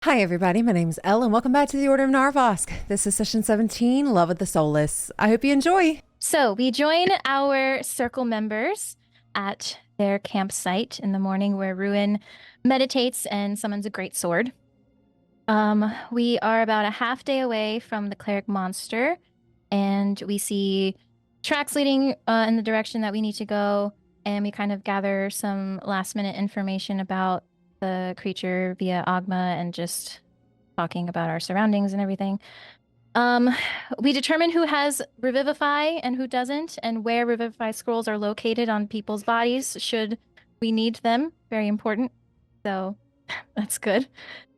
Hi everybody, my name's Elle and welcome back to the Order of Narvosc. This is session 17, Love with the Soulless. I hope you enjoy. So we join our circle members at their campsite in the morning where Ruin meditates and summons a great sword. We are about a half day away from the cleric monster, and we see tracks leading in the direction that we need to go, and we kind of gather some last minute information about the creature via Agma and just talking about our surroundings and everything. Um, we determine who has Revivify and who doesn't, and where Revivify scrolls are located on people's bodies should we need them. Very important. So that's good.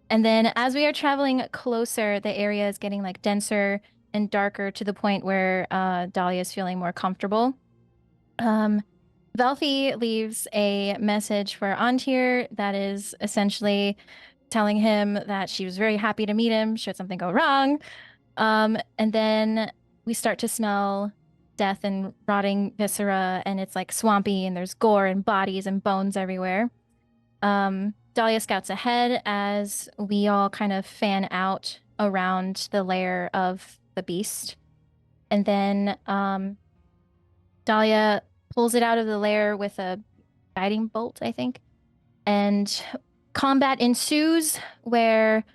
And then as we are traveling closer, the area is getting like denser and darker to the point where Dahlia is feeling more comfortable. Um, Velfi leaves a message for Antir that is essentially telling him that she was very happy to meet him should something go wrong. And then we start to smell death and rotting viscera, and it's like swampy, and there's gore and bodies and bones everywhere. Dahlia scouts ahead as we all kind of fan out around the lair of the beast. And then Dahlia pulls it out of the lair with a guiding bolt, I think. And combat ensues where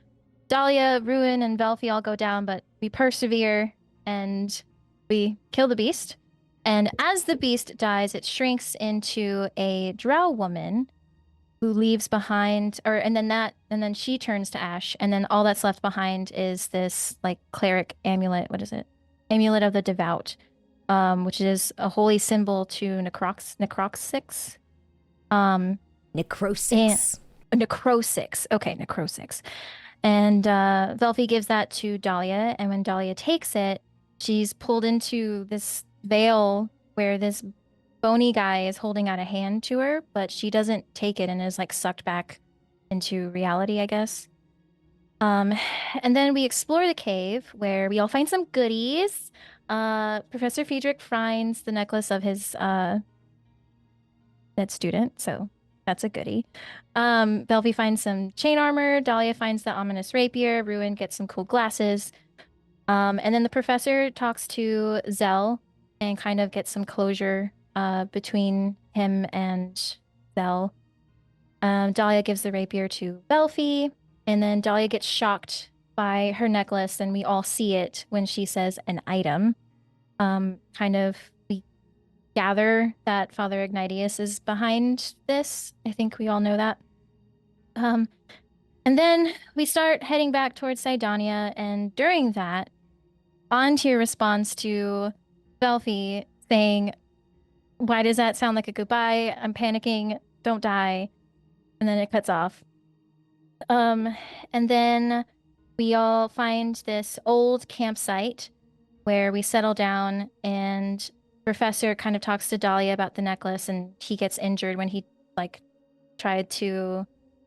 Dahlia, Ruin, and Velfi all go down, but we persevere and we kill the beast. And as the beast dies, it shrinks into a drow woman who leaves behind, and then she turns to ash, and then all that's left behind is this like cleric amulet. What is it? Amulet of the Devout, which is a holy symbol to necroxics. Um, and Necrosix. necrosix. Okay, necrosix. And Velfi gives that to Dahlia, and when Dahlia takes it, she's pulled into this veil where this bony guy is holding out a hand to her, but she doesn't take it and is like sucked back into reality, I guess. Um, and then we explore the cave where we all find some goodies. Professor Friedrich finds the necklace of his dead student, so that's a goodie. Belvy finds some chain armor. Dahlia finds the ominous rapier. Ruin gets some cool glasses. And then the professor talks to Zell and kind of gets some closure between him and Zell. Dahlia gives the rapier to Belfi, and then Dahlia gets shocked by her necklace, and we all see it when she says an item. Kind of we gather that Father Ignatius is behind this. I think we all know that. Um, and then we start heading back towards Sydonea, and during that, Antir responds to Belfi saying, "Why does that sound like a goodbye? I'm panicking. Don't die." And then it cuts off. Um, and then we all find this old campsite where we settle down, and Professor kind of talks to Dahlia about the necklace, and he gets injured when he like tried to,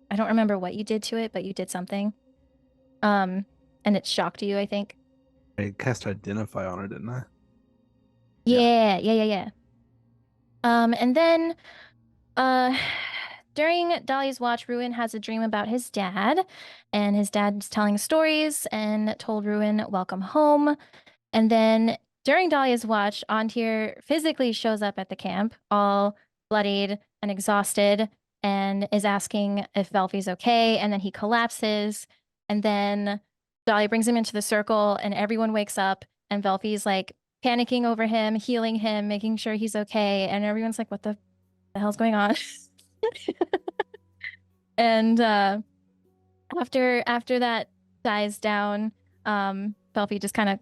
I don't remember what you did to it, but you did something. And it shocked you, I think. I cast Identify on her, didn't I? Yeah. Yeah. And then uh during Dahlia's watch, Ruin has a dream about his dad, and his dad's telling stories and told Ruin, welcome home. And then during Dahlia's watch, Antir physically shows up at the camp, all bloodied and exhausted, and is asking if Velfi's okay. And then he collapses. And then Dahlia brings him into the circle, and everyone wakes up, and Velfi's like panicking over him, healing him, making sure he's okay. And everyone's like, what the hell's going on? And after that dies down, Velfi just kind of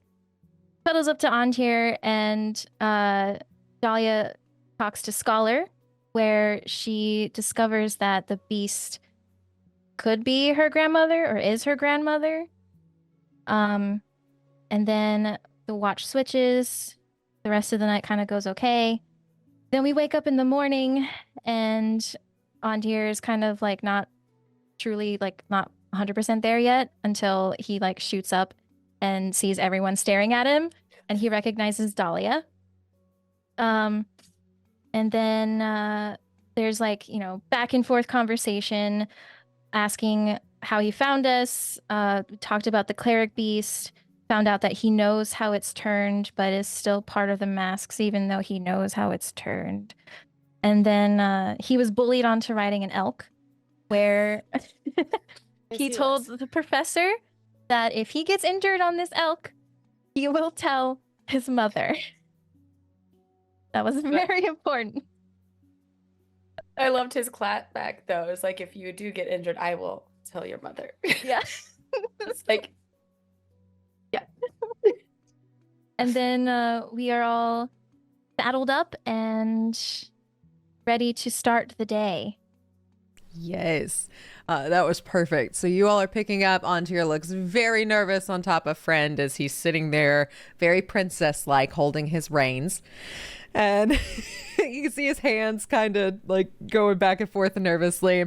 cuddles up to Antir, and Dahlia talks to Scholar, where she discovers that the beast could be her grandmother or is her grandmother. Um, and then the watch switches. The rest of the night kind of goes okay. Then we wake up in the morning, and Antir is kind of like not truly like not 100% there yet until he like shoots up and sees everyone staring at him, and he recognizes Dahlia. And then there's like, back and forth conversation asking how he found us, talked about the cleric beast, found out that he knows how it's turned, but is still part of the masks, even though he knows how it's turned. And then he was bullied onto riding an elk, where he told the professor that if he gets injured on this elk, he will tell his mother. That was very important. I loved his clap back though. It's like, if you do get injured, I will tell your mother. Yeah. It's like, yeah. And then we are all saddled up and ready to start the day. Yes, that was perfect. So you all are picking up. Antir looks very nervous on top of Friend as he's sitting there, very princess-like, holding his reins. And you can see his hands kind of like going back and forth nervously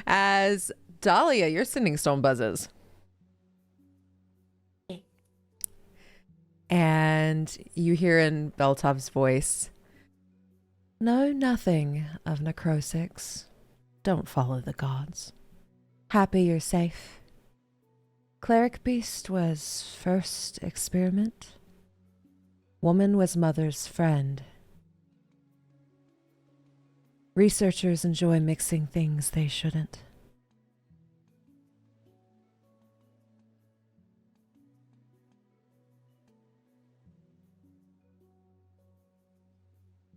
as Dahlia, your sending stone buzzes. And you hear in Beltov's voice, "Know nothing of necrosics. Don't follow the gods. Happy you're safe. Cleric beast was first experiment. Woman was mother's friend. Researchers enjoy mixing things they shouldn't."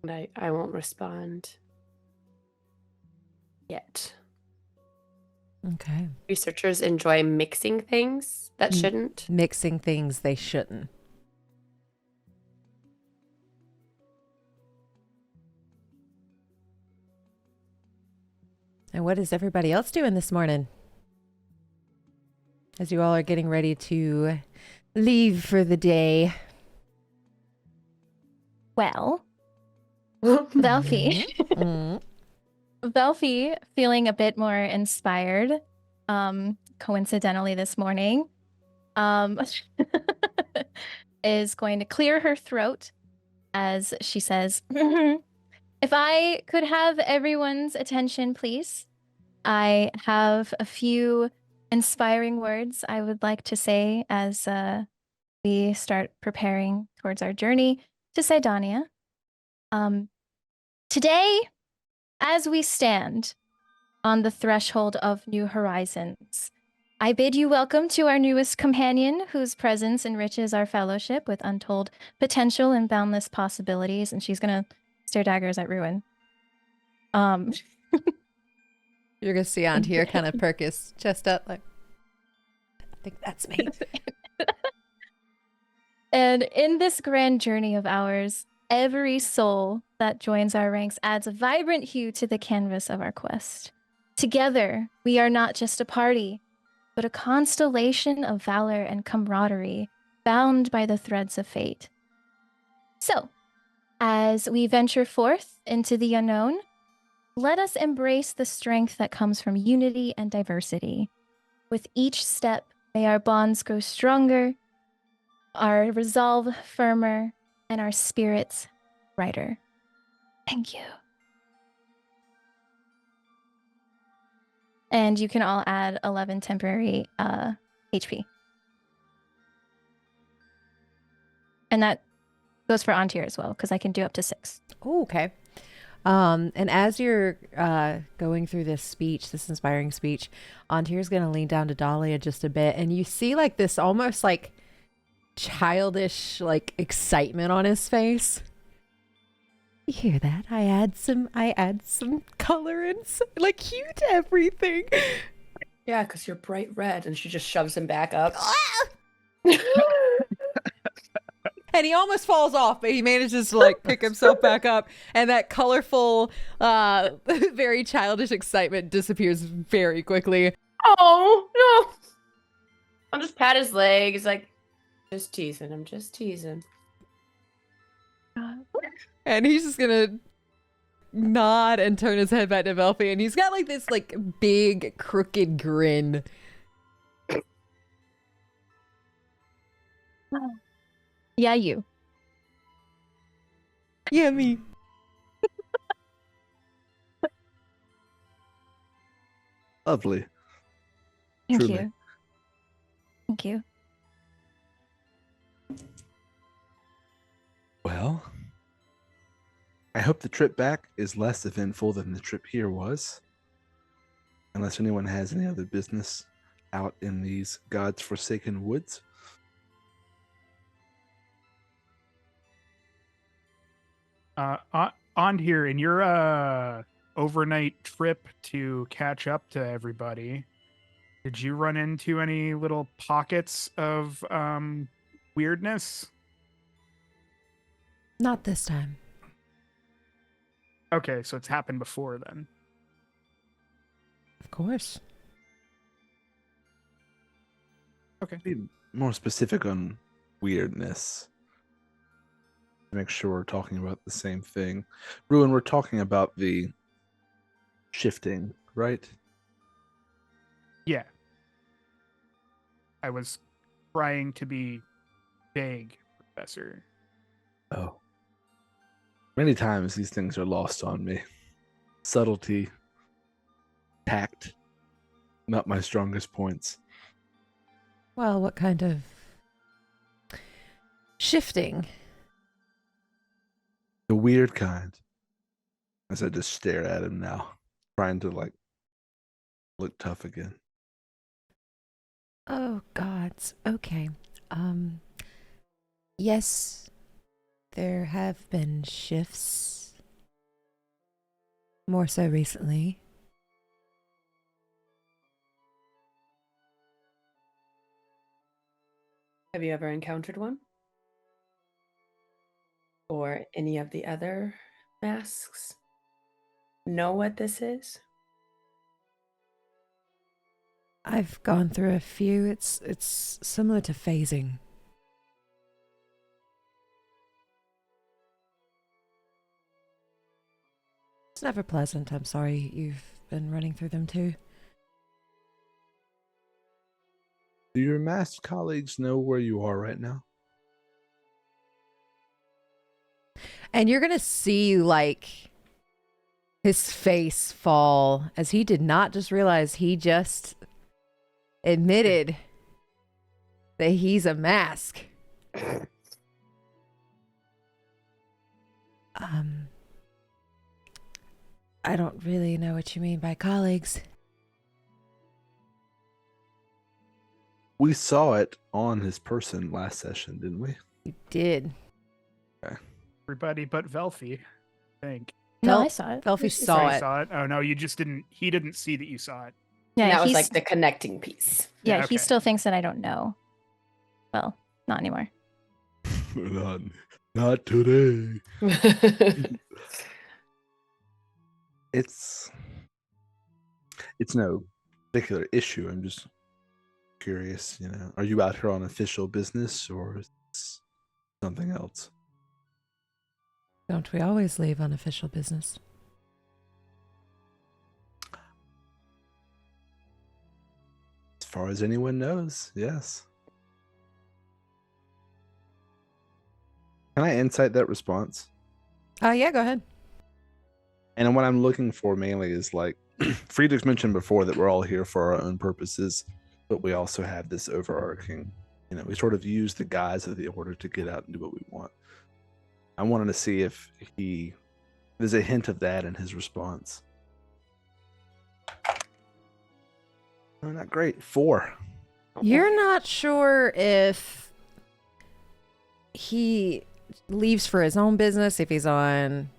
And I won't respond yet. Okay. Researchers enjoy mixing things that shouldn't. Mixing things they shouldn't. And what is everybody else doing this morning? As you all are getting ready to leave for the day. Well, Velfie. Mm. Velfie, feeling a bit more inspired, coincidentally this morning, is going to clear her throat as she says, "If I could have everyone's attention, please. I have a few inspiring words I would like to say as we start preparing towards our journey to Sydonea. Today, as we stand on the threshold of new horizons, I bid you welcome to our newest companion, whose presence enriches our fellowship with untold potential and boundless possibilities." And she's gonna stare daggers at Ruin. You're going to see Antir kind of perk his chest up like, "I think that's me." And in this grand journey of ours, every soul that joins our ranks adds a vibrant hue to the canvas of our quest. Together, we are not just a party, but a constellation of valor and camaraderie bound by the threads of fate. So, as we venture forth into the unknown, let us embrace the strength that comes from unity and diversity. With each step, may our bonds grow stronger, our resolve firmer, and our spirits brighter. Thank you. And you can all add 11 temporary HP. And that goes for Antir as well, because I can do up to 6. Oh, okay. And as you're going through this inspiring speech, Antir's going to lean down to Dahlia just a bit, and you see like this almost like childish like excitement on his face. You hear that? I add some color and like hue to everything. Yeah, because you're bright red, and she just shoves him back up. And he almost falls off, but he manages to like pick himself back up, and that colorful, very childish excitement disappears very quickly. Oh no! I'll just pat his leg. He's like, just teasing. I'm just teasing. And he's just gonna nod and turn his head back to Velfie, and he's got like this like big crooked grin. Yeah, you. Yeah, me. Lovely. Thank Truly. you. Thank you. Well, I hope the trip back is less eventful than the trip here was. Unless anyone has any other business out in these God's forsaken woods. On here in your overnight trip to catch up to everybody, did you run into any little pockets of weirdness? Not this time. Okay, so it's happened before then. Of course. Be more specific on weirdness. Make sure we're talking about the same thing. Ruin, we're talking about the shifting, right? Yeah. I was trying to be vague, Professor. Oh. Many times these things are lost on me. Subtlety, tact, not my strongest points. Well, what kind of shifting? The weird kind. As I just stare at him now, trying to look tough again. Oh, gods. Okay. Yes, there have been shifts. More so recently. Have you ever encountered one? Or any of the other masks? Know what this is? I've gone through a few. It's similar to phasing. It's never pleasant. I'm sorry you've been running through them too. Do your masked colleagues know where you are right now? And you're gonna see his face fall as he did not just realize he just admitted that he's a mask. I don't really know what you mean by colleagues. We saw it on his person last session, didn't we? You did. Everybody but Velfie, I think. No, Fel- I saw it. Velfie You saw You it. saw it? Oh no, you just didn't. He didn't see that you saw it. Yeah, That was he's, like the connecting piece. yeah, okay. he still thinks that I don't know. Well, not anymore. not today. It's no particular issue. I'm just curious, Are you out here on official business or is this something else? Don't we always leave on official business? As far as anyone knows, yes. Can I insight that response? Yeah, go ahead. And what I'm looking for mainly is Friedrich's mentioned before that we're all here for our own purposes, but we also have this overarching, we sort of use the guise of the order to get out and do what we want. I wanted to see if there's a hint of that in his response. Oh, not great. 4. You're not sure if he leaves for his own business, if he's on,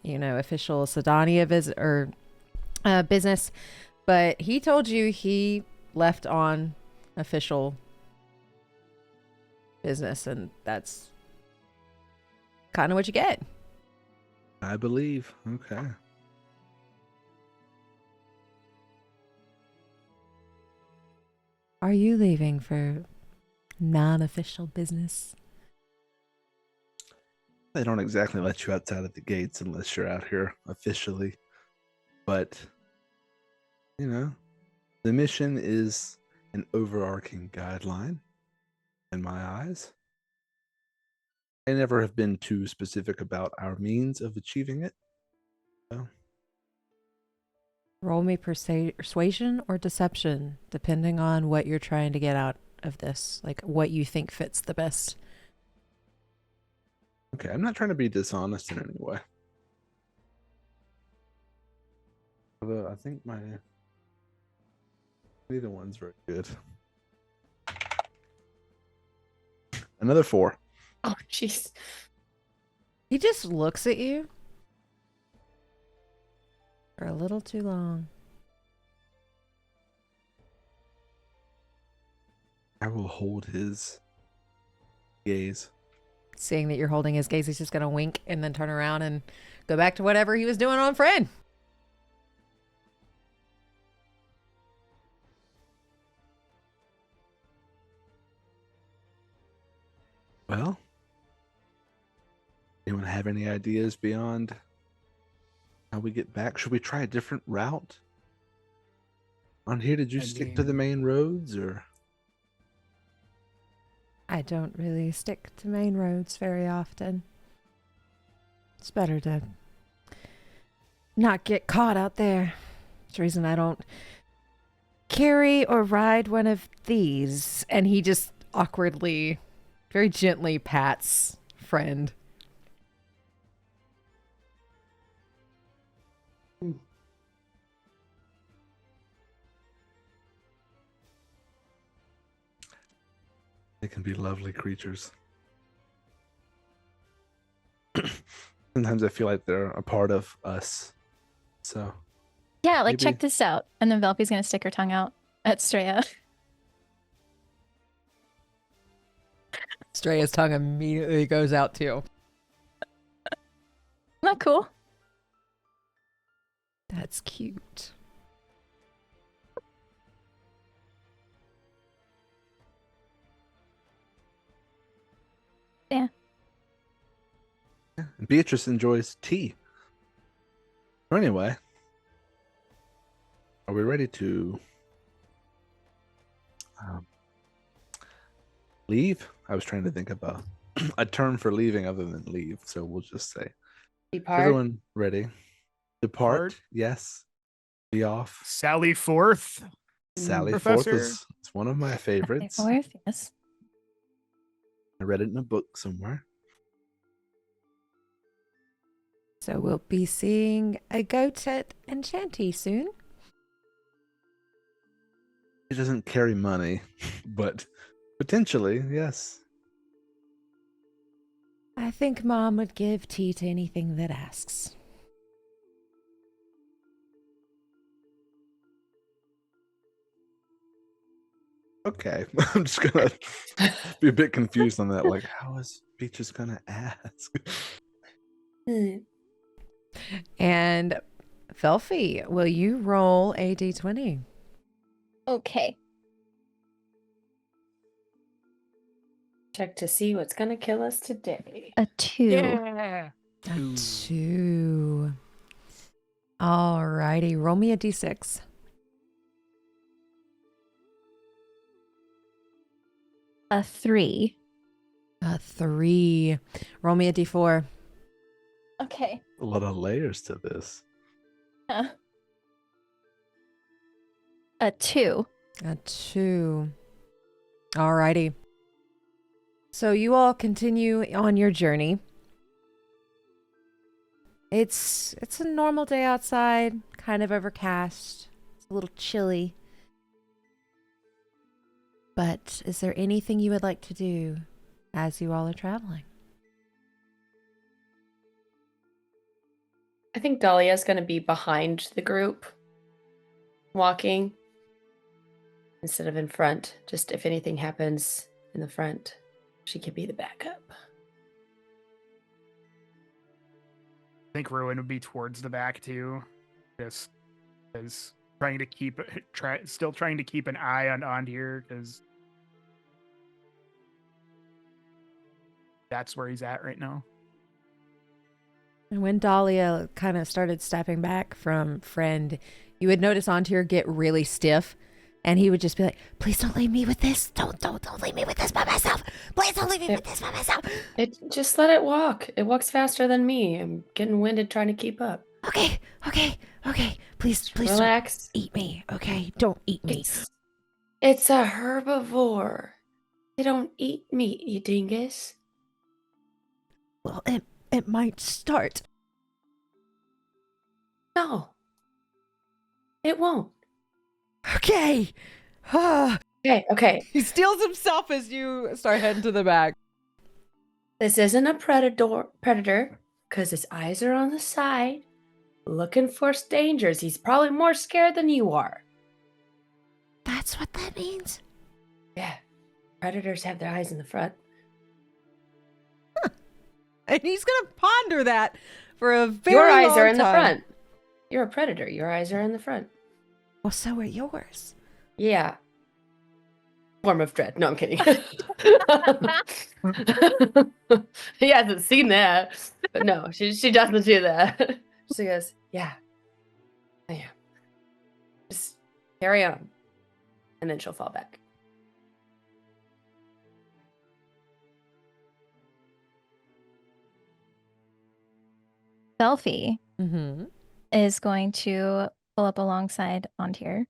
official Sydonea visit or business, but he told you he left on official business, and that's kind of what you get. I believe. Okay. Are you leaving for non-official business? They don't exactly let you outside of the gates unless you're out here officially. But, the mission is an overarching guideline in my eyes. I never have been too specific about our means of achieving it. So, Roll me persuasion or deception, depending on what you're trying to get out of this, like what you think fits the best. Okay, I'm not trying to be dishonest in any way. Although I think neither one's very good. Another 4. Oh, jeez. He just looks at you for a little too long. I will hold his gaze. Seeing that you're holding his gaze, he's just gonna wink and then turn around and go back to whatever he was doing on Fred. Well, anyone have any ideas beyond how we get back? Should we try a different route? On here, did you stick to the main roads, or? I don't really stick to main roads very often. It's better to not get caught out there. It's the reason I don't carry or ride one of these. And he just awkwardly, very gently pats Friend. They can be lovely creatures. Sometimes I feel like they're a part of us. So Yeah, like maybe- check this out. And then Velpy's gonna stick her tongue out at Straya. Streya's tongue immediately goes out too. Not cool. That's cute. Yeah. And Beatrice enjoys tea. So anyway, are we ready to leave? I was trying to think of a term for leaving other than leave, so we'll just say Depart. everyone ready. Depart, Depart. yes. Be off. Sally forth. Sally Professor. Forth is it's one of my favorites. Fourth, yes. I read it in a book somewhere. So we'll be seeing a Gotet and Shanty soon. It doesn't carry money, but potentially, yes. I think Mom would give tea to anything that asks. Okay. I'm just gonna be a bit confused on that. Like, how is Peaches gonna ask? And Velphy, will you roll a d20? Okay. Check to see what's gonna kill us today. A 2. Yeah. A Ooh. 2. Alrighty, roll me a d6. A 3. A 3. Roll me a d4. Okay. A lot of layers to this. A 2. A 2. Alrighty. So you all continue on your journey. It's a normal day outside, kind of overcast. It's a little chilly. But is there anything you would like to do as you all are traveling? I think Dahlia's gonna be behind the group, walking instead of in front. Just if anything happens in the front, she could be the backup. I think Ruin would be towards the back too, just as trying to keep still trying to keep an eye on here because that's where he's at right now. And when Dahlia kind of started stepping back from Friend, you would notice Antir get really stiff, and he would just be like, "Please don't leave me with this. Don't leave me with this by myself. Please don't leave me with this by myself." It just let it walk. It walks faster than me. I'm getting winded trying to keep up. Okay. Please don't Relax. eat me. Okay, don't eat me. It's a herbivore. They don't eat meat, you dingus. Well, it might start. No. It won't. Okay. Okay. He steals himself as you start heading to the back. This isn't a predator, because his eyes are on the side, looking for dangers. He's probably more scared than you are. That's what that means? Yeah. Predators have their eyes in the front. And he's gonna ponder that for a very Your eyes long are in the time. front. You're a predator. Your eyes are in the front. Well, so are yours. Yeah. Form of dread. No, I'm kidding. He hasn't seen that. But no, she doesn't do that. She goes, yeah, I am. Just carry on. And then she'll fall back. Belfie Mm-hmm. is going to pull up alongside Ontir.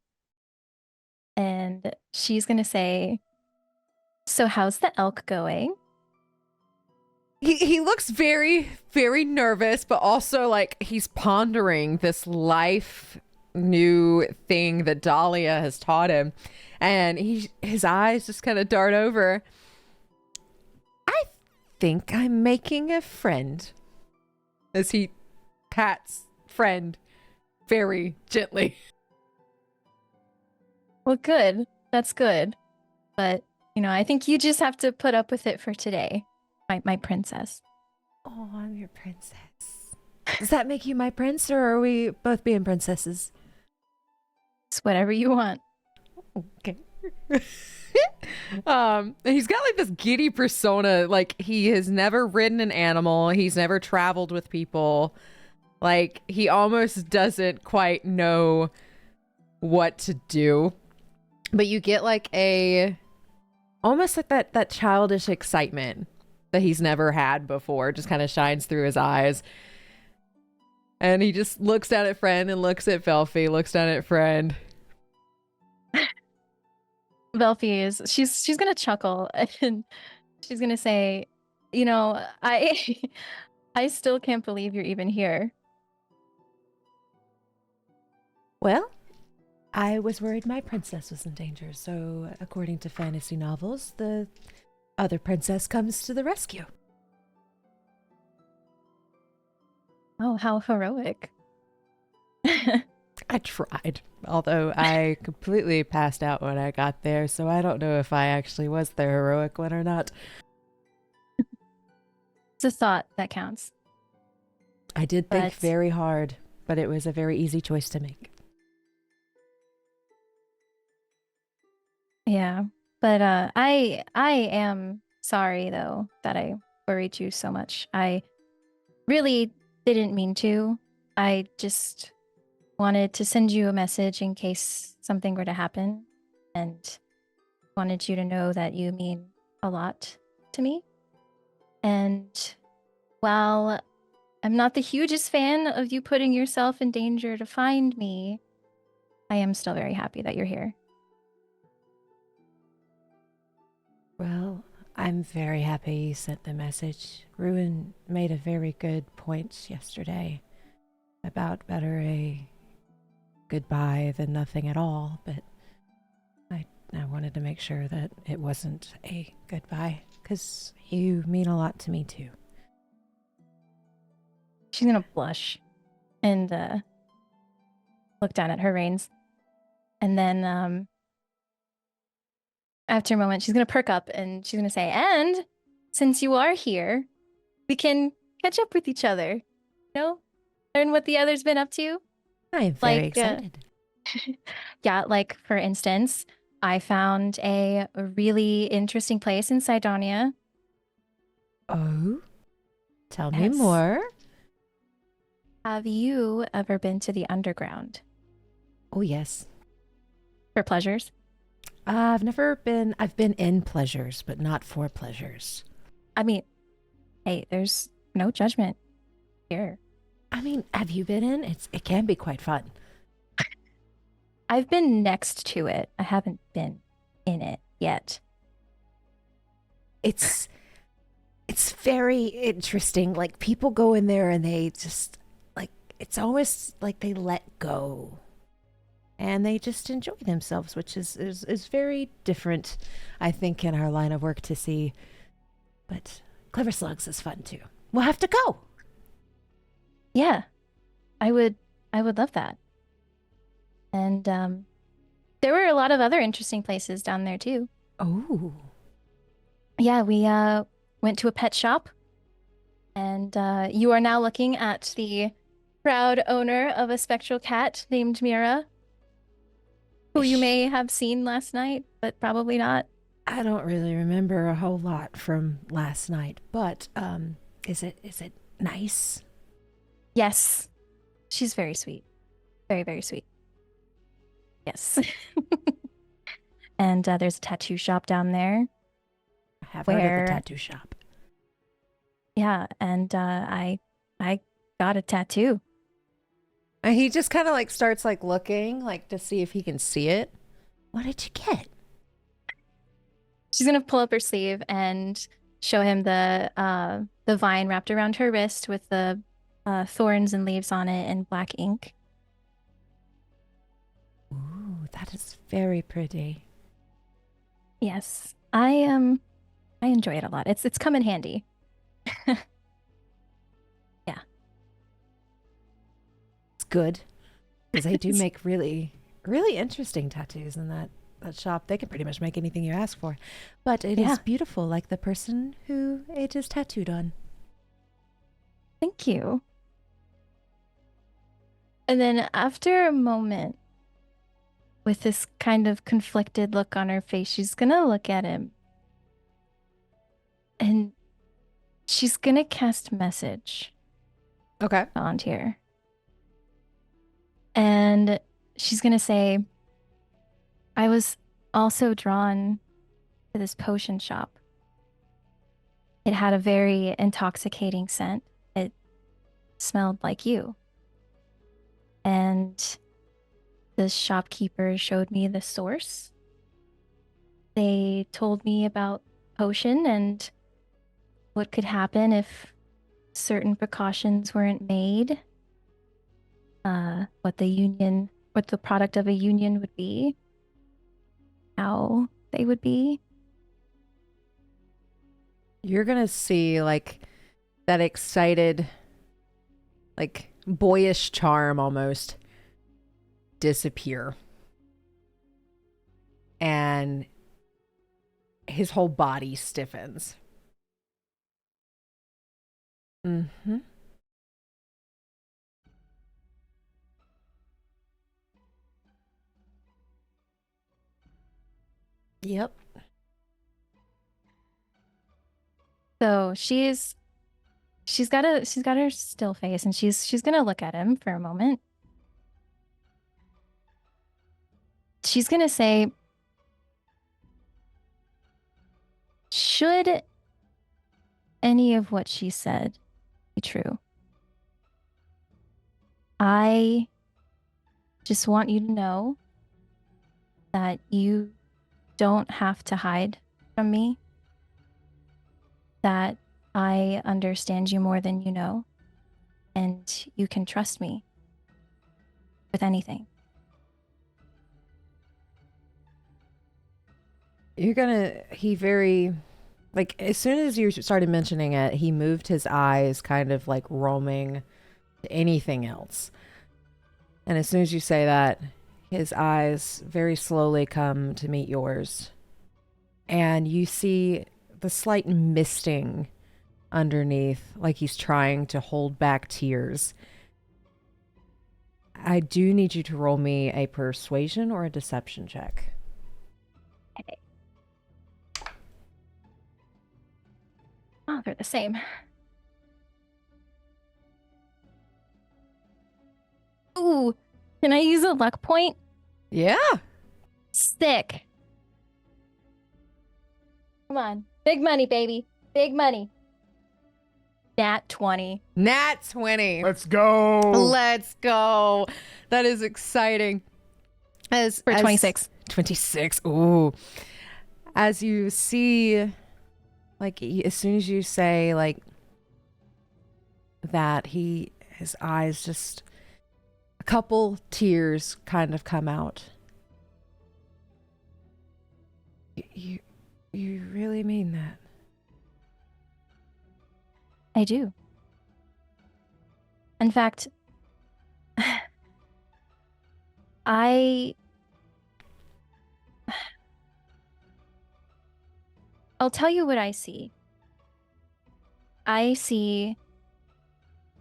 And she's going to say, so how's the elk going? He looks very, very nervous, but also like he's pondering this life new thing that Dahlia has taught him. And his eyes just kind of dart over. I think I'm making a friend. As he pats friend very gently. Well, good. That's good. But, I think you just have to put up with it for today, my princess. Oh, I'm your princess. Does that make you my prince, or are we both being princesses? It's whatever you want. Okay. He's got like this giddy persona. Like he has never ridden an animal. He's never traveled with people. Like he almost doesn't quite know what to do. But you get like almost like that childish excitement that he's never had before. Just kind of shines through his eyes. And he just looks down at friend and looks at Belfie, looks down at friend. Belfie she's gonna chuckle and she's gonna say, I still can't believe you're even here. Well, I was worried my princess was in danger, so according to fantasy novels, the other princess comes to the rescue. Oh, how heroic. I tried, although I completely passed out when I got there, so I don't know if I actually was the heroic one or not. It's a thought that counts. I did think But- very hard, but it was a very easy choice to make. Yeah. But I am sorry though that I worried you so much. I really didn't mean to. I just wanted to send you a message in case something were to happen, and wanted you to know that you mean a lot to me. And while I'm not the hugest fan of you putting yourself in danger to find me, I am still very happy that you're here. Well, I'm very happy you sent the message. Ruin made a very good point yesterday about better a goodbye than nothing at all, but I wanted to make sure that it wasn't a goodbye, because you mean a lot to me too. She's gonna blush and look down at her reins. And then after a moment, she's gonna perk up and she's gonna say, and since you are here, we can catch up with each other. Learn what the other's been up to. I am very Like, excited. Yeah, like for instance, I found a really interesting place in Sydonea. Oh? Tell me Yes. more. Have you ever been to the underground Oh, yes. for pleasures? I've been in pleasures, but not for pleasures. I mean, hey, there's no judgment here. I mean, have you been in? It can be quite fun. I've been next to it. I haven't been in it yet. It's very interesting. Like people go in there and they just like it's almost like they let go. And they just enjoy themselves, which is very different, I think, in our line of work to see. But Clever Slugs is fun too. We'll have to go. Yeah, I would love that. And there were a lot of other interesting places down there too. Oh. Yeah, we went to a pet shop, and you are now looking at the proud owner of a spectral cat named Mira, who you may have seen last night, but probably not. I don't really remember a whole lot from last night, but is it nice? Yes, she's very sweet. Very, very sweet. Yes. And there's a tattoo shop down there. I have heard of Where- the tattoo shop. Yeah, and I got a tattoo. And he just kind of like starts like looking like to see if he can see it. What did you get? She's gonna pull up her sleeve and show him the vine wrapped around her wrist with the thorns and leaves on it and black ink. Ooh, that is very pretty. Yes, I enjoy it a lot. It's come in handy. It's good because they do make really, really interesting tattoos in that shop. They can pretty much make anything you ask for, but it Yeah. is beautiful, like the person who it is tattooed on. Thank you. And then after a moment, with this kind of conflicted look on her face, she's gonna look at him. And she's gonna cast message Okay. on here. And she's gonna say, I was also drawn to this potion shop. It had a very intoxicating scent. It smelled like you. And the shopkeeper showed me the source. They told me about potion and what could happen if certain precautions weren't made. What the product of a union would be, how they would be. You're gonna see like that excited, like boyish charm almost disappear. And his whole body stiffens. Mm-hmm. Yep. So she's got her still face, and she's gonna look at him for a moment. She's gonna say, should any of what she said be true, I just want you to know that you don't have to hide from me, that I understand you more than you know, and you can trust me with anything. He very, like, as soon as you started mentioning it, he moved his eyes kind of like roaming to anything else. And as soon as you say that, his eyes very slowly come to meet yours. And you see the slight misting underneath, like he's trying to hold back tears. I do need you to roll me a persuasion or a deception check. Oh, they're the same. Ooh, can I use a luck point? Yeah. Sick. Come on. Big money, baby. Big money. Nat 20. Nat 20. Let's go. Let's go. That is exciting. For 26. 26. Ooh. As you see, like, as soon as you say, like, that, his eyes just, a couple tears kind of come out. You really mean that? I do. In fact, I'll tell you what I see. I see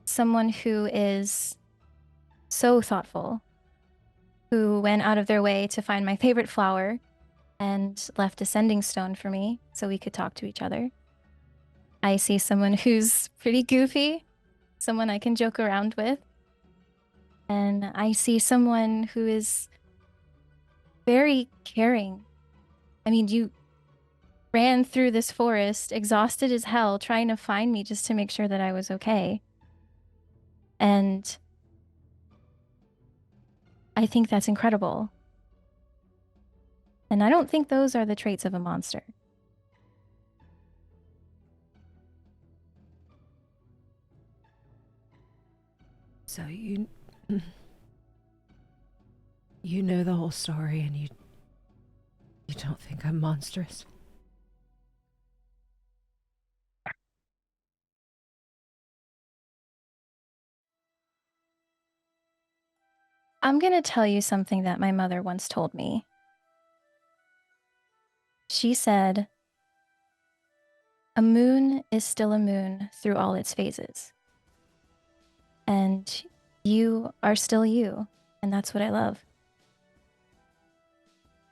someone who is so thoughtful, who went out of their way to find my favorite flower and left a sending stone for me so we could talk to each other. I see someone who's pretty goofy, someone I can joke around with. And I see someone who is very caring. I mean, you ran through this forest, exhausted as hell, trying to find me just to make sure that I was okay. And I think that's incredible. And I don't think those are the traits of a monster. So you know the whole story, and you don't think I'm monstrous? I'm going to tell you something that my mother once told me. She said, "A moon is still a moon through all its phases. And you are still you, and that's what I love."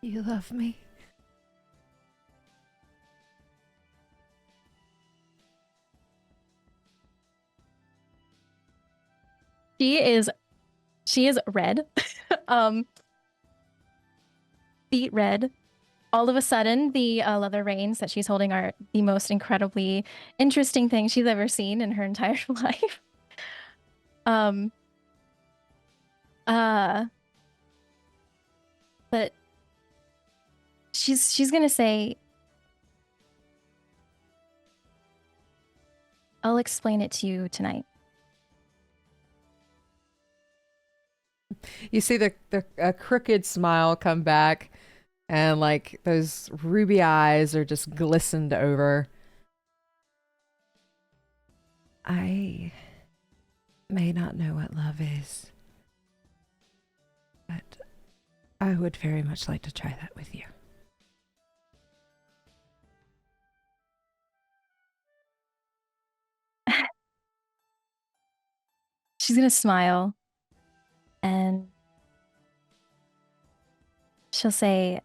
You love me? She is red. Beet red. All of a sudden, the leather reins that she's holding are the most incredibly interesting thing she's ever seen in her entire life. But she's gonna say, "I'll explain it to you tonight." You see the crooked smile come back, and like those ruby eyes are just glistened over. I may not know what love is, but I would very much like to try that with you. She's gonna smile, and she'll say,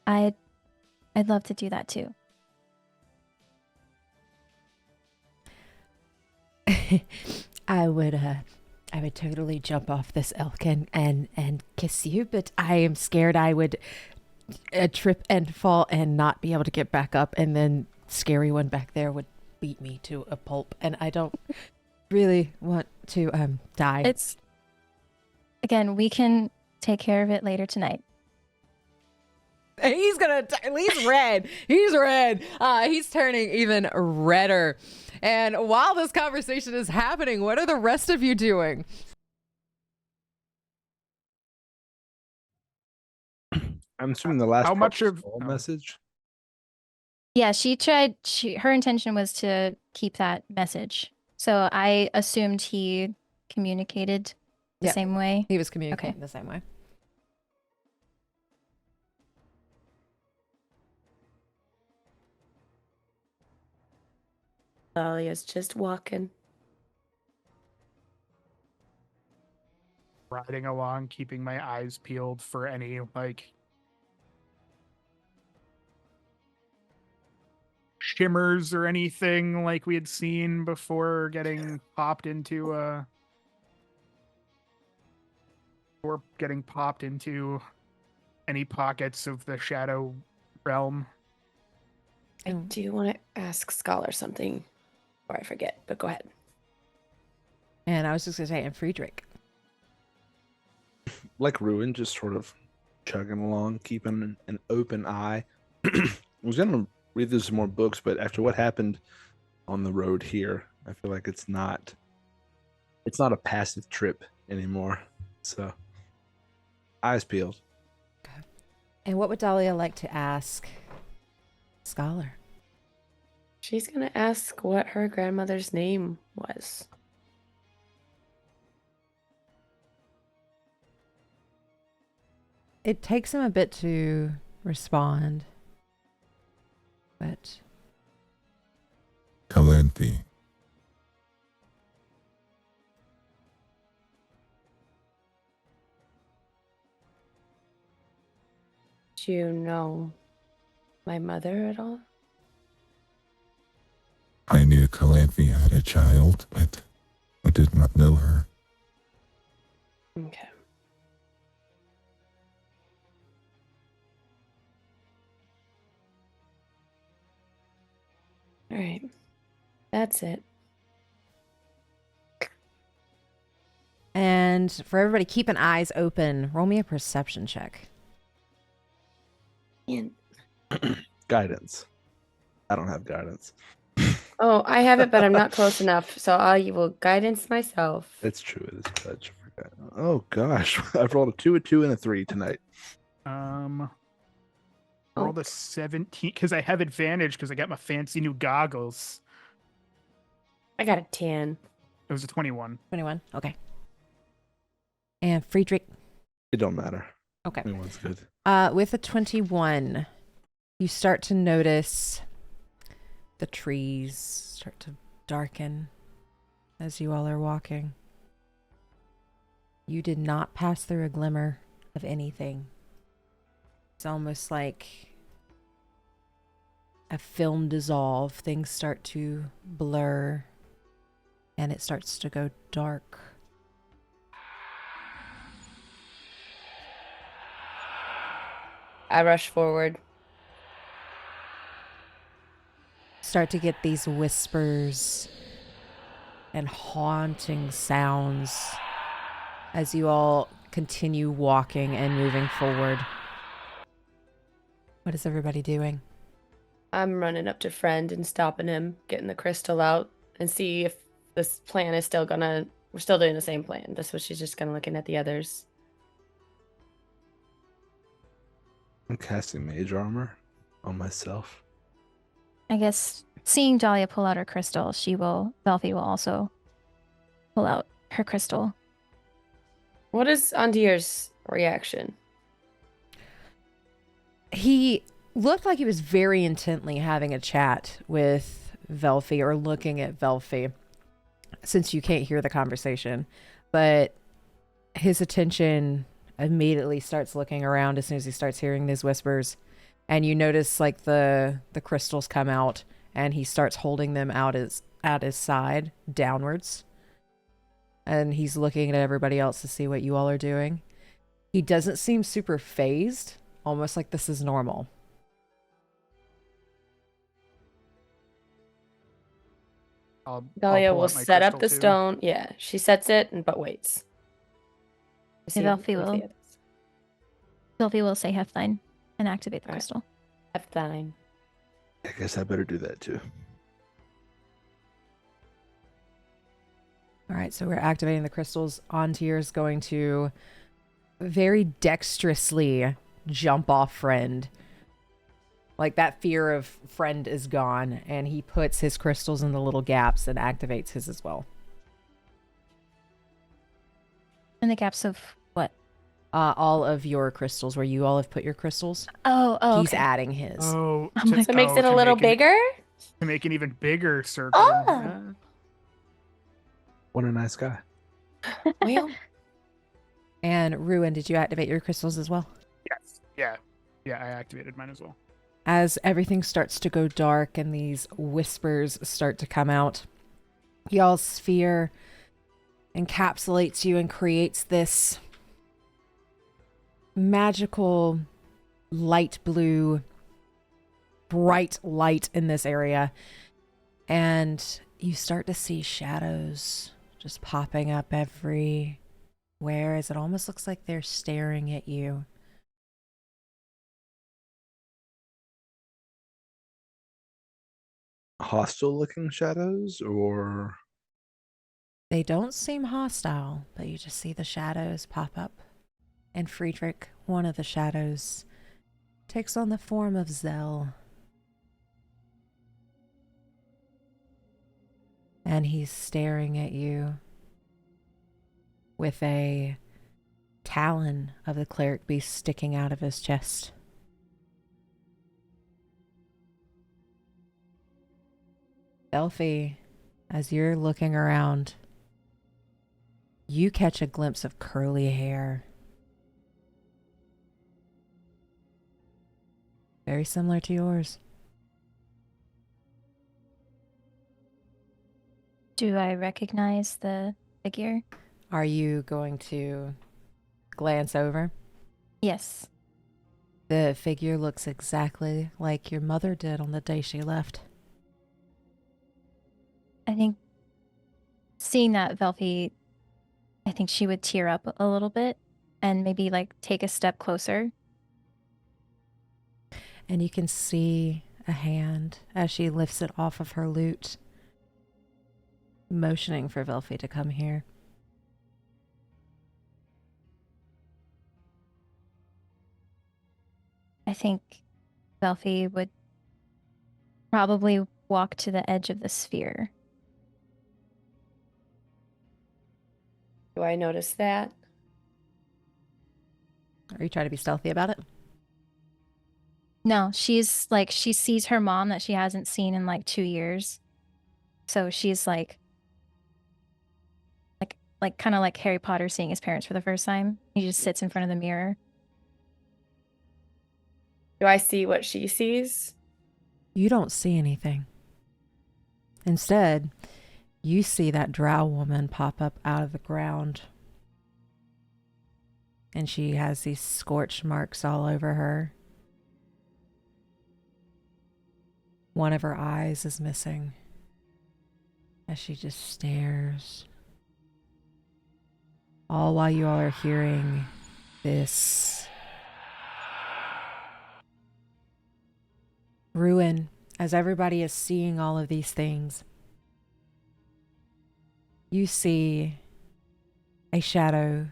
I'd love to do that too." I would totally jump off this elk and kiss you, but I am scared I would trip and fall and not be able to get back up, and then scary one back there would beat me to a pulp, and I don't really want to die. It's, again, we can take care of it later tonight. He's gonna he's red. He's red. He's turning even redder. And while this conversation is happening, what are the rest of you doing? I'm assuming the last How part much was of- all oh. message. Yeah, her intention was to keep that message. So I assumed he communicated the Yeah. same way. He was communicating the same way. Dahlia's just walking. Riding along, keeping my eyes peeled for any like shimmers or anything like we had seen before getting popped into or getting popped into any pockets of the shadow realm. I do want to ask Scholar something. Or I forget, but go ahead. And I was just going to say, and Friedrich. Like Ruin, just sort of chugging along, keeping an open eye. I was gonna read through some more books, but after what happened on the road here, I feel like it's not a passive trip anymore. So eyes peeled. And what would Dahlia like to ask Scholar? She's gonna ask what her grandmother's name was. It takes him a bit to respond, but Calanthe. Do you know my mother at all? I knew Calanthe had a child, but I did not know her. Okay. All right. That's it. and for everybody, keeping eyes open. Roll me a perception check. And Guidance. I don't have guidance. oh, I have it, but I'm not close enough, so I will guidance myself. It's true. It is touch. Oh gosh, I've rolled a 2, a 2, and a 3 tonight. Rolled a 17 because I have advantage because I got my fancy new goggles. I got a 10. It was a 21. 21. Okay. And Friedrich, It don't matter. okay. Anyone's good. With a 21, you start to notice the trees start to darken as you all are walking. You did not pass through a glimmer of anything. It's almost like a film dissolve. Things start to blur and it starts to go dark. I rush forward. Start to get these whispers and haunting sounds as you all continue walking and moving forward. What is everybody doing? I'm running up to Friend and stopping him, getting the crystal out, and see if this plan is still gonna... We're still doing the same plan. That's what she's just kind of looking at the others. I'm casting mage armor on myself. I guess seeing Dahlia pull out her crystal, Velfie will also pull out her crystal. What is Andir's reaction? He looked like he was very intently having a chat with Velfie or looking at Velfie, since you can't hear the conversation. But his attention immediately starts looking around as soon as he starts hearing these whispers. And you notice like the crystals come out and he starts holding them out at his side downwards. And he's looking at everybody else to see what you all are doing. He doesn't seem super phased, almost like this is normal. I'll Dahlia pull will out my set up crystal, the too. stone. Yeah, she sets it, but waits. Yeah, Velfie will. Velfie will say Heftine and activate the Alright. crystal. F9. I guess I better do that too. All right, so we're activating the crystals. Antir is going to very dexterously jump off Friend. Like that fear of Friend is gone, and he puts his crystals in the little gaps and activates his as well. In the gaps of what? All of your crystals, where you all have put your crystals, Oh, he's okay. adding his. Oh, I'm like- So it makes it a to little make it- bigger? to make an even bigger circle. Oh. Yeah. What a nice guy. Well, And Ruin, did you activate your crystals as well? Yes. Yeah, I activated mine as well. As everything starts to go dark and these whispers start to come out, y'all's sphere encapsulates you and creates this magical light blue, bright light in this area. And you start to see shadows just popping up everywhere as it almost looks like they're staring at you. Hostile looking shadows, or They don't seem hostile, but you just see the shadows pop up. And Friedrich, one of the shadows, takes on the form of Zell. And he's staring at you with a talon of the cleric beast sticking out of his chest. Elfie, as you're looking around, you catch a glimpse of curly hair. Very similar to yours. Do I recognize the figure? Are you going to glance over? Yes. The figure looks exactly like your mother did on the day she left. I think seeing that, Velphi, I think she would tear up a little bit and maybe like take a step closer. And you can see a hand as she lifts it off of her lute, motioning for Velphi to come here. I think Velphi would probably walk to the edge of the sphere. Do I notice that? Are you trying to be stealthy about it? No, she's like, she sees her mom that she hasn't seen in like 2 years. So she's like kind of like Harry Potter seeing his parents for the first time. He just sits in front of the mirror. Do I see what she sees? You don't see anything. Instead, you see that drow woman pop up out of the ground. And she has these scorch marks all over her. One of her eyes is missing as she just stares. All while you all are hearing this ruin as everybody is seeing all of these things. You see a shadow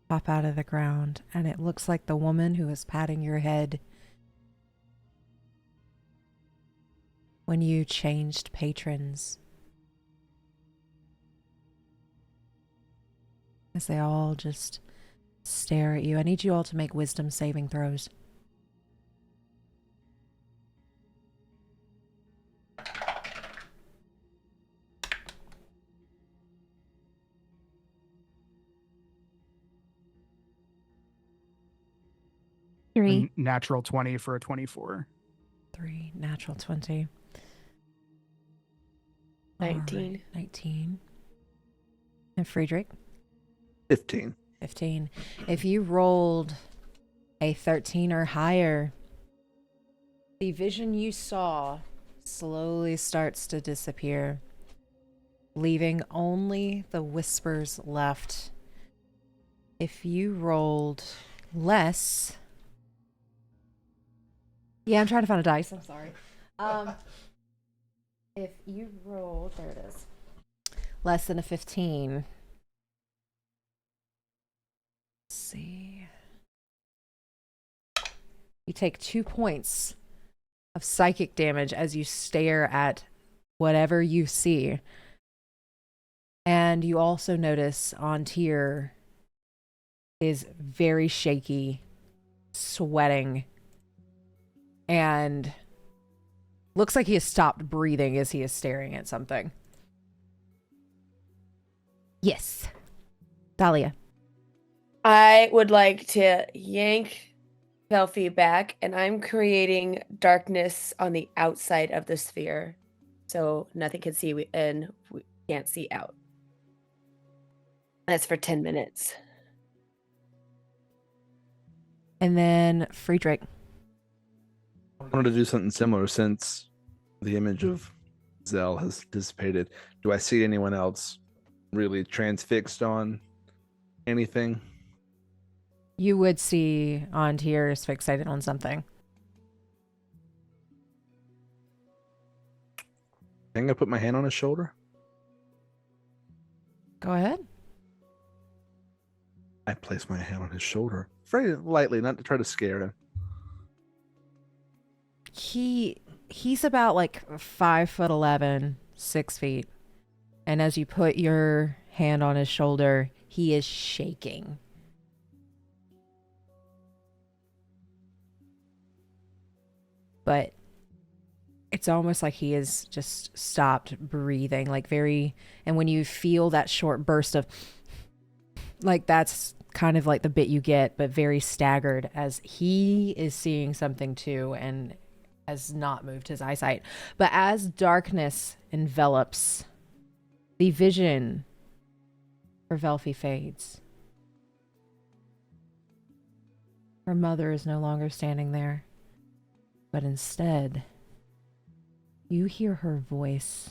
pop out of the ground, and it looks like the woman who was patting your head when you changed patrons. As they all just stare at you. I need you all to make wisdom saving throws. Three. Natural 20 for a 24. 3, natural 20. 19. All right, 19. And Friedrich? 15. 15. If you rolled a 13 or higher, the vision you saw slowly starts to disappear, leaving only the whispers left. If you rolled less... Yeah, I'm trying to find a dice. I'm sorry. If you rolled... There it is. Less than a 15... see. You take 2 points of psychic damage as you stare at whatever you see. And you also notice Tyr is very shaky, sweating, and looks like he has stopped breathing as he is staring at something. Yes. Dahlia. I would like to yank Velphi back, and I'm creating darkness on the outside of the sphere, so nothing can see and we can't see out. That's for 10 minutes. And then Friedrich. I wanted to do something similar since the image of Zell has dissipated. Do I see anyone else really transfixed on anything? You would see on tears fixated on something. Think I put my hand on his shoulder? Go ahead. I place my hand on his shoulder very lightly, not to try to scare him. He's about like 5'11", 6 feet. And as you put your hand on his shoulder, he is shaking. But it's almost like he has just stopped breathing, like and when you feel that short burst of, like, that's kind of like the bit you get, but very staggered, as he is seeing something too and has not moved his eyesight. But as darkness envelops, the vision for Velfi fades. Her mother is no longer standing there, but instead, you hear her voice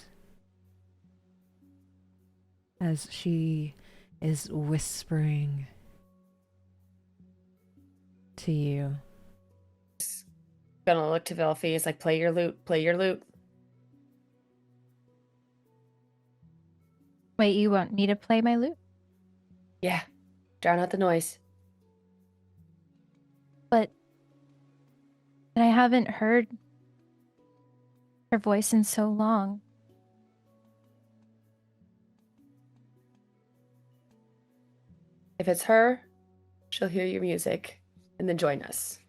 as she is whispering to you. Gonna look to Velfi. It's like, play your lute, play your lute. Wait, you want me to play my lute? Yeah, drown out the noise. But I haven't heard her voice in so long. If it's her, she'll hear your music and then join us.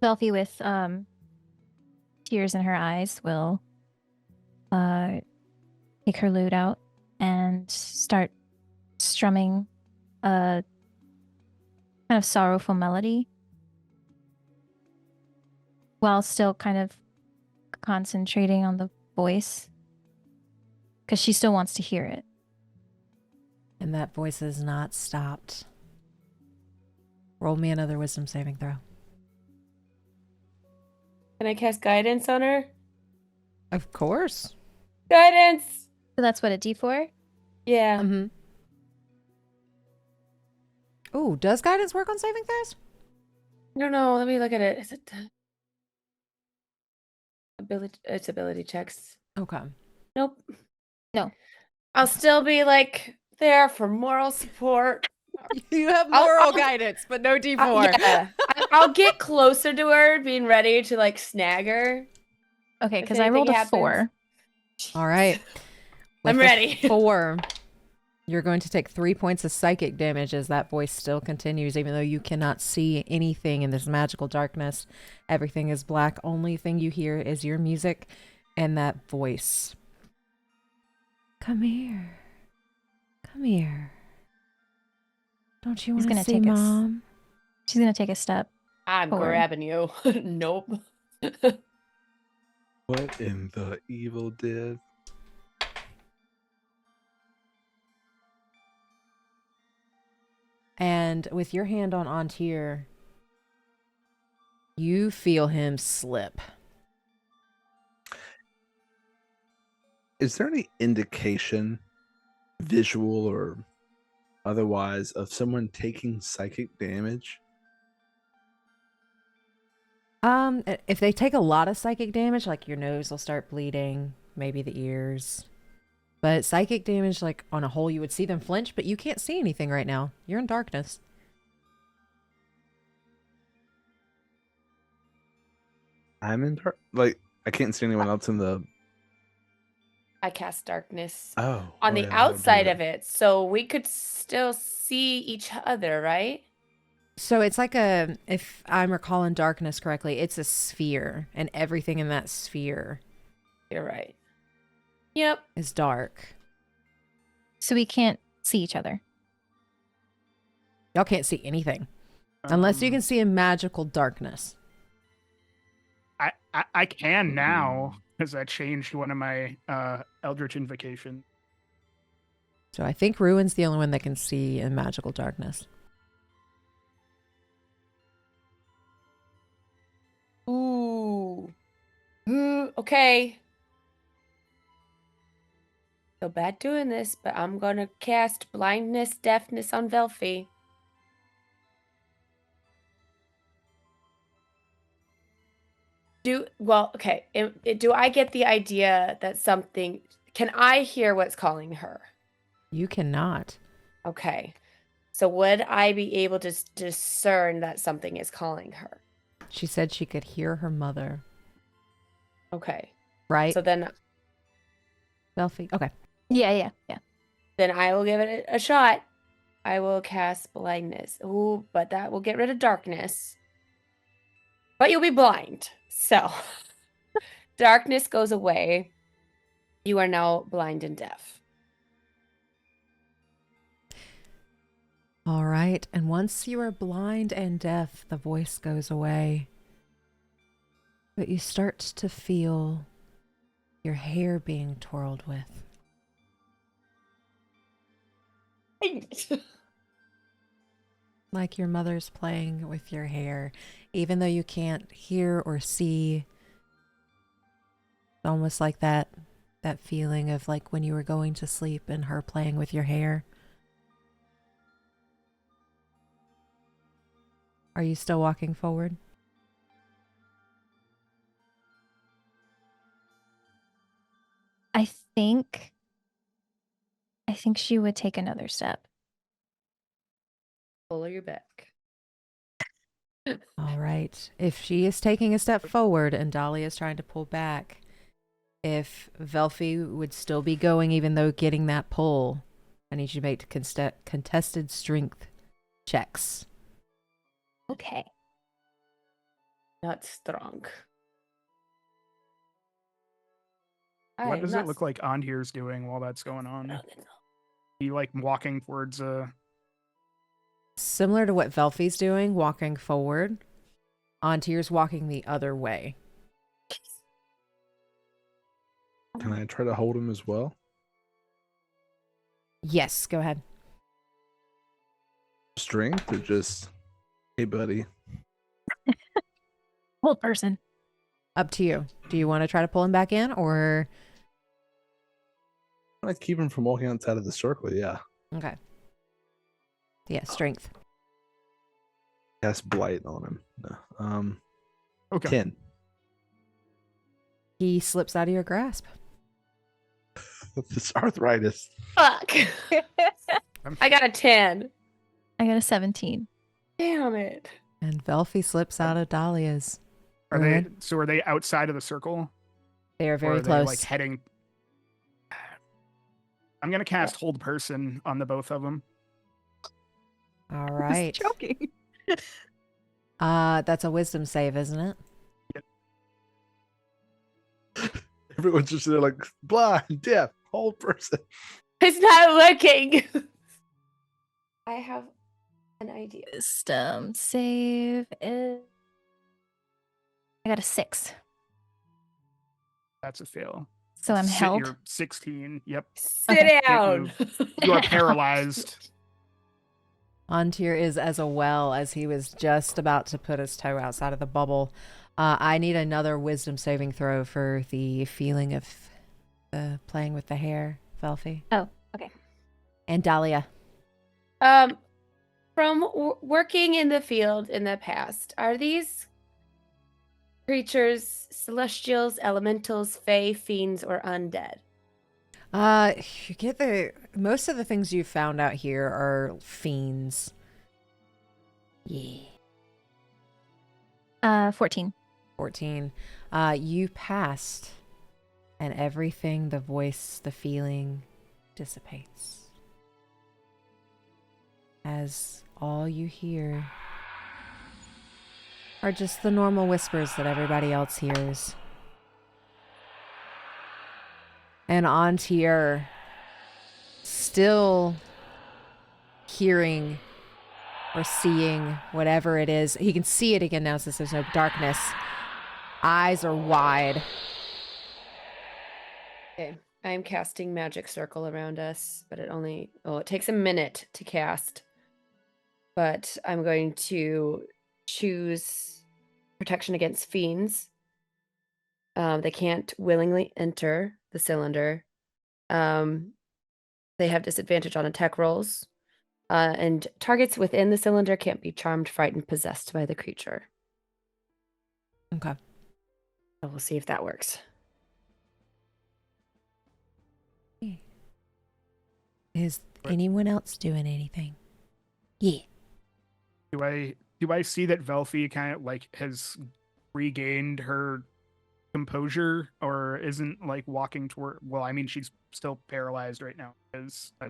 Velfi, with tears in her eyes, will take her lute out and start strumming a kind of sorrowful melody while still kind of concentrating on the voice, because she still wants to hear it. And that voice has not stopped. Roll me another wisdom saving throw. Can I cast guidance on her? Of course. Guidance! So that's what, a D4? Yeah. Mm-hmm. Oh, does guidance work on saving throws? I don't know. Let me look at it. Is it ability? It's ability checks. Okay. Nope. No. I'll still be like there for moral support. You have I'll- moral I'll- guidance, but no D4. Yeah. I'll get closer to her, being ready to like snag her. Okay, If because I rolled a anything 4. happens. All right. I'm With a ready. 4. You're going to take 3 points of psychic damage as that voice still continues, even though you cannot see anything in this magical darkness. Everything is black. Only thing you hear is your music and that voice. Come here. Come here. Don't you He's want to gonna see take us. Mom? She's going to take a step. I'm Forward. grabbing you. Nope. What in the evil did? And with your hand on Antir, you feel him slip. Is there any indication, visual or otherwise, of someone taking psychic damage? If they take a lot of psychic damage, like your nose will start bleeding, maybe the ears. But psychic damage, like on a whole, you would see them flinch, but you can't see anything right now. You're in darkness. I'm in dark. Like, I can't see anyone else in the. I cast darkness Oh. on the yeah, that'll do outside it. of it, so we could still see each other, right? So it's like if I'm recalling darkness correctly, it's a sphere, and everything in that sphere You're right. Yep. is dark. So we can't see each other. Y'all can't see anything. Unless you can see in magical darkness. I can now, because I changed one of my Eldritch Invocation. So I think Ruin's the only one that can see in magical darkness. Okay. Feel bad doing this, but I'm gonna cast blindness, deafness on Velfie. Okay. Do I get the idea that something? Can I hear what's calling her? You cannot. Okay. So would I be able to discern that something is calling her? She said she could hear her mother. Okay. Right? So then Belfie? Okay. Yeah. then I will give it a shot. I will cast blindness. Ooh, but that will get rid of darkness. But you'll be blind. So darkness goes away. You are now blind and deaf. All right. And once you are blind and deaf, the voice goes away. But you start to feel your hair being twirled with. Like your mother's playing with your hair. Even though you can't hear or see. It's almost like that feeling of like when you were going to sleep and her playing with your hair. Are you still walking forward? I think she would take another step. Pull your back. All right. If she is taking a step forward and Dolly is trying to pull back, if Velfie would still be going even though getting that pull, I need you to make contested strength checks. Okay. Not strong. What does it look like Andhir's doing while that's going on? He like walking towards Similar to what Velfie's doing, walking forward. Antier's walking the other way. Can I try to hold him as well? Yes, go ahead. Strength or just, hey, buddy? Hold person. Up to you. Do you want to try to pull him back in or? I want to keep him from walking outside of the circle, yeah. Okay. Yeah, strength. Cast blight on him. No. okay. 10. He slips out of your grasp. This arthritis. Fuck. I got a 10. I got a 17. Damn it. And Velfie slips out of Dahlia's. Are they outside of the circle? They are Or very are close. They, like heading. I'm gonna cast hold person on the both of them. All right. Joking. That's a wisdom save, isn't it? Everyone's just there like, blind, deaf, old person. It's not working. I have an idea. Wisdom save is. I got a 6. That's a fail. So I'm held. You're 16. Yep. Sit Okay. down. You are paralyzed. Antir is as well as he was just about to put his toe outside of the bubble. I need another wisdom saving throw for the feeling of playing with the hair, Velfie. Oh, okay. And Dahlia. From working in the field in the past, are these creatures celestials, elementals, fae, fiends, or undead? You get most of the things you found out here are fiends. Yeah. 14. 14. You passed, and everything, the voice, the feeling, dissipates. As all you hear are just the normal whispers that everybody else hears. And Antir, still hearing or seeing whatever it is. He can see it again now since there's no darkness. Eyes are wide. Okay. I'm casting magic circle around us, but it takes a minute to cast. But I'm going to choose protection against fiends. They can't willingly enter the cylinder. They have disadvantage on attack rolls. And targets within the cylinder can't be charmed, frightened, possessed by the creature. Okay. So we'll see if that works. Is What? anyone else doing anything? Yeah. Do I see that Velfi kind of like has regained her composure or isn't like walking toward? Well, I mean, she's still paralyzed right now because I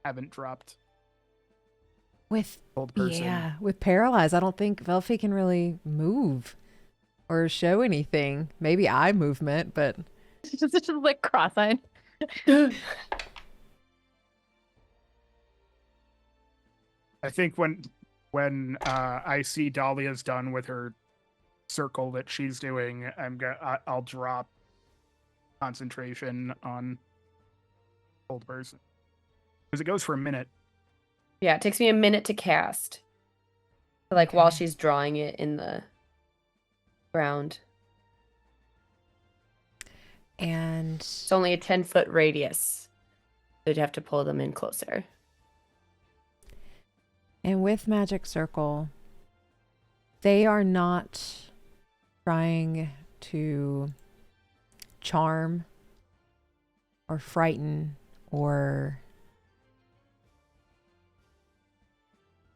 haven't dropped With old person. Yeah, with paralyzed, I don't think Velfi can really move or show anything. Maybe eye movement, but just like cross-eyed. I think when I see Dahlia's done with her circle that she's doing, I'll drop concentration on old person because it goes for a minute. Yeah, it takes me a minute to cast. Like while Okay. she's drawing it in the ground. and It's only a 10-foot radius. So you'd have to pull them in closer. with Magic Circle, they are not trying to charm or frighten or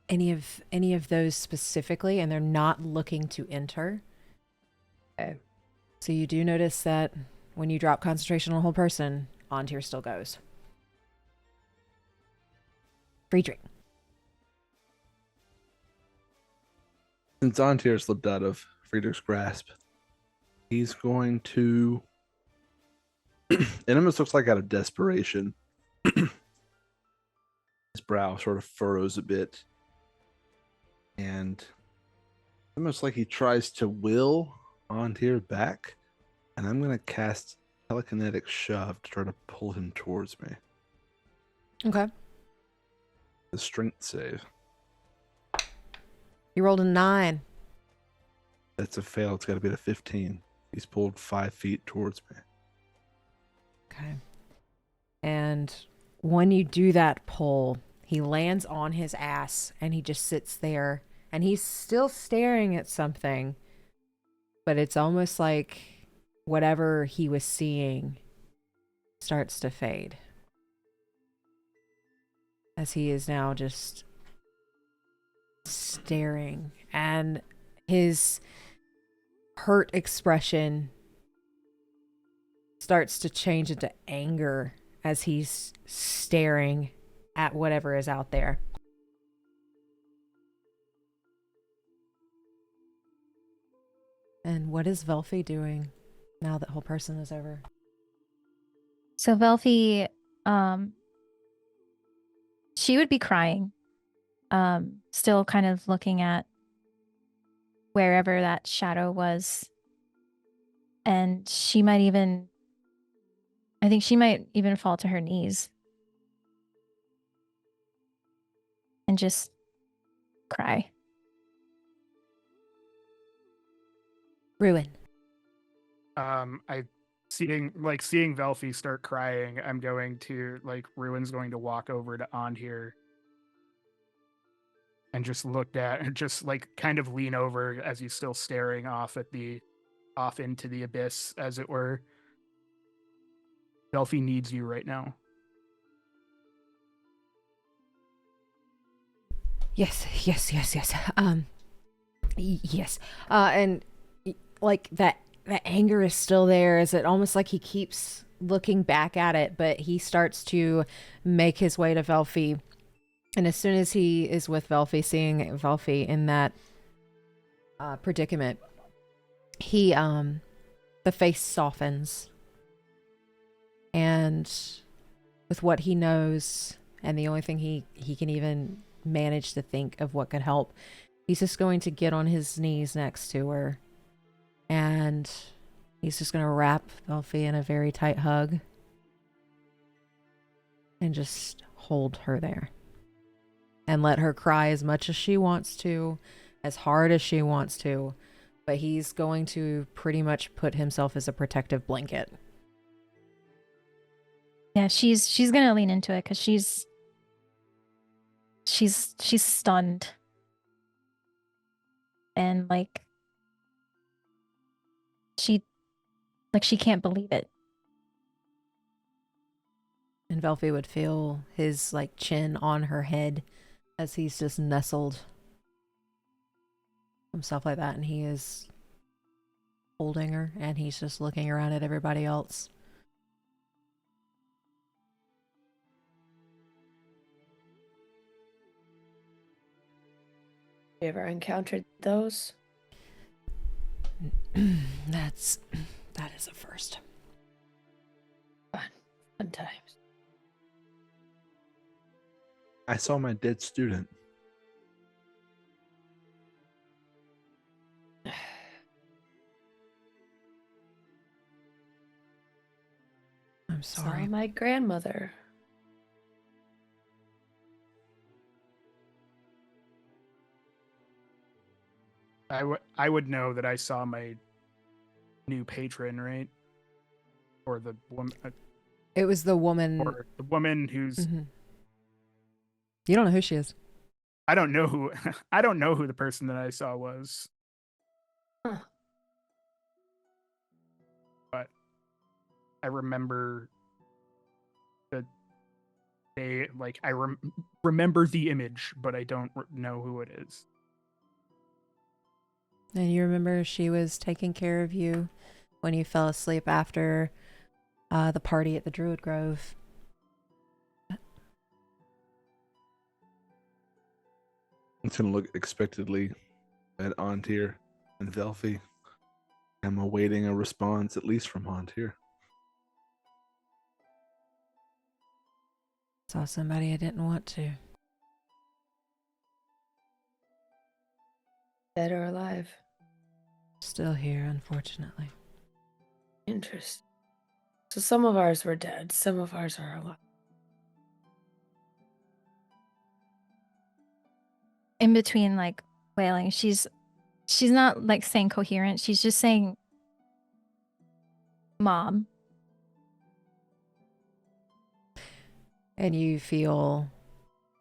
any of those specifically, and they're not looking to enter. Okay. So you do notice that when you drop concentration on a whole person, Ontir still goes. Friedrich. Since Ontir slipped out of Friedrich's grasp, he's going to. It almost looks like out of desperation. His brow sort of furrows a bit. And almost like he tries to will Ontir back. And I'm going to cast Telekinetic Shove to try to pull him towards me. Okay. The strength save. You rolled a 9. That's a fail. It's got to be a 15. He's pulled 5 feet towards me. Okay. And when you do that pull, he lands on his ass and he just sits there and he's still staring at something. But it's almost like whatever he was seeing starts to fade. As he is now just staring, and his hurt expression starts to change into anger as he's staring at whatever is out there. And what is Velfi doing now that whole person is over? So Velfi, she would be crying, still kind of looking at wherever that shadow was. And I think she might even fall to her knees and just cry. Ruin. Seeing Velfi start crying, I'm going to Ruin's going to walk over to Ontir and just look at and just kind of lean over as he's still staring off into the abyss, as it were. Velfi needs you right now. Yes. Yes. And that anger is still there. Is it almost like he keeps looking back at it, but he starts to make his way to Velfi. And as soon as he is with Velfi, seeing Velfi in that predicament, the face softens. And with what he knows, and the only thing he can even manage to think of what could help, he's just going to get on his knees next to her. And he's just going to wrap Velfi in a very tight hug. And just hold her there. And let her cry as much as she wants to, as hard as she wants to. but he's going to pretty much put himself as a protective blanket. Yeah, she's gonna lean into it because she's stunned. And like she can't believe it. And Velfie would feel his like chin on her head as he's just nestled himself like that, and he is holding her, and he's just looking around at everybody else. You ever encountered those? That is a first. Fun times. I saw my dead student. I'm sorry. Saw my grandmother. I would know that I saw my new patron, right? Or the woman, It was the woman. or the woman who's Mhm. You don't know who she is. I don't know who I don't know who the person that I saw was. Huh. But I remember that they like I remember the image, but I don't know who it is. And you remember she was taking care of you when you fell asleep after the party at the Druid Grove. I'm just gonna look expectantly at Antir and Velfie. I'm awaiting a response, at least from Antir. Saw somebody I didn't want to. Dead or alive? Still here, unfortunately. Interesting. So some of ours were dead, some of ours are alive. In between like wailing, she's not like saying coherent. She's just saying mom. And you feel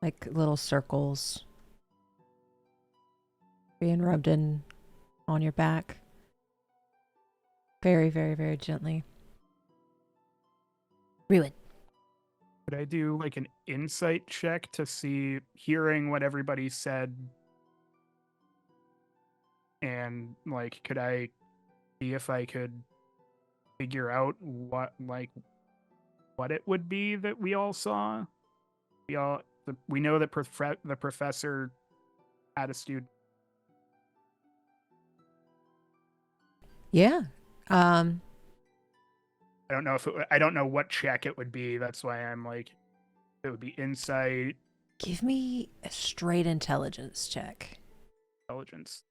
like little circles being rubbed in on your back. Very, very, very gently. Ruin. Could I do like an insight check to see, hearing what everybody said, and like could I see if I could figure out what it would be that we all saw? We know that the professor had a student. Yeah. I don't know what check it would be. That's why I'm like, it would be insight, Give me a straight intelligence check. intelligence.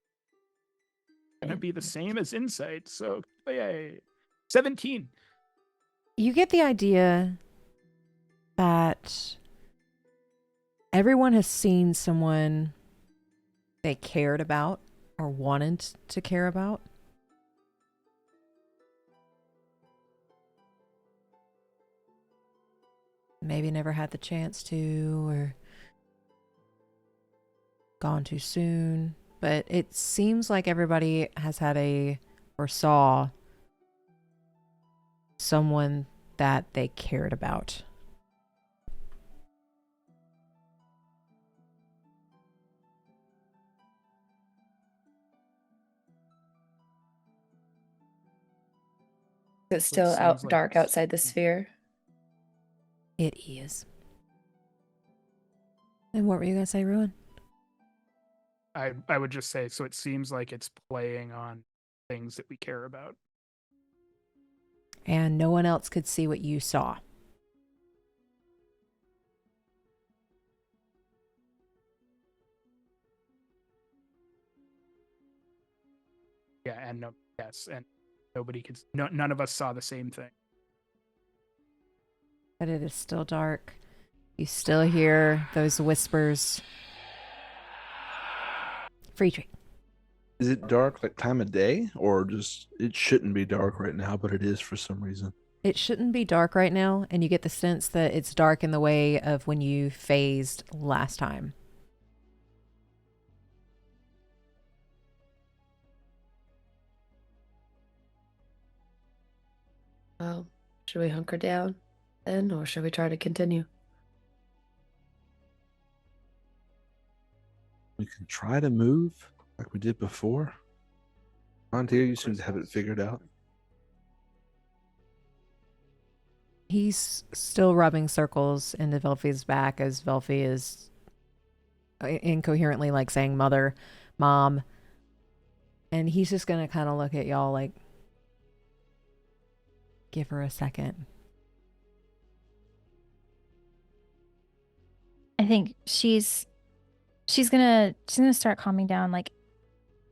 Gonna be the same as insight. So yay, 17. You get the idea that everyone has seen someone they cared about or wanted to care about. Maybe never had the chance to, or gone too soon. But it seems like everybody has had or saw someone that they cared about. Is it still out seems like dark it's- outside the sphere? It is. And what were you going to say, Ruin? I would just say, so it seems like it's playing on things that we care about. And no one else could see what you saw. Yeah, and yes, and nobody could. None of us saw the same thing. But it is still dark. You still hear those whispers. Free tree. Is it dark like time of day, or just it shouldn't be dark right now, but it is for some reason? It shouldn't be dark right now, and you get the sense that it's dark in the way of when you phased last time. Well, should we hunker down then, or should we try to continue? We can try to move like we did before. Montier, you seem to have it figured out. He's still rubbing circles into Velfi's back as Velfi is incoherently like saying mother, mom. And he's just gonna kind of look at y'all like, give her a second. I think she's gonna start calming down, like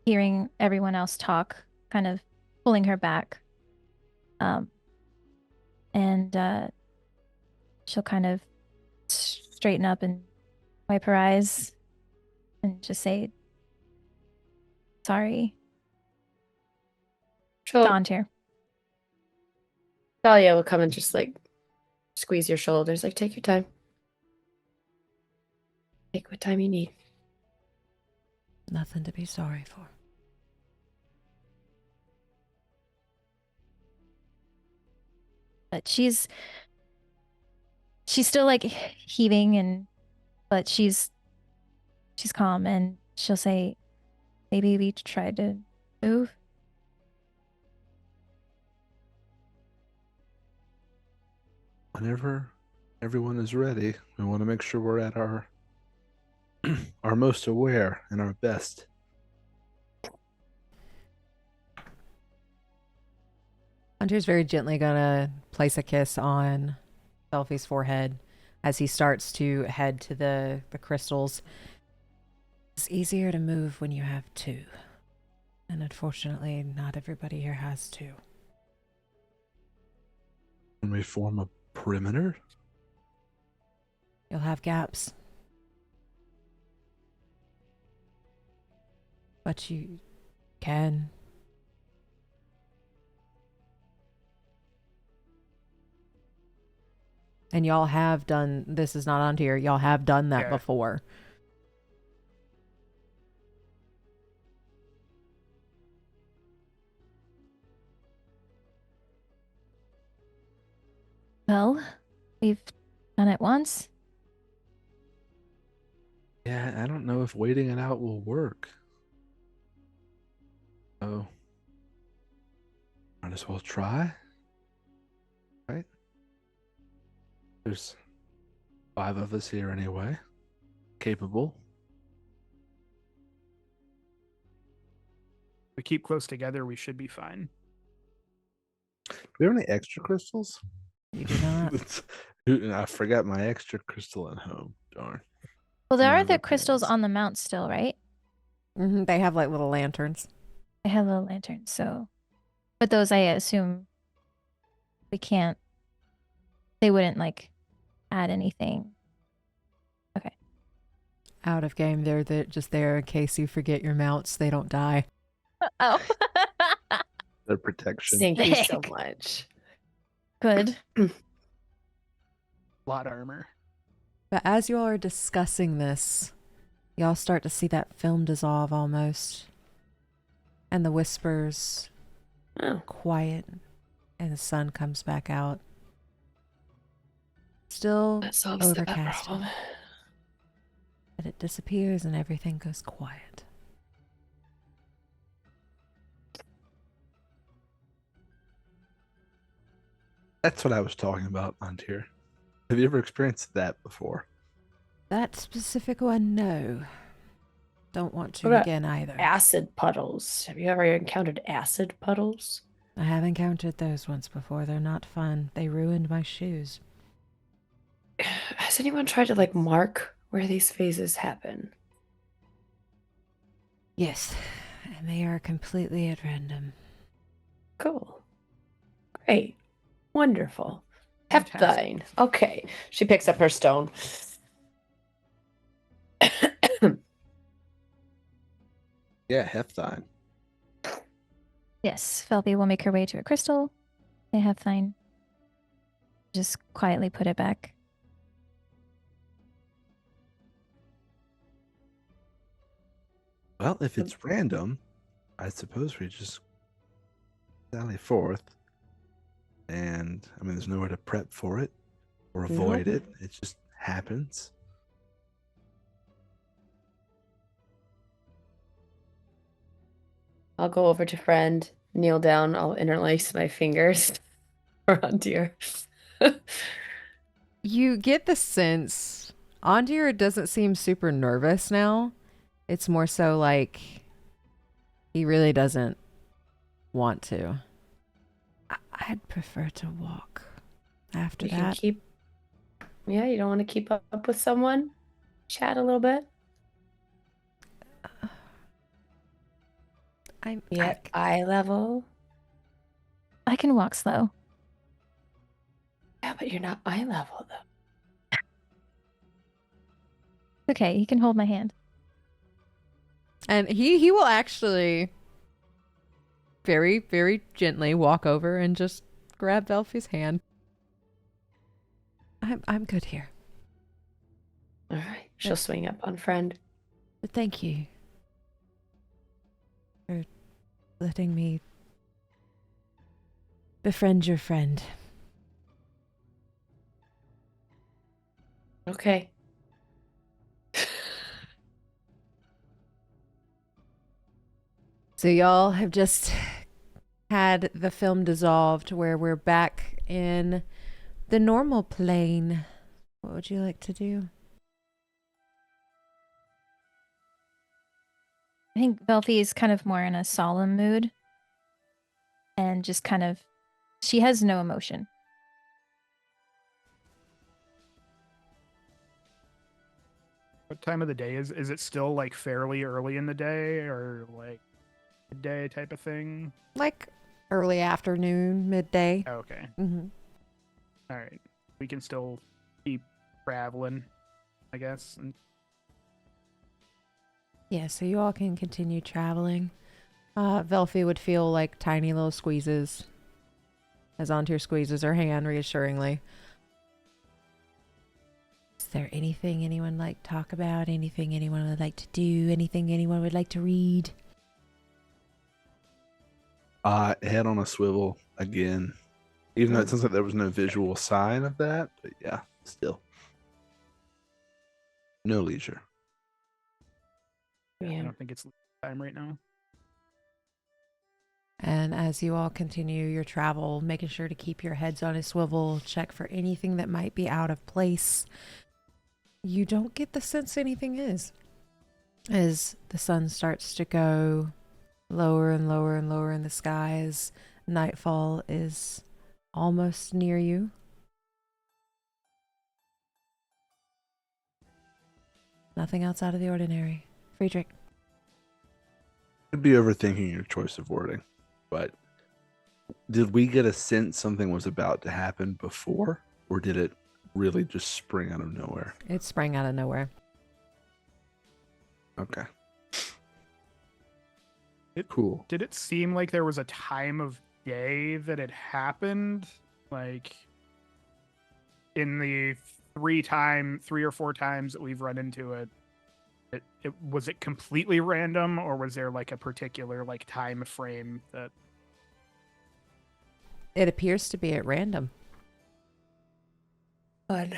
hearing everyone else talk, kind of pulling her back. And she'll kind of straighten up and wipe her eyes and just say, sorry. Dawn's here. Talia will come and just like squeeze your shoulders, like take your time. Take what time you need. Nothing to be sorry for. But she's still like heaving, but she's calm, and she'll say, maybe we tried to move. Whenever everyone is ready, we want to make sure we're at our our most aware and our best. Hunter's very gently gonna place a kiss on Velfi's forehead as he starts to head to the crystals. It's easier to move when you have two. And unfortunately, not everybody here has two. When we form a perimeter? You'll have gaps. But you can. And y'all have done, this is not on here, y'all have done that before. Well, we've done it once. Yeah, I don't know if waiting it out will work. So, might as well try. Right? There's 5 of us here anyway. Capable. If we keep close together, we should be fine. Do we have any extra crystals? You do not. I forgot my extra crystal at home. Darn. Well, there No, are the that crystals is. on the mount still, right? Mm-hmm. They have like little lanterns. They have little lanterns, so. But those, I assume, we can't. They wouldn't like add anything. Okay. Out of game, they're just there in case you forget your mounts. They don't die. Oh. Their protection. Thank you so Sick. much. Good. Plot armor. But as you all are discussing this, y'all start to see that film dissolve almost. And the whispers Oh. quiet, and the sun comes back out. Still That solves that overcast, problem. but it disappears and everything goes quiet. That's what I was talking about, Montier. Have you ever experienced that before? That specific one, no. Don't want to What about again either. Acid puddles. Have you ever encountered acid puddles? I have encountered those once before. They're not fun. They ruined my shoes. Has anyone tried to like mark where these phases happen? Yes, and they are completely at random. Cool. Great. Wonderful. Fantastic. Heptine. Okay. She picks up her stone. Yeah, Heptine. Yes, Felby will make her way to a crystal. They have fine. Just quietly put it back. Well, if it's random, I suppose we just sally forth. And I mean, there's nowhere to prep for it or avoid it. It just happens. I'll go over to friend, kneel down. I'll interlace my fingers around deer. You get the sense Andir doesn't seem super nervous now. It's more so like he really doesn't want to. I'd prefer to walk after You can that. keep. Yeah, you don't want to keep up with someone? Chat a little bit? I'm Yeah, eye level. I can walk slow. Yeah, but you're not eye level though. Okay, he can hold my hand. and he will actually very, very gently walk over and just grab Velfie's hand. I'm good here. All right. She'll swing up on friend. But thank you for letting me befriend your friend. Okay. So y'all have just had the film dissolved where we're back in the normal plane. What would you like to do? I think Velfie is kind of more in a solemn mood. And just kind of, she has no emotion. What time of the day is it still like fairly early in the day or like midday type of thing? Like early afternoon, midday. Oh, okay. Mm-hmm. All right. We can still keep traveling, I guess. And Yeah, so you all can continue traveling. Velfie would feel like tiny little squeezes as Antir squeezes her hand reassuringly. Is there anything anyone would like to talk about? Anything anyone would like to do? Anything anyone would like to read? Head on a swivel again. Even though it sounds like there was no visual sign of that, but yeah, still. No leisure. I Yeah. don't think it's time right now. And as you all continue your travel, making sure to keep your heads on a swivel, check for anything that might be out of place. You don't get the sense anything is. As the sun starts to go lower and lower and lower in the skies, nightfall is almost near you. Nothing else out of the ordinary. Friedrich. Could be overthinking your choice of wording, but did we get a sense something was about to happen before, or did it really just spring out of nowhere? It sprang out of nowhere. Okay. It- Cool. Did it seem like there was a time of day that it happened? Like in the three or four times that we've run into it, was it completely random, or was there like a particular like time frame that? It appears to be at random. Fun.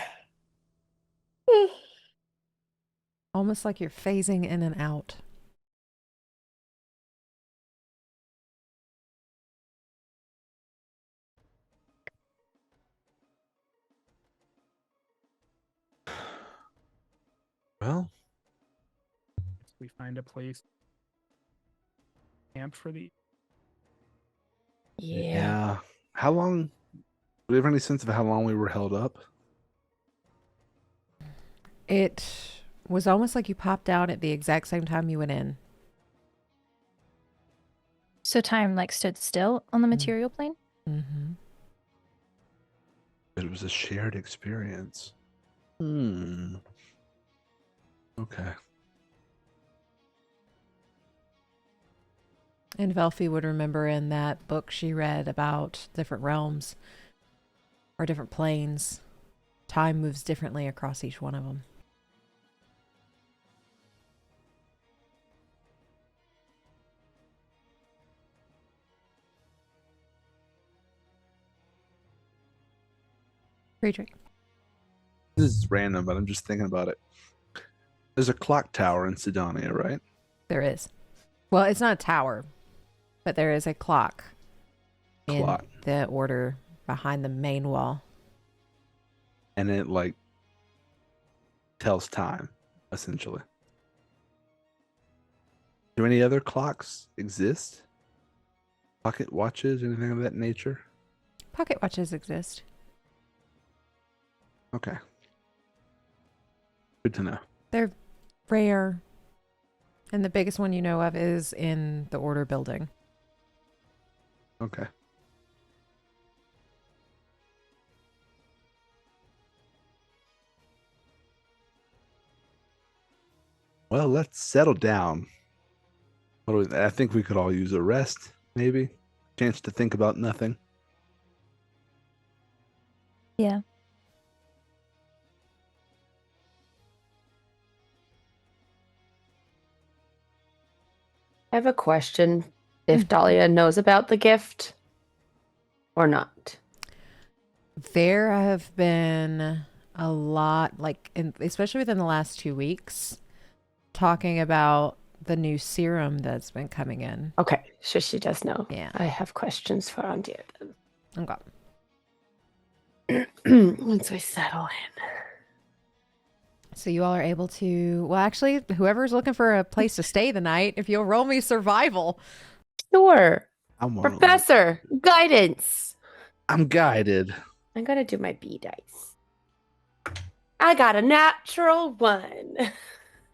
Almost like you're phasing in and out. Well, We find a place camp for the. Yeah. How long? Do we have any sense of how long we were held up? It was almost like you popped out at the exact same time you went in. So time like stood still on the material plane? Mm-hmm. It was a shared experience. Okay. And Velfi would remember in that book she read about different realms or different planes. Time moves differently across each one of them. Friedrich. This is random, but I'm just thinking about it. There's a clock tower in Sydonea, right? There is. Well, it's not a tower, but there is a clock. Clock. In the order behind the main wall. And it like tells time, essentially. Do any other clocks exist? Pocket watches, anything of that nature? Pocket watches exist. Okay. Good to know. They're rare. And the biggest one you know of is in the Order building. Okay. Well, let's settle down. I think we could all use a rest, maybe. Chance to think about nothing. Yeah. I have a question. If Dahlia knows about the gift or not. There have been a lot, especially within the last 2 weeks, talking about the new serum that's been coming in. Okay, so she does know. Yeah. I have questions for Andir Okay. then. Once I settle in. So you all are able to, well, actually, whoever's looking for a place to stay the night, if you'll roll me survival. Sure. I'm Professor, guidance. I'm guided. I gotta do my B dice. I got a natural 1.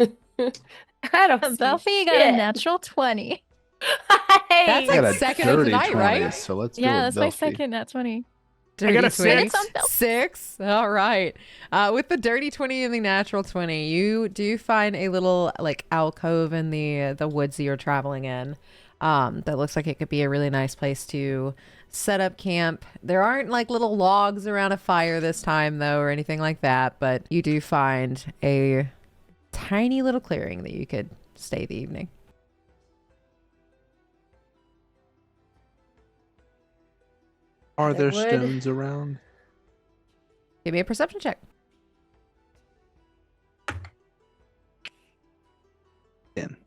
I don't see Belfie got a shit. natural 20. Hey! That's I got like a second of the dirty night, 20, right? So let's Yeah, go that's with my Belfie. second nat 20. I got a Dirty 6. 20. 6. All right. With the dirty 20 and the natural 20, you do find a little alcove in the woods you're traveling in. That looks like it could be a really nice place to set up camp. There aren't little logs around a fire this time though, or anything like that, but you do find a tiny little clearing that you could stay the evening. Are there Wood. stones around? Give me a perception check. 10.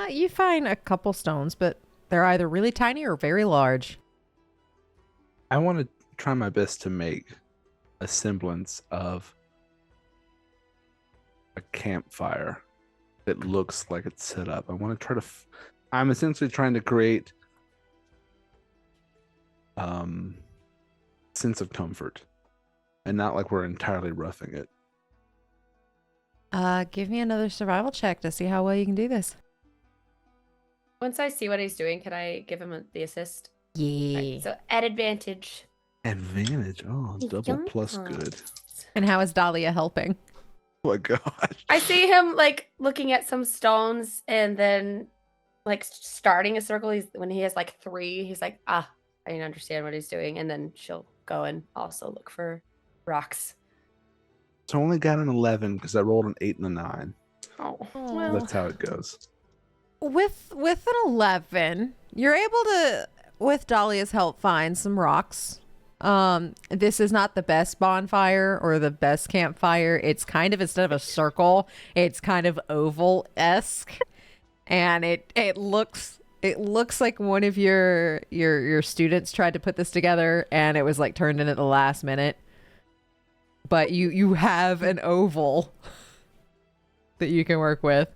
You find a couple stones, but they're either really tiny or very large. I want to try my best to make a semblance of a campfire that looks like it's set up. I want to try to. I'm essentially trying to create sense of comfort, and not like we're entirely roughing it. Give me another survival check to see how well you can do this. Once I see what he's doing, can I give him the assist? Yeah. Right, so at advantage. Advantage. Oh, double plus good. And how is Dahlia helping? Oh my gosh. I see him looking at some stones and then starting a circle. When he has 3, he's like, I didn't understand what he's doing. And then she'll go and also look for rocks. So I only got an 11 because I rolled an 8 and a 9. Oh, Well. That's how it goes. With an 11, you're able to, with Dahlia's help, find some rocks. This is not the best bonfire or the best campfire. It's kind of, instead of a circle, it's kind of oval-esque. And it looks like one of your students tried to put this together and it was turned in at the last minute. But you have an oval that you can work with.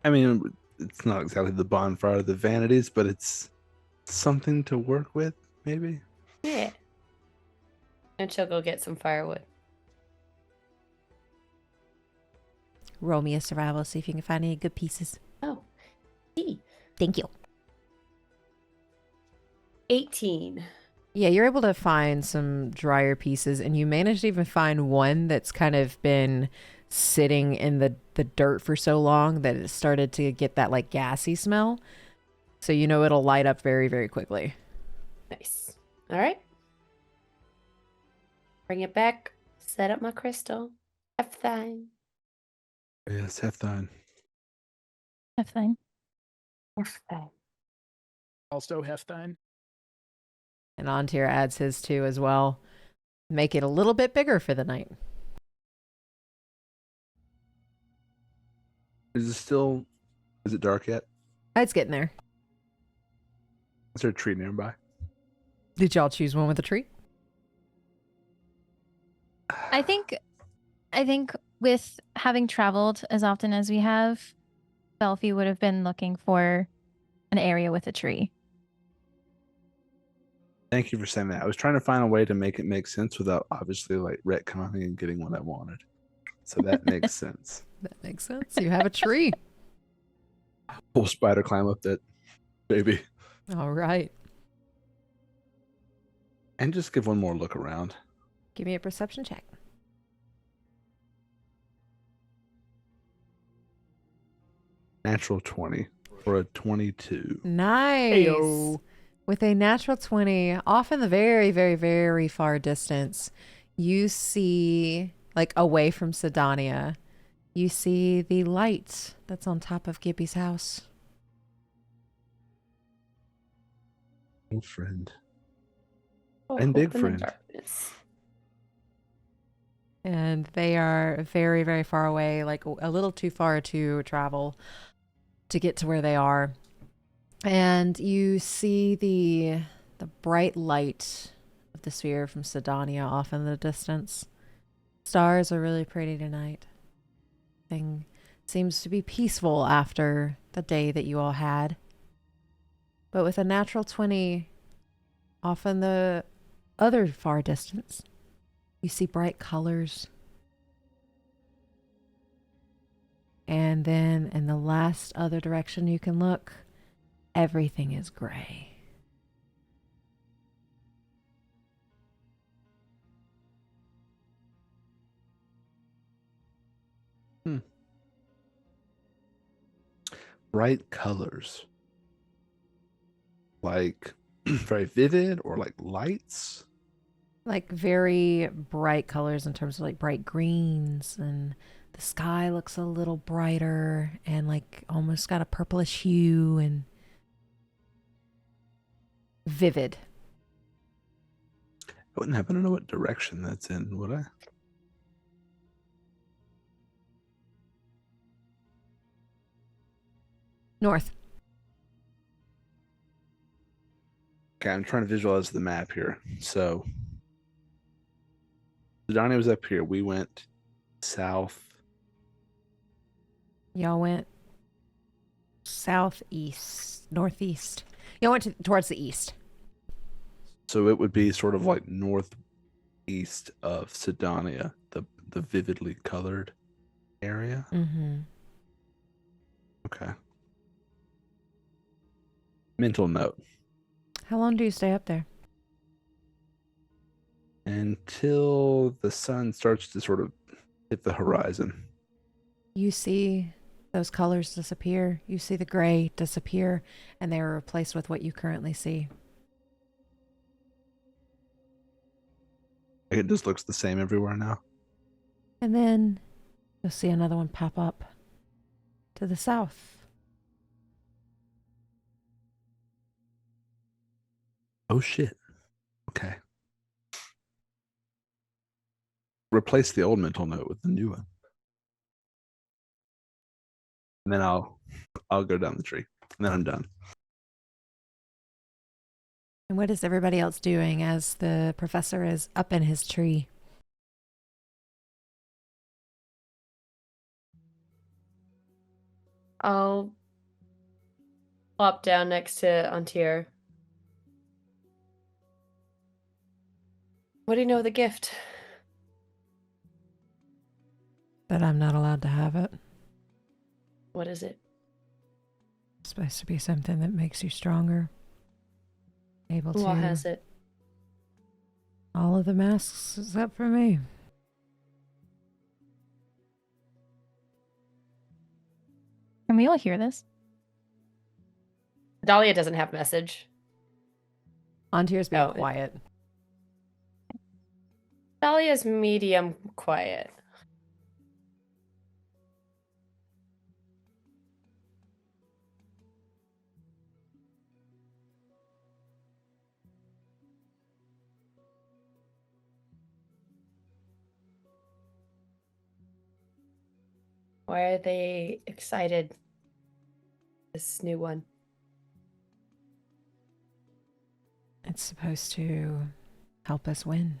I mean, it's not exactly the bonfire of the vanities, but it's something to work with, maybe. yeah. And she'll go get some firewood. Roll me a survival, see if you can find any good pieces. Oh, see. Thank you. 18. Yeah, you're able to find some drier pieces, and you managed to even find one that's kind of been sitting in the dirt for so long that it started to get that like gassy smell. So you know it'll light up very, very quickly. Nice. All right. Bring it back. Set up my crystal. F-thine. Yes, have fun. Fine. F-thine. Also Heftine. And Antir adds his too as well. Make it a little bit bigger for the night. Is it dark yet? It's getting there. Is there a tree nearby? Did y'all choose one with a tree? I think with having traveled as often as we have, Belfie would have been looking for an area with a tree. Thank you for saying that. I was trying to find a way to make it make sense without obviously like retconning and getting what I wanted. So that makes sense. That makes sense. You have a tree. Full spider climb up that baby. All right. And just give one more look around. Give me a perception check. Natural 20 for a 22. Nice. Heyo. With a natural 20, off in the very, very, very far distance, you see, like away from Sydonea, you see the light that's on top of Gibby's house. Oh, friend. Oh, And big hope in the friend. darkness. And they are very, very far away, like a little too far to travel to get to where they are. And you see the bright light of the sphere from Sydonea off in the distance. Stars are really pretty tonight. Thing seems to be peaceful after the day that you all had. But with a natural 20 off in the other far distance, you see bright colors. And then in the last other direction you can look, everything is gray. Bright colors. Like very vivid or like lights? Like very bright colors in terms of like bright greens, and the sky looks a little brighter and like almost got a purplish hue and vivid. I wouldn't happen to know what direction that's in, would I? North. Okay, I'm trying to visualize the map here. So Sydonea was up here. We went south. Y'all went southeast, northeast. Y'all went towards the east. So it would be sort of like northeast of Sydonea, the vividly colored area. Mm-hmm. Okay. Mental note. How long do you stay up there? Until the sun starts to sort of hit the horizon. You see those colors disappear. You see the gray disappear, and they are replaced with what you currently see. It just looks the same everywhere now. And then you'll see another one pop up to the south. Oh shit. Okay. Replace the old mental note with the new one. And then I'll go down the tree. And then I'm done. And what is everybody else doing as the professor is up in his tree? I'll plop down next to Antir. What do you know of the gift? That I'm not allowed to have it. What is it? It's supposed to be something that makes you stronger. Able Who all to. has it? All of the masks except for me. Can we all hear this? Dahlia doesn't have message. Antier's being Oh, quiet. Dahlia's medium quiet. Why are they excited? This new one. It's supposed to help us win.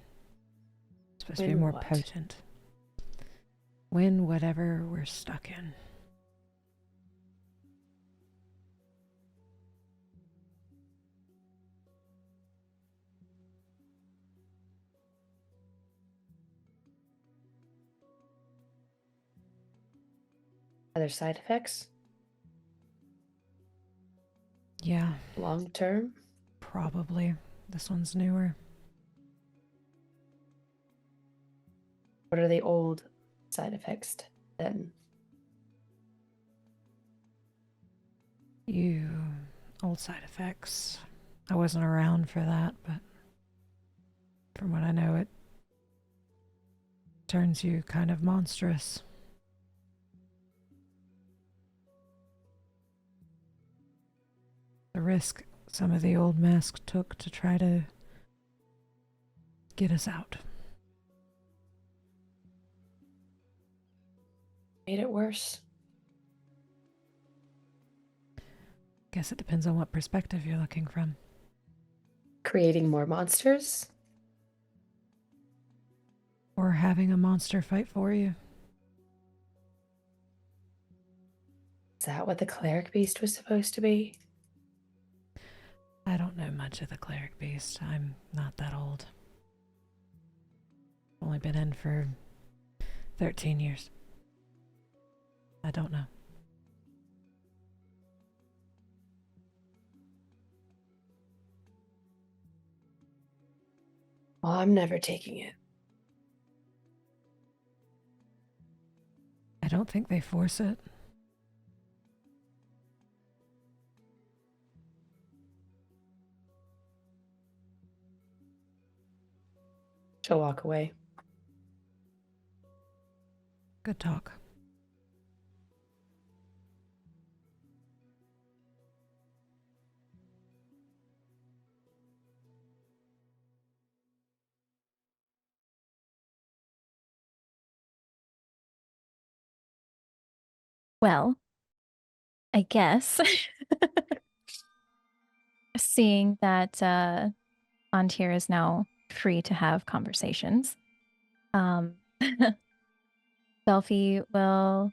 It's supposed to be Win more what? potent. Win whatever we're stuck in. Other side effects? Yeah, Long term? probably. This one's newer. What are the old side effects then? You old side effects. I wasn't around for that, but from what I know, it turns you kind of monstrous. The risk some of the old masks took to try to get us out. Made it worse? Guess it depends on what perspective you're looking from. Creating more monsters? Or having a monster fight for you. Is that what the cleric beast was supposed to be? I don't know much of the cleric beast. I'm not that old. Only been in for 13 years. I don't know. Well, I'm never taking it. I don't think they force it. She'll walk away. Good talk. Well, I guess seeing that Antir is now free to have conversations, Delphi will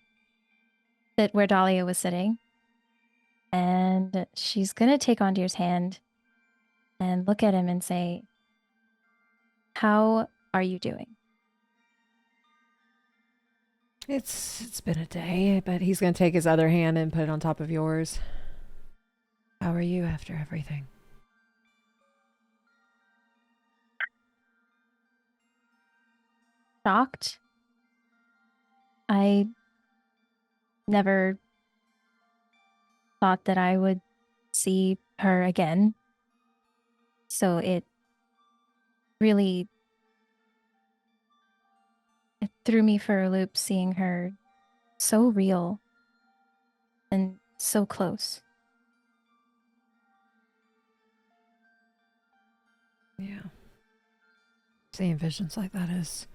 sit where Dahlia was sitting, and she's gonna take Antir's hand and look at him and say, "How are you doing?" It's been a day, but he's going to take his other hand and put it on top of yours. How are you after everything? Shocked. I never thought that I would see her again. So it really it threw me for a loop seeing her so real and so close. Yeah. Seeing visions like that it's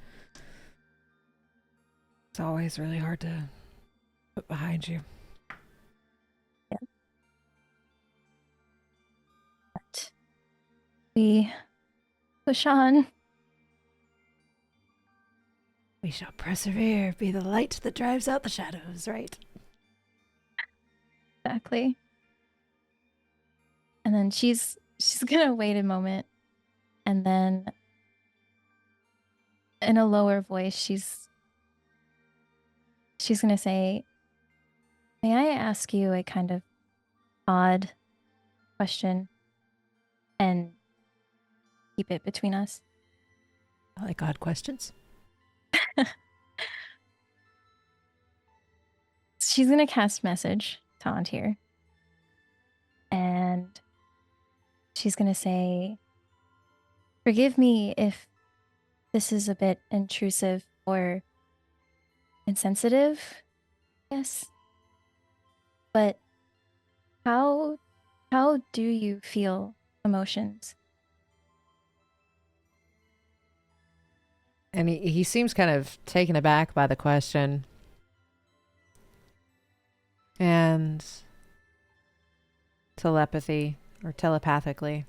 always really hard to put behind you. Yeah. But we push on. We shall persevere, be the light that drives out the shadows, right? Exactly. And then she's gonna wait a moment, and then in a lower voice she's gonna say, "May I ask you a kind of odd question and keep it between us?" I like odd questions. she's gonna cast message to Antir. And she's gonna say, "Forgive me if this is a bit intrusive or insensitive, yes. But how do you feel emotions?" And he seems kind of taken aback by the question. And telepathy or telepathically.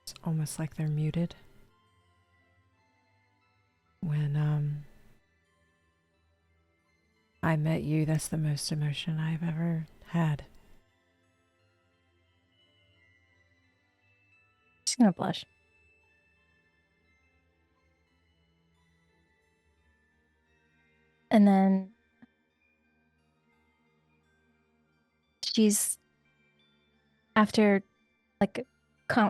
It's almost like they're muted. When I met you, that's the most emotion I've ever had. She's gonna blush. And then she's, after, like,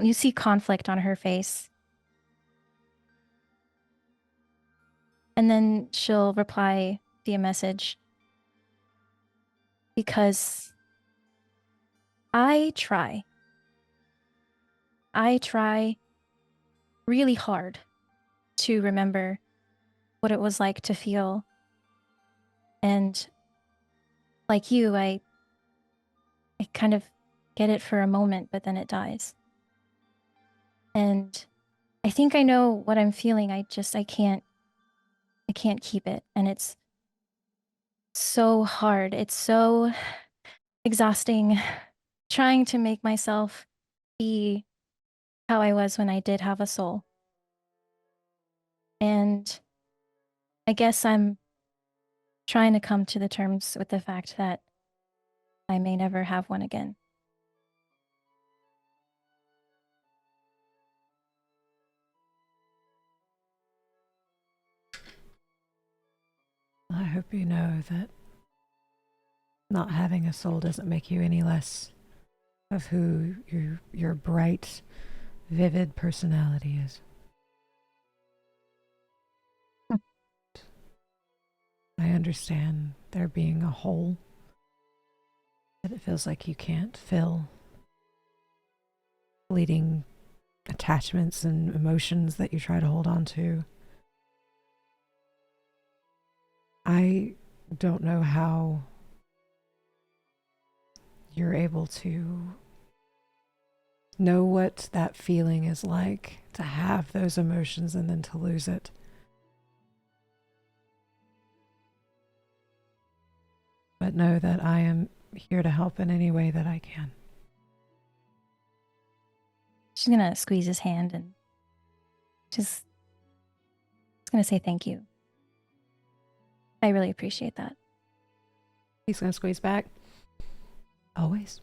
you see conflict on her face. And then she'll reply via message, "Because I try really hard to remember what it was like to feel. And like you, I kind of get it for a moment, but then it dies. And I think I know what I'm feeling. I can't keep it. And it's so hard. It's so exhausting trying to make myself be how I was when I did have a soul. And I guess I'm trying to come to the terms with the fact that I may never have one again." I hope you know that not having a soul doesn't make you any less of who your bright, vivid personality is. I understand there being a hole that it feels like you can't fill. Fleeting attachments and emotions that you try to hold on to. I don't know how you're able to know what that feeling is like, to have those emotions and then to lose it. But know that I am here to help in any way that I can. She's gonna squeeze his hand and just gonna say thank you. I really appreciate that. He's going to squeeze back. Always.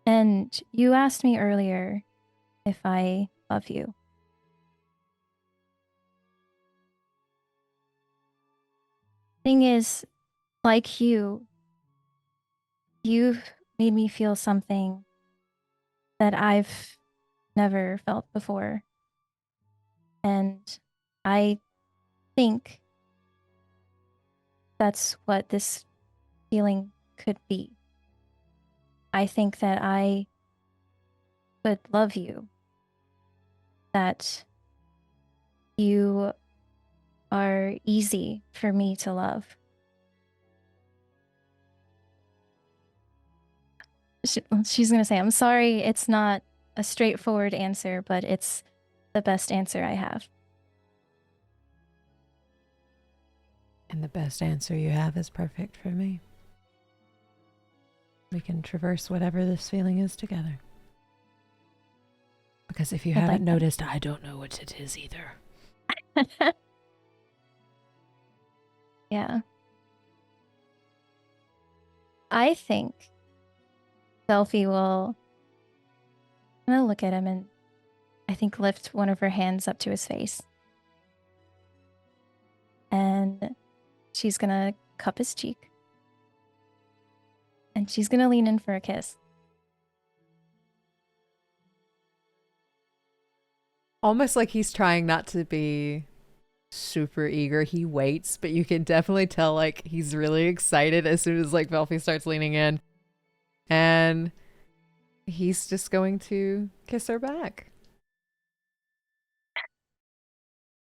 And you asked me earlier if I love you. Thing is, like you've made me feel something that I've never felt before. And I think that's what this feeling could be. I think that I would love you. That you are easy for me to love. She's going to say, "I'm sorry, it's not a straightforward answer, but it's the best answer I have." And the best answer you have is perfect for me. We can traverse whatever this feeling is together. Because if you I'd haven't like that. noticed, I don't know what it is either. Yeah. I think Selphie will, I'm gonna look at him and I think lift one of her hands up to his face. And she's gonna cup his cheek. And she's gonna lean in for a kiss. Almost like he's trying not to be super eager. He waits, but you can definitely tell like he's really excited as soon as like Velfie starts leaning in. And he's just going to kiss her back.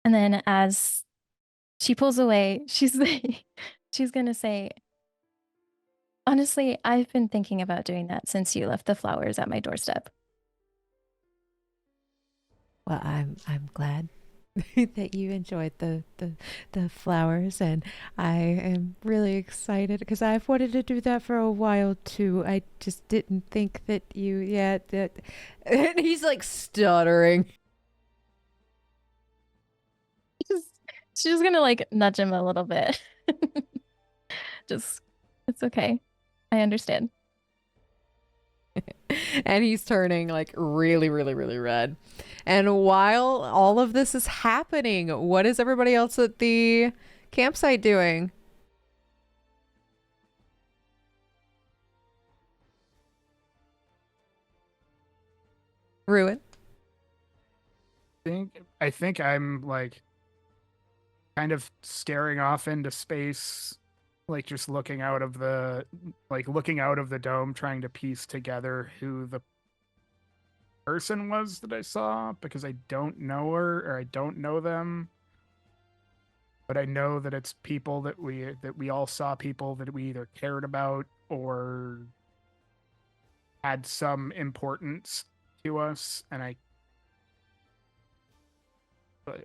And then as she pulls away, she's gonna say, honestly, I've been thinking about doing that since you left the flowers at my doorstep. Well, I'm glad that you enjoyed the flowers, and I am really excited because I've wanted to do that for a while too. I just didn't think that that and he's like stuttering. She's gonna like nudge him a little bit. Just, it's okay. I understand. And he's turning like really, really, really red. And while all of this is happening, what is everybody else at the campsite doing? Ruin? I think I'm like kind of staring off into space, like just looking out of the dome, trying to piece together who the person was that I saw, because I don't know her or I don't know them. But I know that it's people that we all saw, people that we either cared about or had some importance to us. And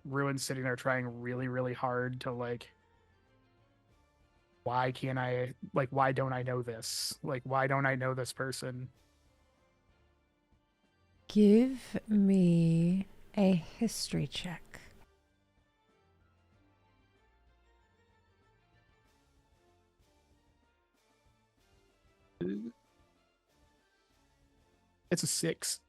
Ruin's sitting there trying really, really hard to like, why don't I know this? Like, why don't I know this person? Give me a history check. It's a 6.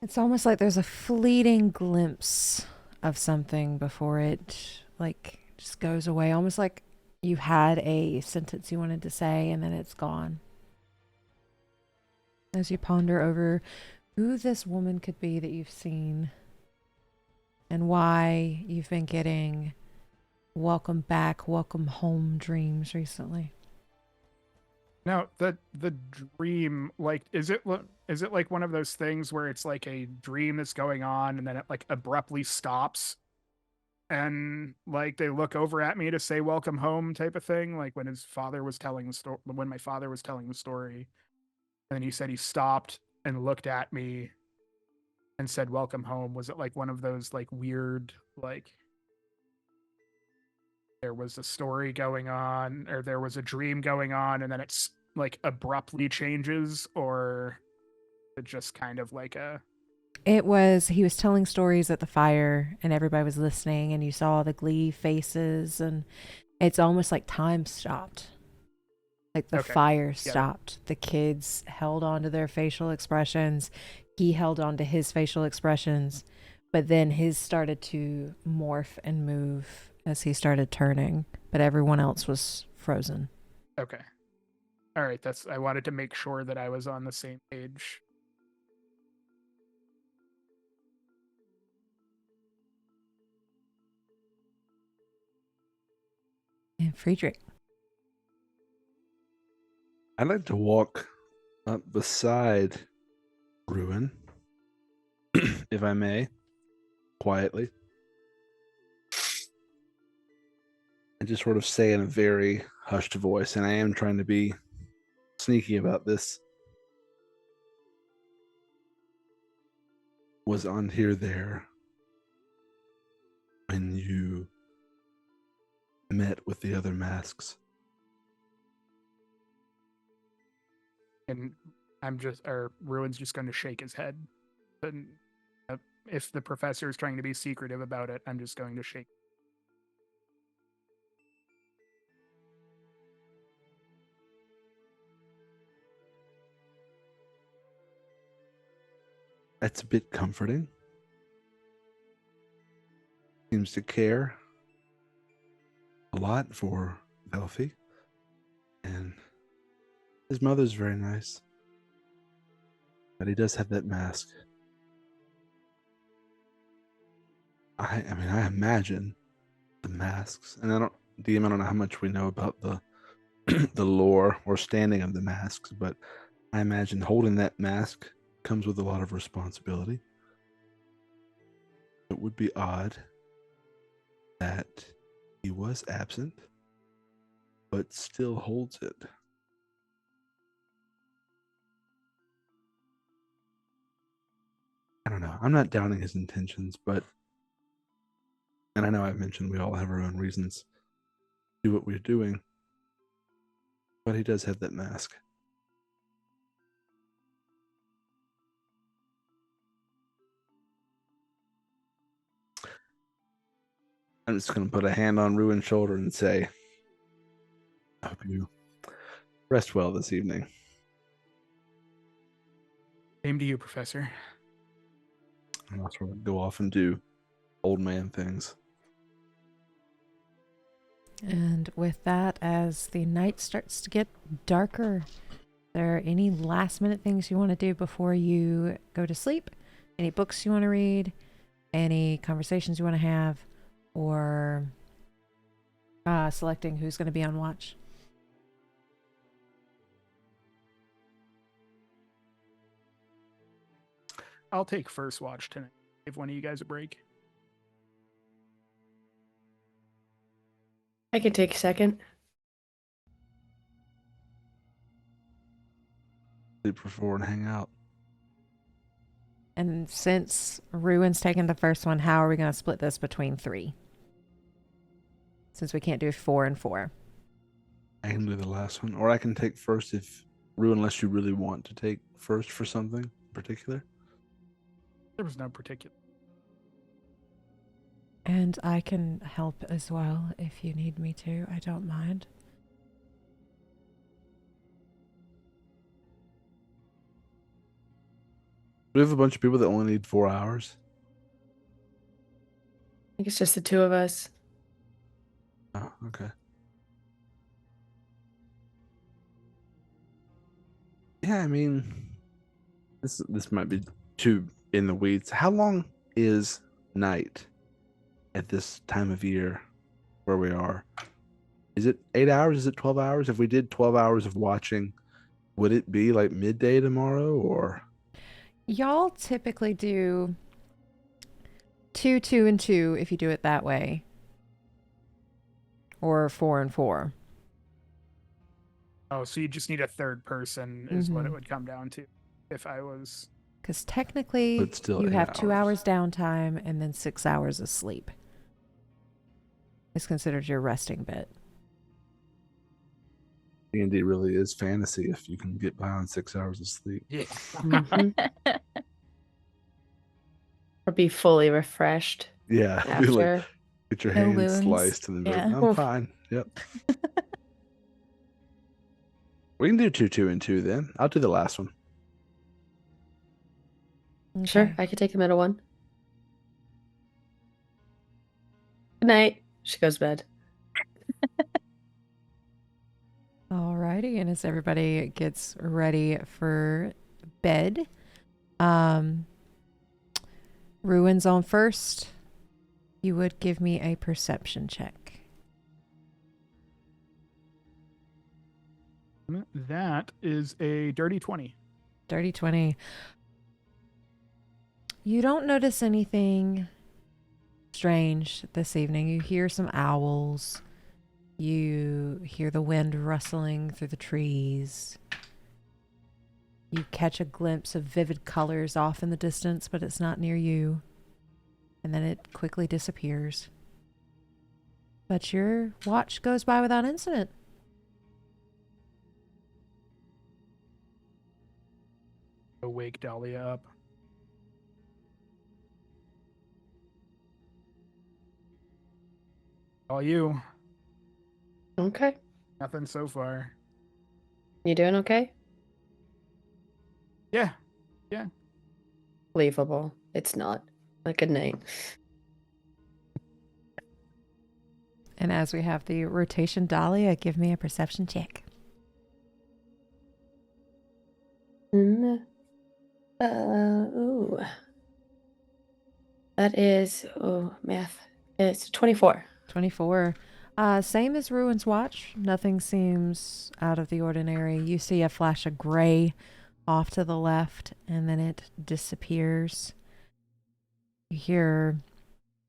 It's almost like there's a fleeting glimpse of something before it like just goes away. Almost like you had a sentence you wanted to say and then it's gone. As you ponder over who this woman could be that you've seen and why you've been getting welcome back, welcome home dreams recently. Now, the dream, like, is it like one of those things where it's like a dream that's going on and then it like abruptly stops and like they look over at me to say welcome home type of thing, like when his father was telling the story, when my father was telling the story, and then he said he stopped and looked at me and said welcome home? Was it like one of those like weird, like there was a story going on or there was a dream going on and then it's like abruptly changes, or it just kind of like It was, he was telling stories at the fire and everybody was listening and you saw the glee faces and it's almost like time stopped. Like the Okay. fire stopped. The kids held on to their facial expressions. He held on to his facial expressions, but then his started to morph and move as he started turning, but everyone else was frozen. Okay. All right, I wanted to make sure that I was on the same page. And Friedrich. I'd like to walk up beside Ruin, if I may, quietly. And just sort of say in a very hushed voice, and I am trying to be sneaky about this. Was on here there when you met with the other masks? And Ruin's just going to shake his head. And if the professor is trying to be secretive about it, I'm just going to shake. That's a bit comforting. Seems to care a lot for Velfie. And his mother's very nice. But he does have that mask. I mean, I imagine the masks, and I don't know how much we know about the the lore or standing of the masks, but I imagine holding that mask comes with a lot of responsibility. It would be odd that he was absent, but still holds it. I don't know. I'm not doubting his intentions, but, and I know I've mentioned we all have our own reasons to do what we're doing, but he does have that mask. I'm just going to put a hand on Ruin's shoulder and say, I hope you rest well this evening. Same to you, Professor. And I'll sort of go off and do old man things. And with that, as the night starts to get darker, are there any last minute things you want to do before you go to sleep? Any books you want to read? Any conversations you want to have? Or selecting who's going to be on watch? I'll take first watch tonight. Give one of you guys a break. I can take second. Sleep for 4 and hang out. And since Ruin's taking the first one, how are we going to split this between 3? Since we can't do 4 and 4. I can do the last one, or I can take first if Ruin, unless you really want to take first for something in particular. There was no particular. And I can help as well if you need me to. I don't mind. We have a bunch of people that only need 4 hours. I think it's just the two of us. Oh, okay. Yeah, I mean, this might be too in the weeds. How long is night at this time of year where we are? Is it 8 hours? Is it 12 hours? If we did 12 hours of watching, would it be like midday tomorrow, or? Y'all typically do 2, 2, and 2 if you do it that way. Or 4 and 4. Oh, so you just need a third person is what it would come down to if I was... Because technically, But still you 8 have 2 hours. hours downtime and then 6 hours of sleep. It's considered your resting bit. D&D really is fantasy if you can get by on 6 hours of sleep. Yeah. Or be fully refreshed Yeah, be like, after. get your No hands wounds. sliced and then be like, Yeah. I'm Oof. fine. Yep. We can do 2, 2, and 2 then. I'll do the last one. Sure, Okay. I could take the middle one. Good night. She goes to bed. Alrighty, and as everybody gets ready for bed, Ruin's on first. You would give me a perception check. That is a dirty 20. Dirty 20. You don't notice anything strange this evening. You hear some owls. You hear the wind rustling through the trees. You catch a glimpse of vivid colors off in the distance, but it's not near you. And then it quickly disappears. But your watch goes by without incident. Go wake Dahlia up. All you. Okay. Nothing so far. You doing okay? Yeah. Believable. It's not. Like, good night. And as we have the rotation, Dahlia, give me a perception check. Ooh. That is, oh, math. It's 24. 24. Same as Ruin's watch. Nothing seems out of the ordinary. You see a flash of gray off to the left, and then it disappears. You hear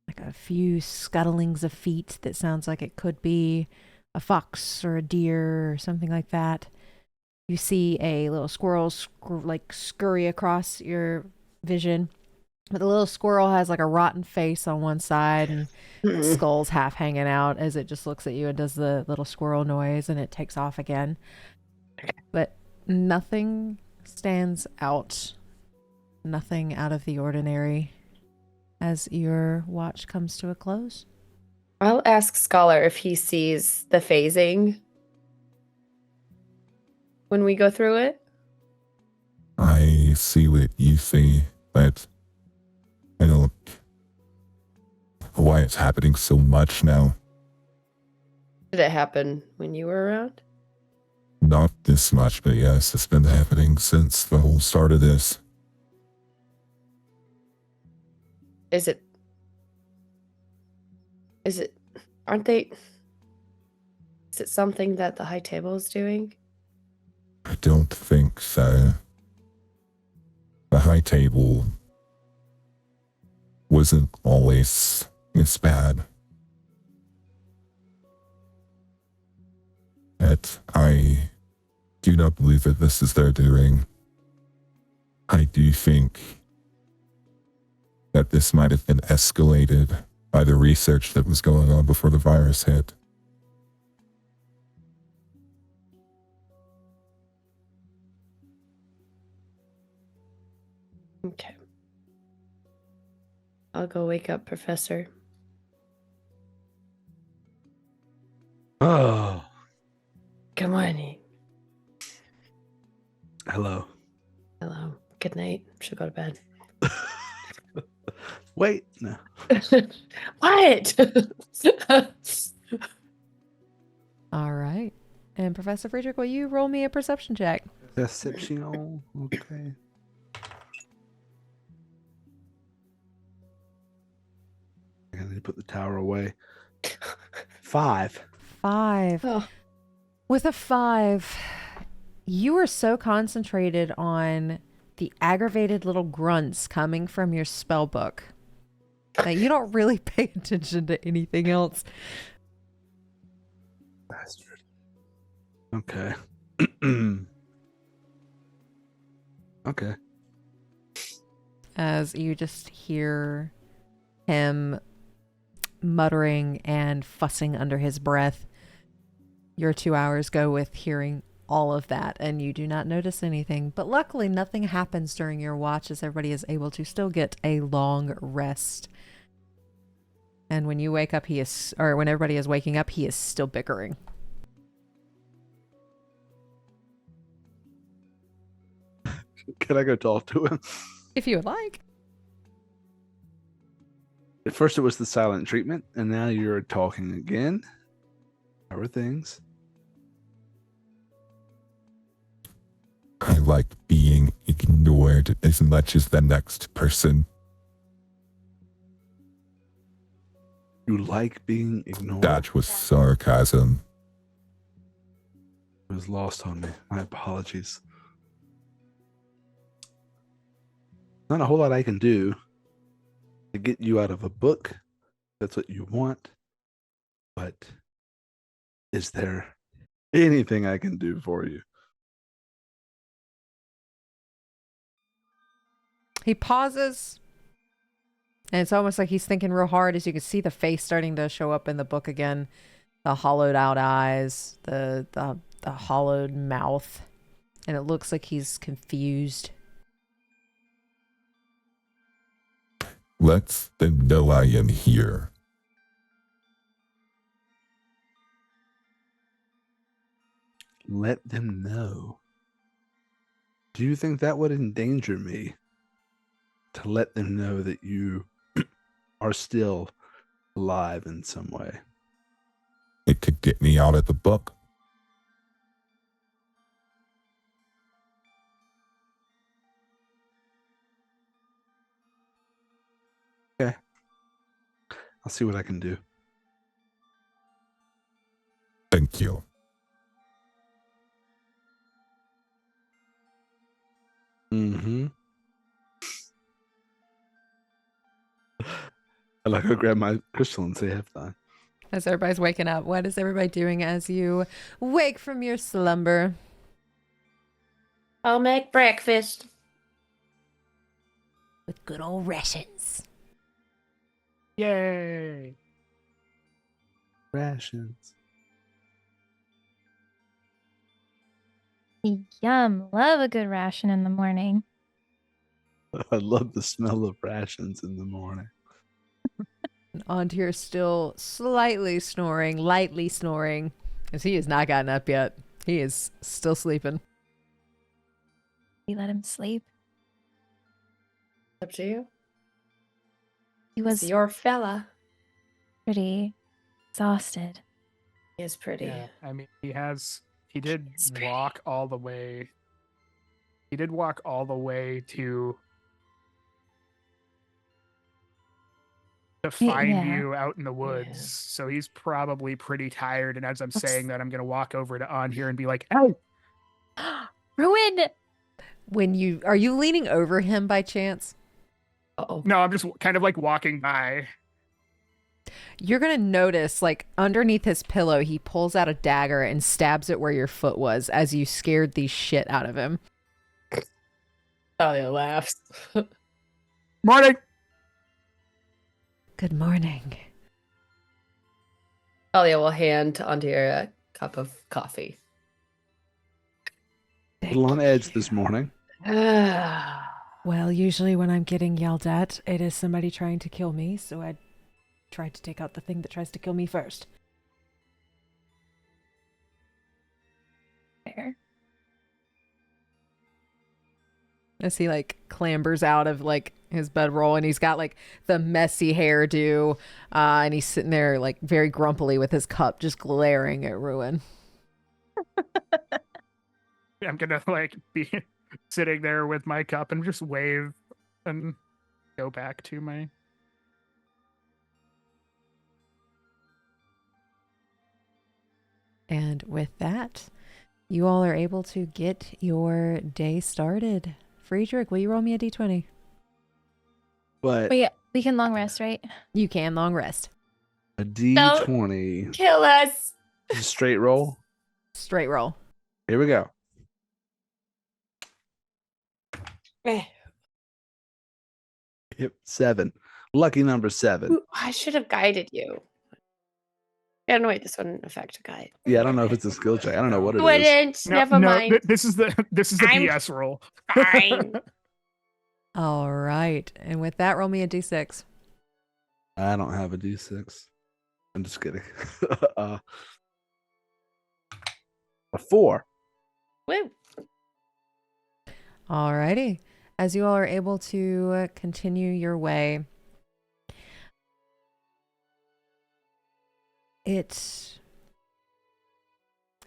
like a few scuttlings of feet that sounds like it could be a fox or a deer or something like that. You see a little squirrel scurry across your vision. But the little squirrel has like a rotten face on one side and skull's half hanging out as it just looks at you and does the little squirrel noise, and it takes off again. But nothing stands out. Nothing out of the ordinary as your watch comes to a close. I'll ask Scholar if he sees the phasing when we go through it. I see what you see, but I don't know why it's happening so much now. Did it happen when you were around? Not this much, but yes, it's been happening since the whole start of this. Is it, aren't they, is it something that the high table is doing? I don't think so. The high table wasn't always this bad. But I do not believe that this is their doing. I do think that this might have been escalated by the research that was going on before the virus hit. Okay. I'll go wake up Professor. Oh, Good morning. hello. Hello. Good night. Should go to bed. Wait, no. What? All right. And Professor Friedrich, will you roll me a perception check? Perception. Okay. I need to put the tower away. 5. 5. Oh. With a 5, you are so concentrated on the aggravated little grunts coming from your spell book that you don't really pay attention to anything else. Bastard. Okay. Okay. As you just hear him muttering and fussing under his breath. Your 2 hours go with hearing all of that, and you do not notice anything. But luckily, nothing happens during your watch, as everybody is able to still get a long rest. And when you wake up, when everybody is waking up, he is still bickering. Can I go talk to him? If you would like. At first it was the silent treatment, and now you're talking again. How are things? I like being ignored as much as the next person. You like being ignored? That was sarcasm. It was lost on me. My apologies. Not a whole lot I can do to get you out of a book. That's what you want. But is there anything I can do for you? He pauses, and it's almost like he's thinking real hard, as you can see the face starting to show up in the book again. The hollowed out eyes, the hollowed mouth, and it looks like he's confused. Let them know I am here. Let them know. Do you think that would endanger me? To let them know that you are still alive in some way? It could get me out of the book. Okay. I'll see what I can do. Thank you. Mm-hmm. I like to grab my crystal and say have fun. As everybody's waking up, what is everybody doing as you wake from your slumber? I'll make breakfast. With good old rations. Yay! Rations. Yum. Love a good ration in the morning. I love the smell of rations in the morning. Antir still slightly snoring, lightly snoring, as he has not gotten up yet. He is still sleeping. We let him sleep. Up to you. He It's was your fella. pretty exhausted. He is pretty. Yeah, I mean, he did It's pretty. walk all the way. He did walk all the way to find Yeah. you out in the woods. Yeah. So he's probably pretty tired. And as I'm Let's- saying that, I'm gonna walk over to On here and be like, "Hey, Ruin! Are you leaning over him by chance? Uh-oh. no, I'm just kind of like walking by." You're going to notice, like, underneath his pillow, he pulls out a dagger and stabs it where your foot was as you scared the shit out of him. Talia laughs. Morning. Good morning. Talia will hand Antir a cup of coffee. A little on edge this morning. Well, usually when I'm getting yelled at, it is somebody trying to kill me, so I try to take out the thing that tries to kill me first. Fair. As he like clambers out of like his bedroll, and he's got like the messy hairdo, and he's sitting there like very grumpily with his cup just glaring at Ruin. I'm gonna like be sitting there with my cup and just wave and go back to my. And with that, you all are able to get your day started. Friedrich, will you roll me a d20? But We can long rest, right? You can long rest. a D20 Kill us. is a straight roll. Straight roll. Here we go. Eh. Yep, 7. Lucky number 7. Ooh, I should have guided you. Yeah, no, wait, this wouldn't affect a guide. Yeah, I don't know if it's a skill check. I don't know what it is. Wouldn't. Never mind. This is the I'm BS roll. Fine. All right. And with that, roll me a d6. I don't have a D6. I'm just kidding. A 4. Woo. All righty. As you all are able to continue your way,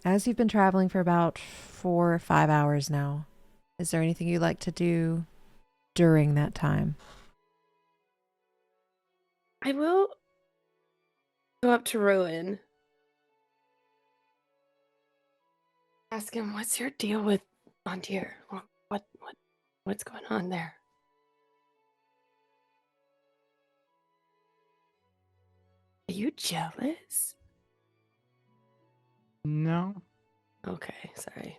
as you've been traveling for about 4 or 5 hours now, is there anything you'd like to do during that time? I will go up to Ruin. Ask him, what's your deal with Antir? What's going on there? Are you jealous? No, Okay, sorry.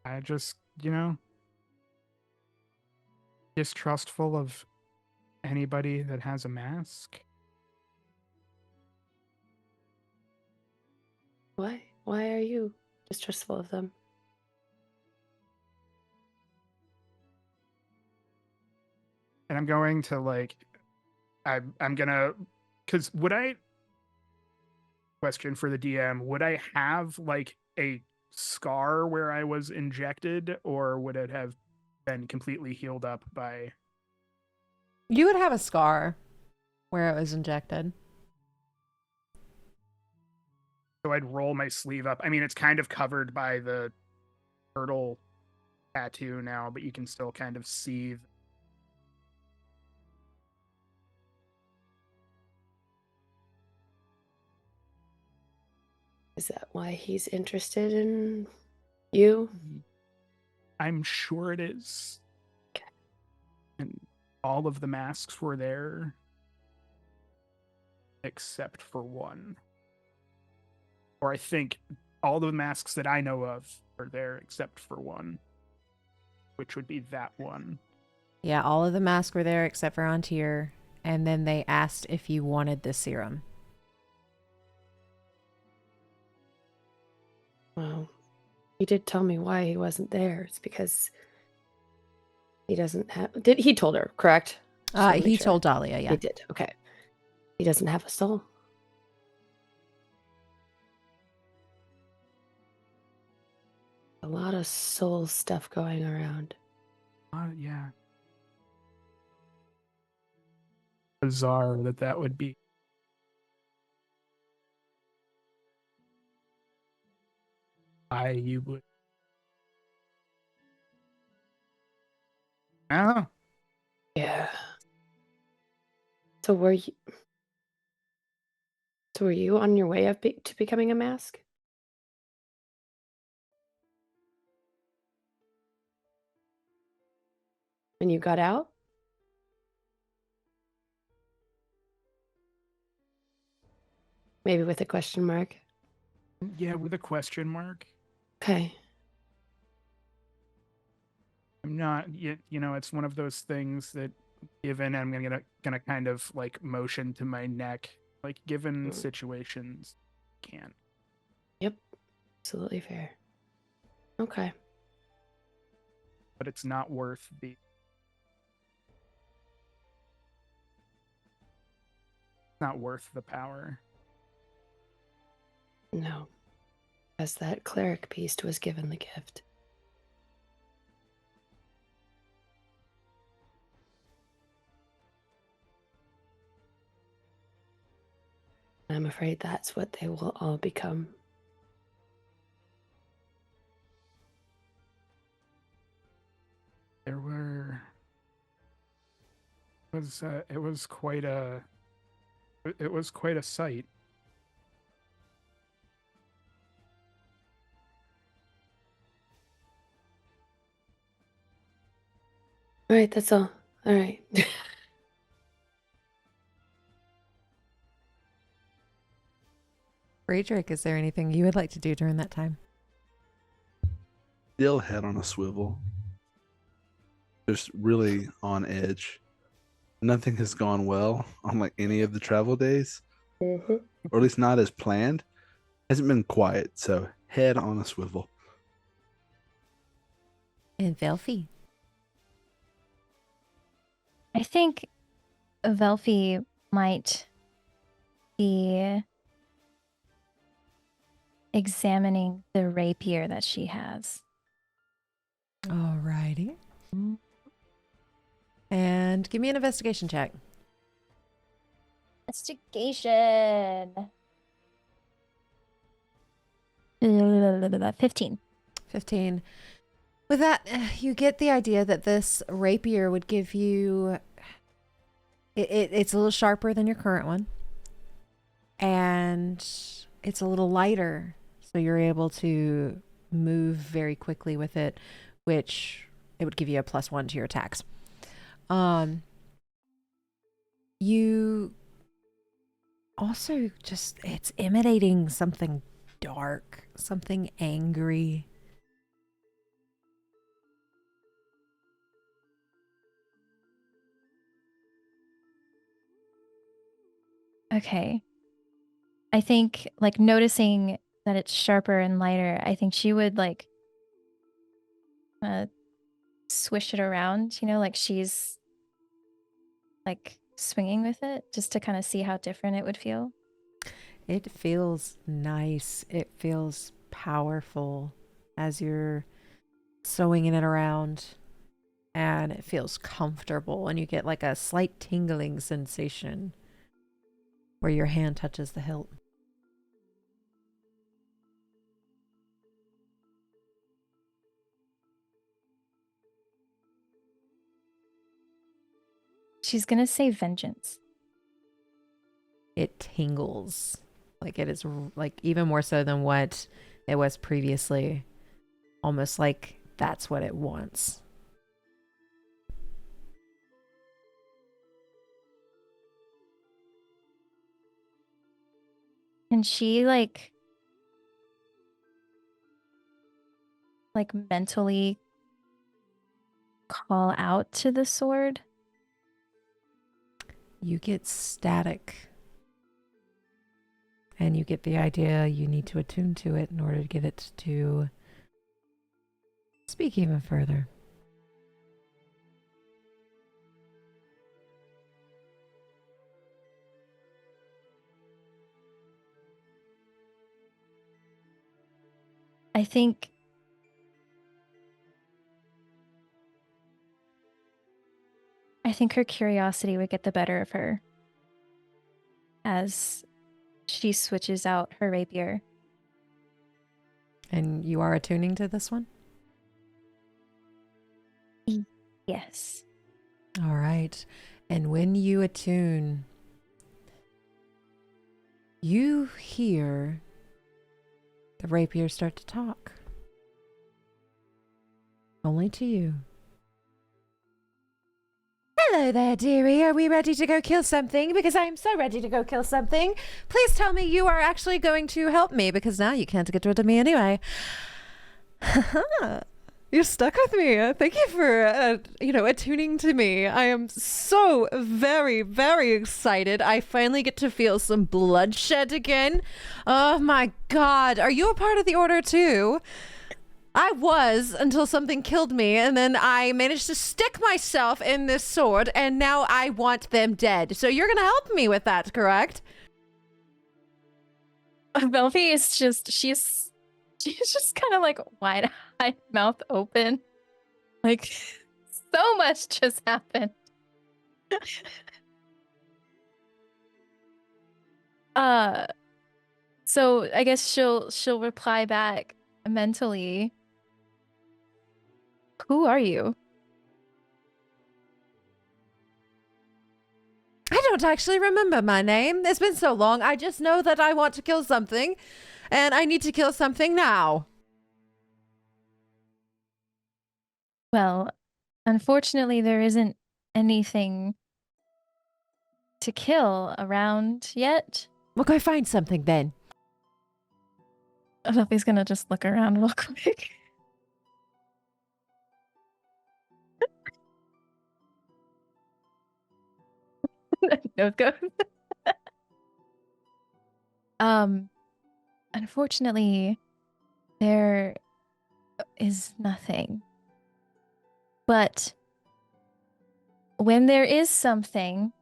I just, distrustful of anybody that has a mask. Why? Why are you distrustful of them? And I'm going to I'm gonna, because question for the DM, would I have like a scar where I was injected, or would it have been completely healed up by? You would have a scar where it was injected. So I'd roll my sleeve up. I mean, it's kind of covered by the turtle tattoo now, but you can still kind of see Is that why he's interested in you? I'm sure it is. Okay. And all of the masks were there except for one. Or I think all the masks that I know of are there except for one, which would be that one. Yeah, all of the masks were there except for Antir, and then they asked if you wanted the serum. Well, he did tell me why he wasn't there. It's because he doesn't have. He told her, correct? Just wanna make He sure. told Dahlia, yeah. He did. Okay. He doesn't have a soul. A lot of soul stuff going around. Yeah. Bizarre that would be. You would. I don't know. Yeah. So were you on your way to becoming a mask? And you got out? Maybe with a question mark. Yeah, with a question mark. Okay. I'm not, it's one of those things that given, I'm gonna kind of like motion to my neck, like given situations, can't. Yep. Absolutely fair. Okay. But it's not worth the power. No. As that cleric beast was given the gift. I'm afraid that's what they will all become. There were. It was quite a sight. All right, that's all. All right. Friedrich, is there anything you would like to do during that time? Still head on a swivel. Just really on edge. Nothing has gone well on like any of the travel days, or at least not as planned. Hasn't been quiet, so head on a swivel. And Velfie. I think Velfie might be examining the rapier that she has. Alrighty. And give me an investigation check. Investigation. 15. 15. With that, you get the idea that this rapier would give you... It's a little sharper than your current one. And it's a little lighter, so you're able to move very quickly with it, which it would give you a +1 to your attacks. You also just, it's emanating something dark, something angry. Okay. I think, like, noticing that it's sharper and lighter, I think she would, like, swish it around, like she's, like, swinging with it, just to kind of see how different it would feel. It feels nice. It feels powerful as you're swinging it around. And it feels comfortable. And you get like a slight tingling sensation where your hand touches the hilt. She's gonna say vengeance. It tingles Like it is like even more so than what it was previously. Almost like that's what it wants. Can she like mentally call out to the sword? You get static. And you get the idea you need to attune to it in order to get it to speak even further. I think her curiosity would get the better of her as she switches out her rapier. And you are attuning to this one? Yes. All right. And when you attune, you hear the rapier start to talk. Only to you. Hello there, dearie. Are we ready to go kill something? Because I am so ready to go kill something. Please tell me you are actually going to help me, because now you can't get rid of me anyway. You're stuck with me. Thank you for, attuning to me. I am so very, very excited. I finally get to feel some bloodshed again. Oh my God. Are you a part of the Order too? I was until something killed me, and then I managed to stick myself in this sword, and now I want them dead. So you're gonna help me with that, correct? Belfie is just she's just kind of like wide-eyed, mouth open. Like so much just happened. So I guess she'll reply back mentally. Who are you? I don't actually remember my name. It's been so long. I just know that I want to kill something, and I need to kill something now. Well, unfortunately, there isn't anything to kill around yet. We'll go find something then. Belfie's gonna just look around real quick. No go. Unfortunately, there is nothing. But when there is something,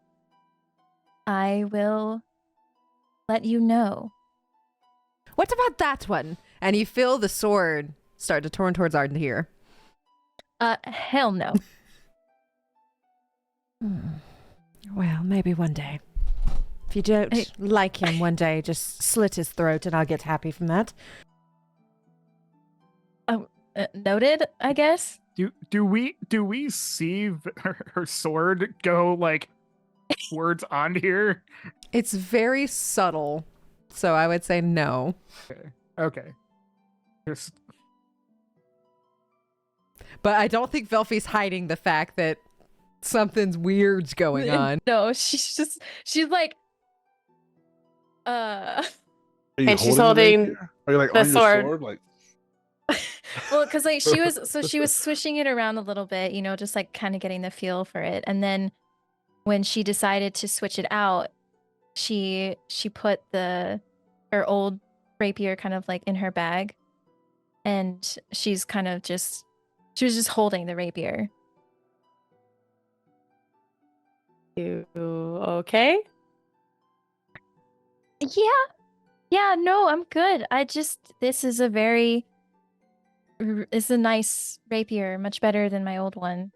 I will let you know. What about that one? And you feel the sword start to turn towards Arden here. Hell no. Well, maybe one day. If you don't like him one day, just slit his throat and I'll get happy from that. Noted, I guess. Do we see her sword go like words on here? It's very subtle, so I would say no. Okay. Just But I don't think Velfie's hiding the fact that something's weird's going on. No, she's like, Are you And she's the holding rapier? Are you like the on your sword. sword? Like, well, because like she was swishing it around a little bit, just like kind of getting the feel for it. And then when she decided to switch it out, she put her old rapier kind of like in her bag, and she was just holding the rapier. You okay? Yeah, no, I'm good. This is it's a nice rapier, much better than my old one.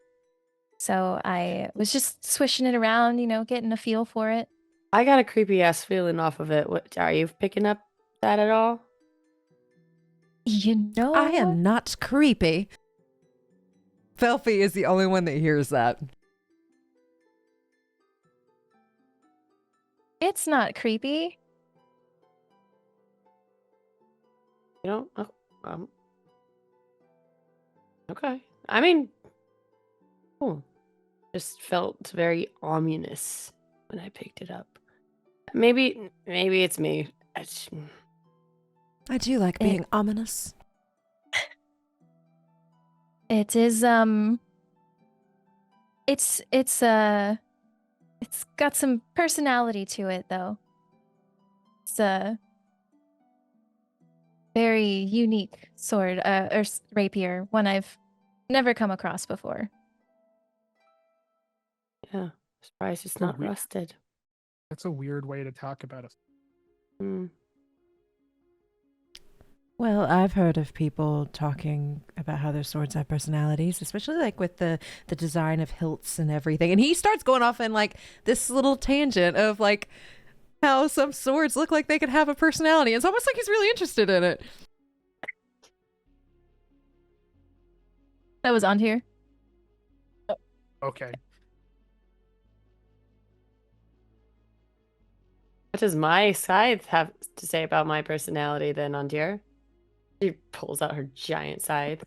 So I was just swishing it around, getting a feel for it. I got a creepy ass feeling off of it. What, are you picking up that at all? I am not creepy. Velfie is the only one that hears that. It's not creepy. don't. Oh, okay. I mean, cool. Just felt very ominous when I picked it up. Maybe it's me. I do like being ominous. It is it's got some personality to it though. It's a very unique sword or rapier, one I've never come across before. Yeah, surprised it's So not weird. rusted. That's a weird way to talk about it. Mm. Well, I've heard of people talking about how their swords have personalities, especially like with the design of hilts and everything. And he starts going off in like this little tangent of like how some swords look like they could have a personality. It's almost like he's really interested in it. That was on here. Okay. What does my scythe have to say about my personality then, Ondir? She pulls out her giant scythe.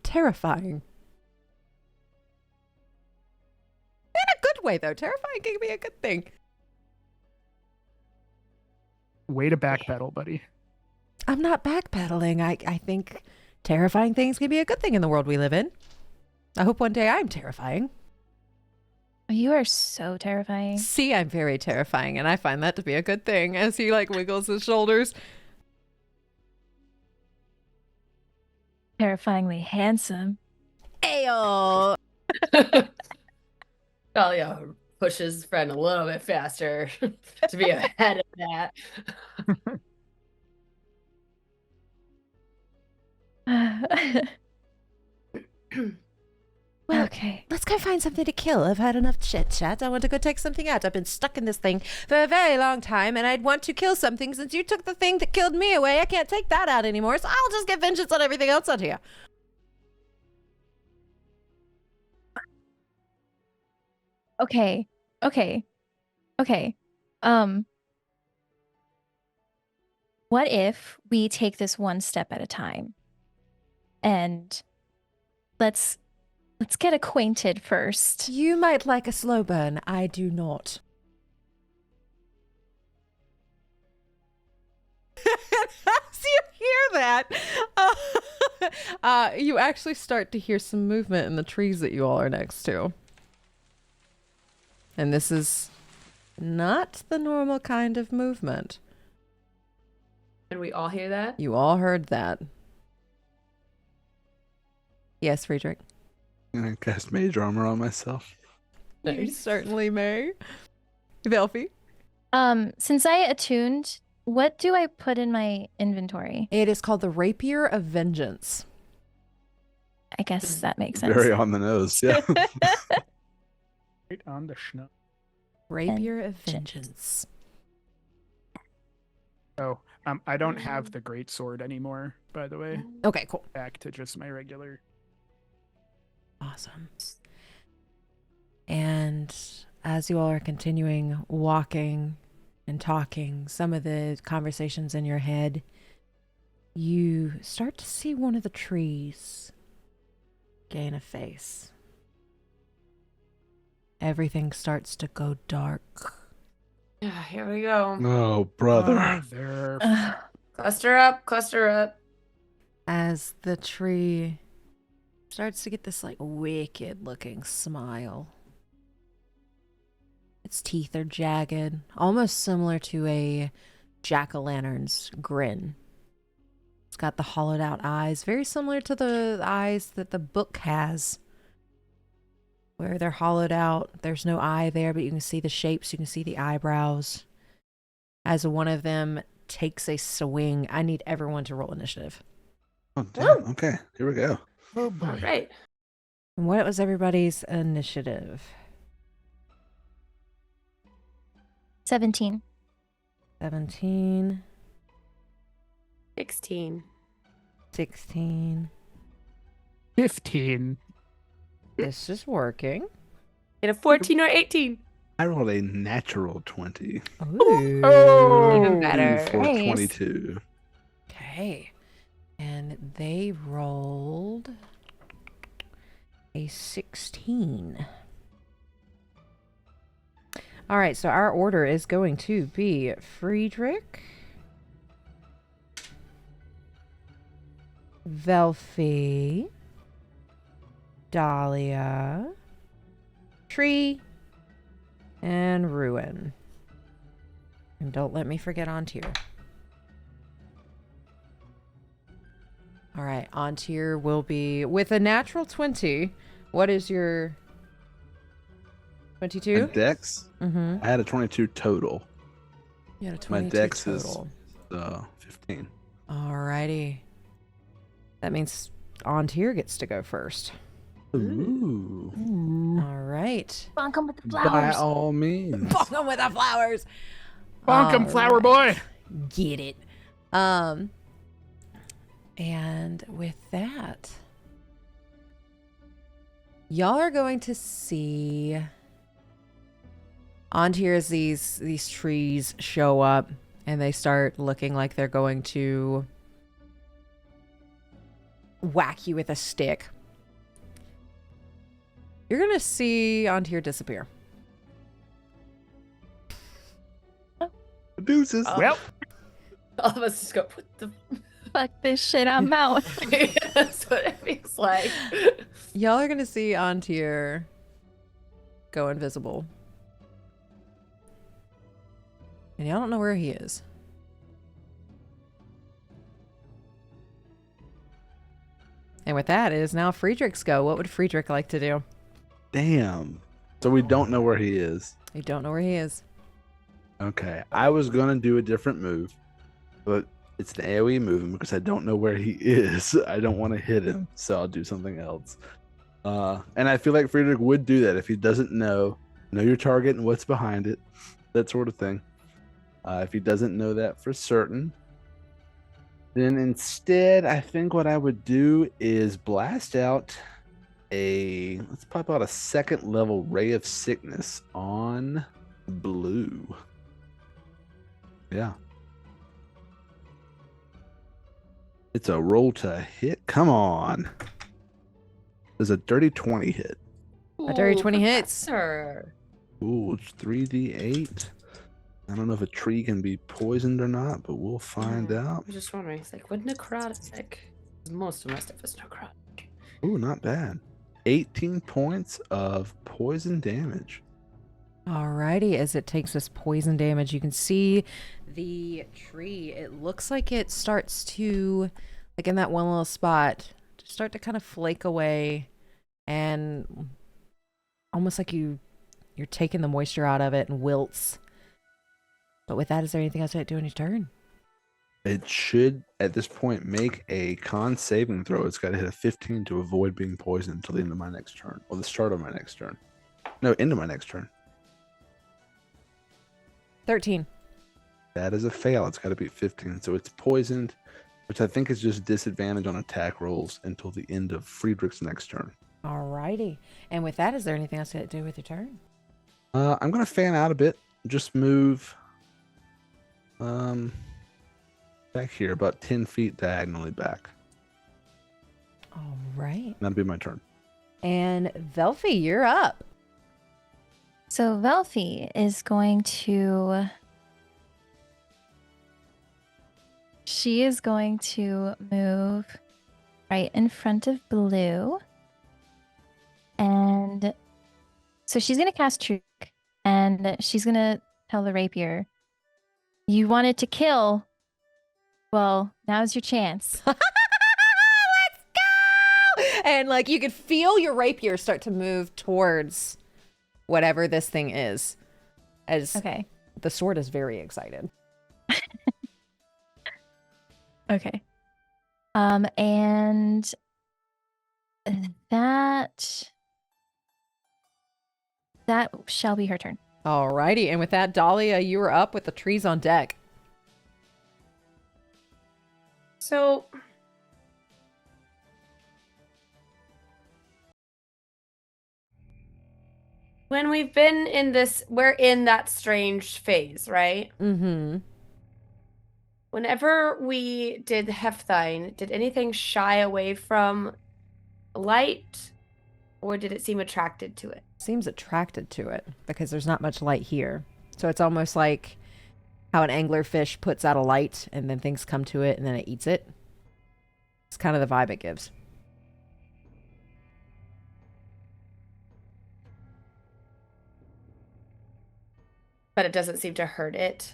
Terrifying. In a good way, though. Terrifying can be a good thing. Way to backpedal, buddy. I'm not backpedaling. I think terrifying things can be a good thing in the world we live in. I hope one day I'm terrifying. You are so terrifying. See, I'm very terrifying, and I find that to be a good thing as he like wiggles his shoulders. Terrifyingly handsome. Ayo! Talia pushes his friend a little bit faster to be ahead of that. Well, Okay. let's go find something to kill. I've had enough chit chat. I want to go take something out. I've been stuck in this thing for a very long time, and I'd want to kill something since you took the thing that killed me away. I can't take that out anymore, so I'll just get vengeance on everything else out here. Okay. What if we take this one step at a time? And let's get acquainted first. You might like a slow burn. I do not. As you hear that, you actually start to hear some movement in the trees that you all are next to. And this is not the normal kind of movement. Did we all hear that? You all heard that. Yes, Friedrich. I'm gonna cast mage armor on myself. You certainly may. Velfie. Since I attuned, what do I put in my inventory? It is called the Rapier of Vengeance. I guess that makes sense. Very on the nose, yeah. Right on the schnuck. Rapier of Vengeance. Oh, I don't have the great sword anymore, by the way. Okay, cool. Back to just my regular. Awesome. And as you all are continuing walking and talking, some of the conversations in your head, you start to see one of the trees gain a face. Everything starts to go dark. Yeah, here we go. Oh, brother. There. Ugh. Cluster up, cluster up. As the tree starts to get this like wicked looking smile. Its teeth are jagged, almost similar to a jack-o'-lantern's grin. It's got the hollowed out eyes, very similar to the eyes that the book has, where they're hollowed out. There's no eye there, but you can see the shapes, you can see the eyebrows. As one of them takes a swing, I need everyone to roll initiative. Oh, damn. Okay, here we go. Oh boy. All right. And what was everybody's initiative? 17. 17, 16. 16. 15. This is working. Get a 14 or 18. I rolled a natural 20. Ooh. Oh! Even better. For Nice. 22. Okay. And they rolled a 16. All right, so our order is going to be Friedrich, Velfie, Dahlia, Tree, and Ruin. And don't let me forget Ontier. All right, Ontier will be with a natural 20. What is your 22? My dex, Mm-hmm. I had a 22 total. You had a My 22 dex is total. 15. Alrighty. That means Ontier gets to go first. Ooh. All right. Bonk 'em with the By flowers. all means. Bonk 'em with the flowers. Bonk 'em, flower Alright. boy. Get it. And with that, y'all are going to see Ontier as these trees show up and they start looking like they're going to whack you with a stick. You're gonna see Ontier disappear. Deuces. Well, All of us just go, what the? Fuck this shit, I'm out. That's what it feels like. Y'all are gonna see Ontier go invisible. And y'all don't know where he is. And with that, it is now Friedrich's go. What would Friedrich like to do? Damn. So we don't know where he is. You don't know where he is. Okay. I was going to do a different move, but it's the AoE movement because I don't know where he is. I don't want to hit him, so I'll do something else. And I feel like Friedrich would do that if he doesn't know your target and what's behind it, that sort of thing. If he doesn't know that for certain, then instead, I think what I would do is blast out let's pop out a second level Ray of Sickness on blue. Yeah. It's a roll to hit. Come on. There's a dirty 20 hit. A dirty 20 hits. Sir. Ooh, it's 3d8. I don't know if a tree can be poisoned or not, but we'll find I out. was just wondering, it's like, what necrotic? Most of my stuff is necrotic. Ooh, not bad. 18 points of poison damage. Alrighty, as it takes this poison damage, you can see the tree. It looks like it starts to, like in that one little spot, to start to kind of flake away, and almost like you're taking the moisture out of it and wilts. But with that, is there anything else you have to do on your turn? It should, at this point, make a con saving throw. It's got to hit a 15 to avoid being poisoned until the end of my next turn, or the start of my next turn. No, end of my next turn. 13. That is a fail. It's got to beat 15. So it's poisoned, which I think is just disadvantage on attack rolls until the end of Friedrich's next turn. Alrighty. And with that, is there anything else you have to do with your turn? I'm going to fan out a bit. Just move back here, about 10 feet diagonally back. Alright. That'll be my turn. And Velfie, you're up. So Velfie is going to... She is going to move right in front of Blue. And so she's going to cast Trick. And she's going to tell the rapier, you wanted to kill. Well, now's your chance. Let's go! And like you could feel your rapier start to move towards whatever this thing is. As Okay. the sword is very excited. Okay. And that shall be her turn. Alrighty, and with that, Dahlia, you are up with the trees on deck. So When we've been in this, we're in that strange phase, right? Mm-hmm. Whenever we did Hephthine, did anything shy away from light, or did it seem attracted to it? Seems attracted to it because there's not much light here. So it's almost like how an anglerfish puts out a light and then things come to it and then it eats it. It's kind of the vibe it gives. But it doesn't seem to hurt it.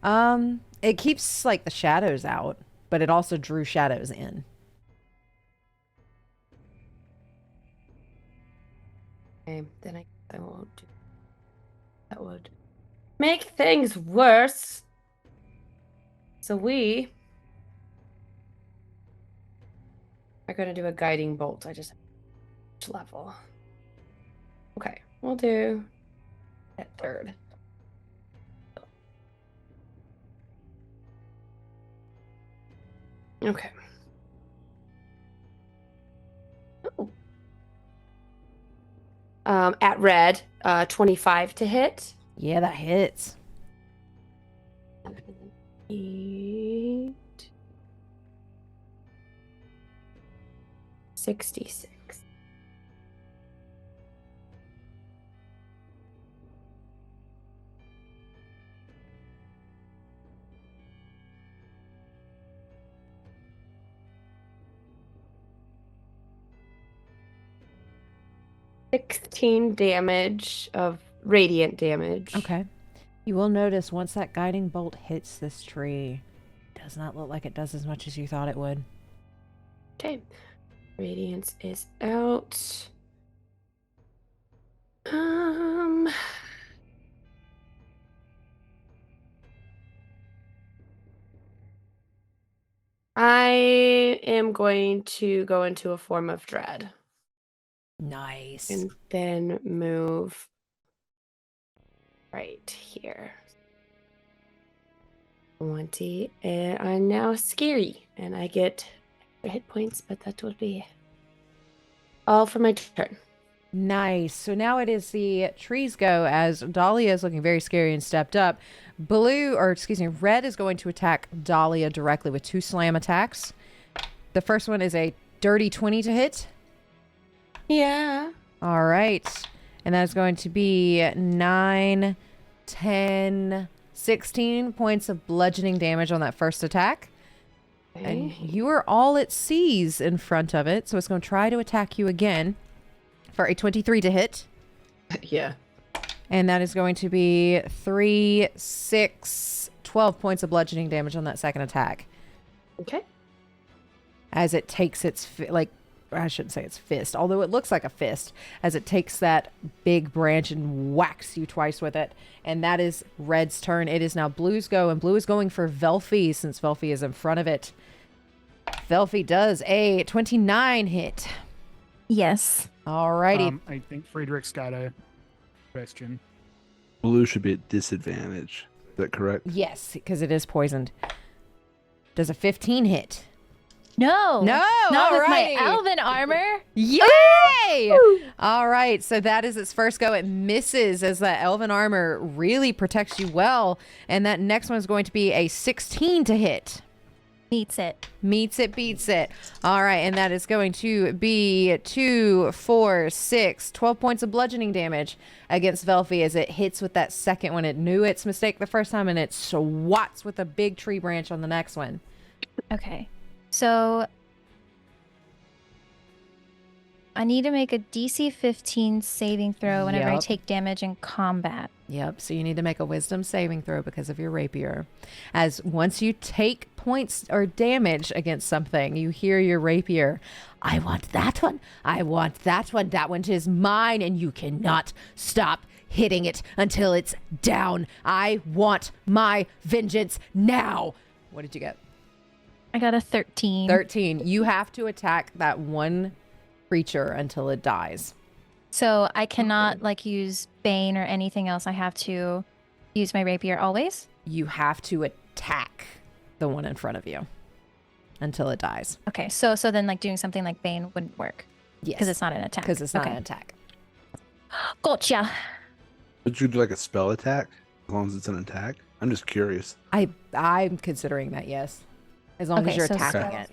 It keeps like the shadows out, but it also drew shadows in. Okay, then I won't do that. Would make things worse. So we are going to do a guiding bolt. I just which level. Okay, we'll do at 3rd. Okay. Oh. At red, 25 to hit. Yeah, that hits. 8. 66. $16 damage of radiant damage. Okay. You will notice once that guiding bolt hits this tree, it does not look like it does as much as you thought it would. Okay. Radiance is out. I am going to go into a form of dread Nice. and then move right here. 20, and I'm now scary, and I get hit points, but that will be all for my turn. Nice. So now it is the trees go as Dahlia is looking very scary and stepped up. Red is going to attack Dahlia directly with 2 slam attacks. The first one is a dirty 20 to hit. Yeah. All right. And that is going to be 9, 10, 16 points of bludgeoning damage on that first attack. And you are all it sees in front of it. So it's going to try to attack you again for a 23 to hit. Yeah. And that is going to be 3, 6, 12 points of bludgeoning damage on that second attack. Okay. As it takes its, I shouldn't say its fist, although it looks like a fist, as it takes that big branch and whacks you twice with it. And that is Red's turn. It is now Blue's go, and Blue is going for Velfie since Velfie is in front of it. Velfie does a 29 hit. Yes. Alrighty. I think Friedrich's got a question. Blue should be at disadvantage. Is that correct? Yes, because it is poisoned. Does a 15 hit? No. No. Not with my alrighty. elven armor. Yay! All right, so that is its first go. It misses as that elven armor really protects you well. And that next one is going to be a 16 to hit. Beats it. Meets it, beats it. All right, and that is going to be 2, 4, 6, 12 points of bludgeoning damage against Velfie as it hits with that second one. It knew its mistake the first time, and it swats with a big tree branch on the next one. Okay. So I need to make a DC 15 saving throw whenever I Yep. take damage in combat. Yep, so you need to make a wisdom saving throw because of your rapier. As once you take points or damage against something, you hear your rapier, I want that one, I want that one is mine, and you cannot stop hitting it until it's down. I want my vengeance now. What did you get? I got a 13. 13. You have to attack that one creature until it dies. So I cannot use Bane or anything else. I have to use my rapier always. You have to attack the one in front of you until it dies. Okay, so then doing something like Bane wouldn't work Yes. because it's not an attack. Because it's not Okay. an attack. Gotcha. Would you do like a spell attack as long as it's an attack? I'm just curious. I'm considering that, yes. As long as you're attacking spell- it.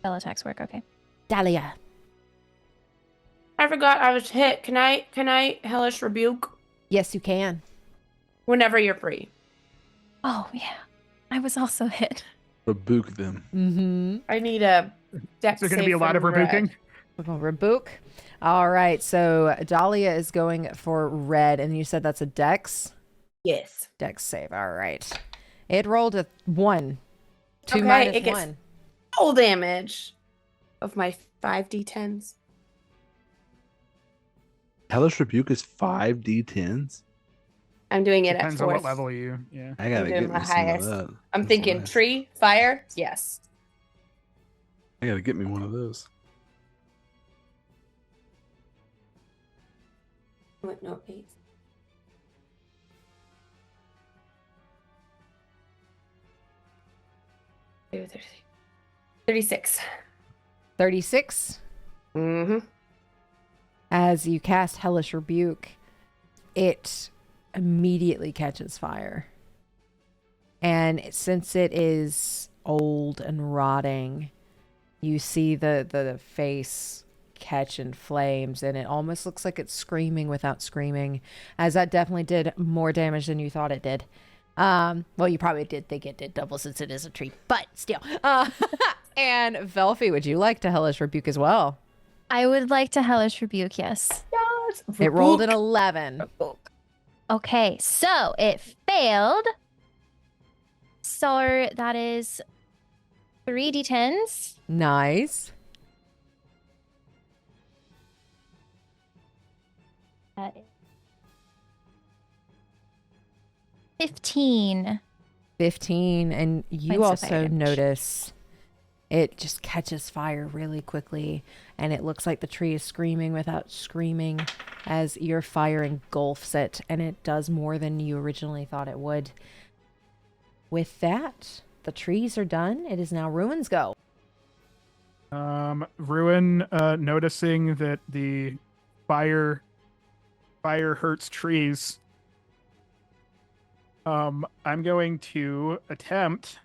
Spell attacks work. Okay. Dahlia. I forgot I was hit. Can I hellish rebuke Yes, you can. whenever you're free? Oh yeah, I was also hit. Rebuke them. Mm-hmm. I need a dex. Is there going to save be a lot of from Red. rebuking? We're going to rebuke. All right, so Dahlia is going for red, and you said that's a dex? Yes. Dex save, all right. It rolled a 1. 2 Okay, minus it gets 1. full damage of my 5d10s. Hellish Rebuke is 5d10s. I'm doing it Depends at on 4th. what level you. Yeah. I gotta doing get my me some highest. of that. I'm That's thinking nice. tree, fire, yes. I gotta get me one of those. What, no, 8. Maybe 36. 36. Mm-hmm. As you cast Hellish Rebuke, it immediately catches fire. And since it is old and rotting, you see the face catch in flames, and it almost looks like it's screaming without screaming, as that definitely did more damage than you thought it did. Well, you probably did think it did double since it is a tree, but still. And Velfie, would you like to Hellish Rebuke as well? I would like to hellish rebuke. Yes. Yes. It rolled an 11. Okay, so it failed. So that is 3d10s. Nice. That is 15. 15, and you Points of fire also damage. notice it just catches fire really quickly, and it looks like the tree is screaming without screaming as your fire engulfs it, and it does more than you originally thought it would. With that, the trees are done. It is now Ruin's go. Ruin, noticing that the fire hurts trees. I'm going to attempt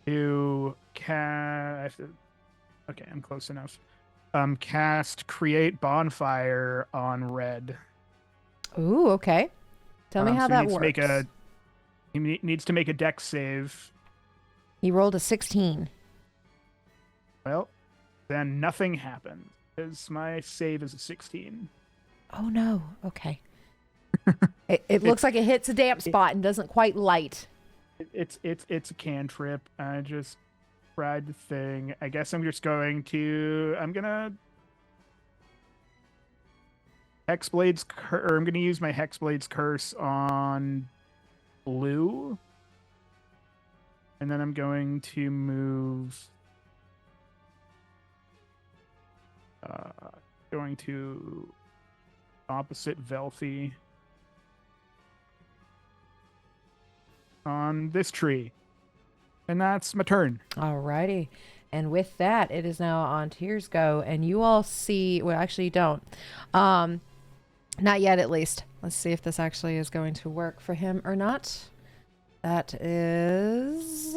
to okay, I'm close enough. Cast Create Bonfire on red. Ooh, okay. Tell me how So he that needs to works. he needs to make a dex save. He rolled a 16. Well, then nothing happens because my save is a 16. Oh no. Okay. It looks like it hits a damp spot and doesn't quite light. It's a cantrip. I just tried the thing. I guess I'm gonna Hexblade's I'm gonna use my Hexblade's curse on blue. And then I'm going to move going to opposite Velfie on this tree. And that's my turn. Alrighty. And with that, it is now on Tears go, and you all see, well, actually you don't. Not yet, at least. Let's see if this actually is going to work for him or not. That is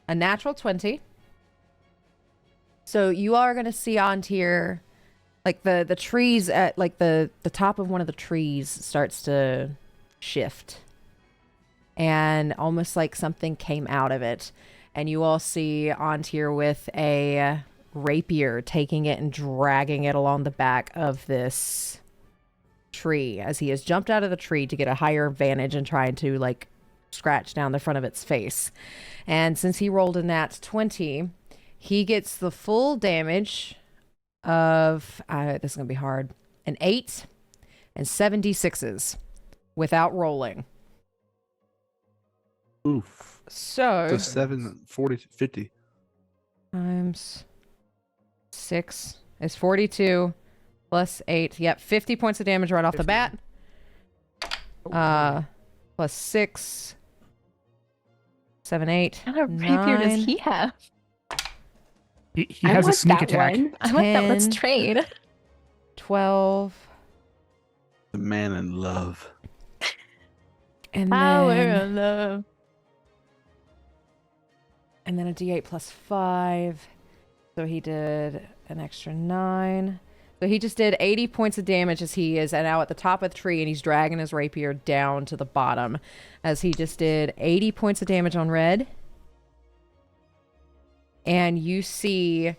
a natural 20. So you are going to see on Tier, like the trees at like the top of one of the trees starts to shift, and almost like something came out of it, and you all see on Tier with a rapier taking it and dragging it along the back of this tree as he has jumped out of the tree to get a higher vantage and trying to like scratch down the front of its face. And since he rolled a nat 20, he gets the full damage of this is gonna be hard, an 8 and 76s without rolling. Oof. So So 7, 40, 50. times 6 is 42 plus 8. Yep, 50 points of damage right off the 50. bat. Plus 6, 7, 8, What kind of rapier does 9, he have? He I has a want sneak that attack. one. I want that. Let's 10. trade. 12. The man in love. And Power then, of love. and then a d8 plus 5. So he did an extra 9. So he just did 80 points of damage as he is now at the top of the tree, and he's dragging his rapier down to the bottom as he just did 80 points of damage on Red. And you see